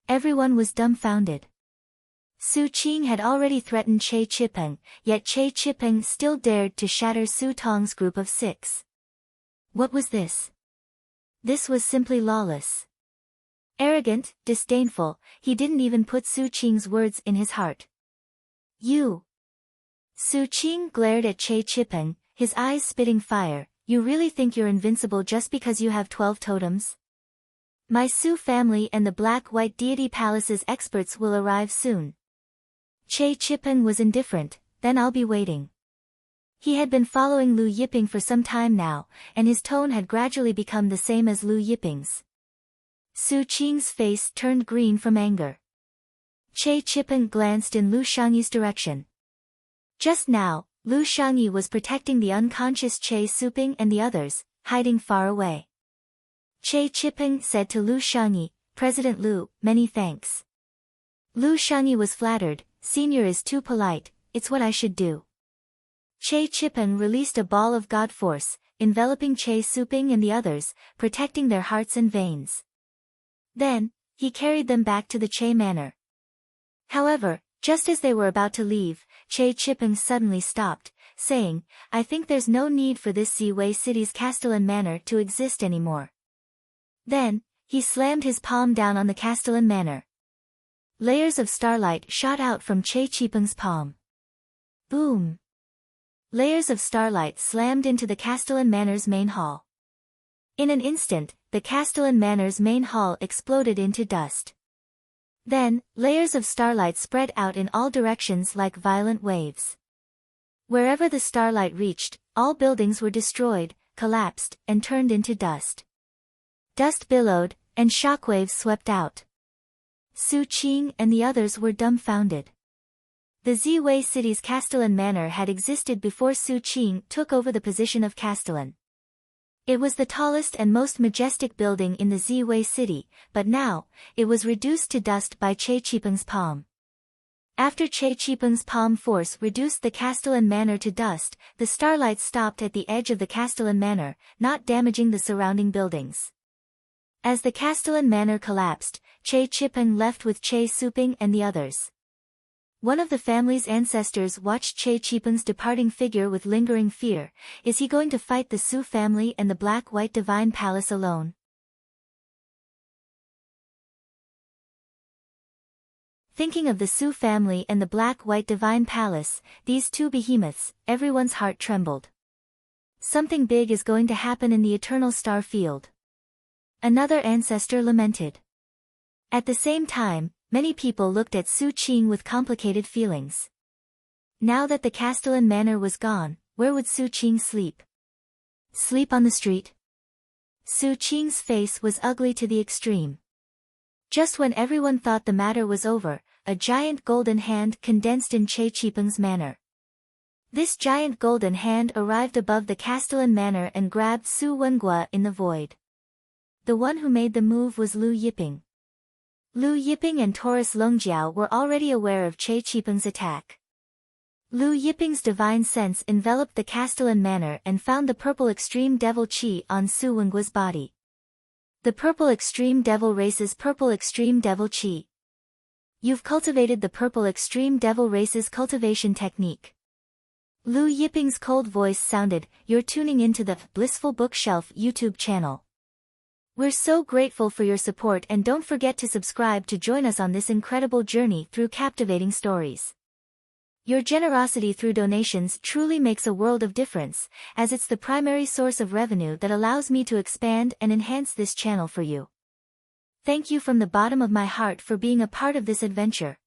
Everyone was dumbfounded. Su Qing had already threatened Che Zipeng, yet Che Zipeng still dared to shatter Su Tong's group of 6. What was this? This was simply lawless. Arrogant, disdainful, he didn't even put Su Qing's words in his heart. You! Su Qing glared at Che Zipeng, his eyes spitting fire. You really think you're invincible just because you have 12 totems? My Su family and the black-white deity palace's experts will arrive soon. Che Zipeng was indifferent, then I'll be waiting. He had been following Lu Yiping for some time now, and his tone had gradually become the same as Lu Yiping's. Su Qing's face turned green from anger. Che Zipeng glanced in Lu Shangyi's direction. Just now, Lu Shangyi was protecting the unconscious Che Zipeng and the others, hiding far away. Che Zipeng said to Lu Shangyi, "President Lu, many thanks." Lu Shangyi was flattered, "Senior is too polite, it's what I should do." Che Zipeng released a ball of God force, enveloping Che Zipeng and the others, protecting their hearts and veins. Then, he carried them back to the Che Manor. However, just as they were about to leave, Che Chipeng suddenly stopped, saying, "I think there's no need for this Ziwei City's Castellan Manor to exist anymore." Then, he slammed his palm down on the Castellan Manor. Layers of starlight shot out from Che Chipeng's palm. Boom! Layers of starlight slammed into the Castellan Manor's main hall. In an instant, the Castellan Manor's main hall exploded into dust. Then, layers of starlight spread out in all directions like violent waves. Wherever the starlight reached, all buildings were destroyed, collapsed, and turned into dust. Dust billowed, and shockwaves swept out. Su Qing and the others were dumbfounded. The Ziwei City's Castellan Manor had existed before Su Qing took over the position of Castellan. It was the tallest and most majestic building in the Ziwei City, but now, it was reduced to dust by Che Chipeng's palm. After Che Chipeng's palm force reduced the Castellan Manor to dust, the starlight stopped at the edge of the Castellan Manor, not damaging the surrounding buildings. As the Castellan Manor collapsed, Che Chipeng left with Che Suping and the others. One of the family's ancestors watched Che Chipeng's departing figure with lingering fear. Is he going to fight the Su family and the Black-White Divine Palace alone? Thinking of the Su family and the Black-White Divine Palace, these two behemoths, everyone's heart trembled. Something big is going to happen in the Eternal Star Field. Another ancestor lamented. At the same time, many people looked at Su Qing with complicated feelings. Now that the Castellan Manor was gone, where would Su Qing sleep? Sleep on the street? Su Qing's face was ugly to the extreme. Just when everyone thought the matter was over, a giant golden hand condensed in Che Chipeng's manor. This giant golden hand arrived above the Castellan Manor and grabbed Su Wengua in the void. The one who made the move was Lu Yiping. Lu Yiping and Taurus Longjiao were already aware of Che Chipeng's attack. Lu Yiping's divine sense enveloped the Castellan Manor and found the purple extreme devil chi on Su Wengua's body. The purple extreme devil race's purple extreme devil chi. You've cultivated the purple extreme devil race's cultivation technique. Lu Yiping's cold voice sounded, "You're tuning into the Blissful Bookshelf YouTube channel. We're so grateful for your support and don't forget to subscribe to join us on this incredible journey through captivating stories. Your generosity through donations truly makes a world of difference, as it's the primary source of revenue that allows me to expand and enhance this channel for you. Thank you from the bottom of my heart for being a part of this adventure.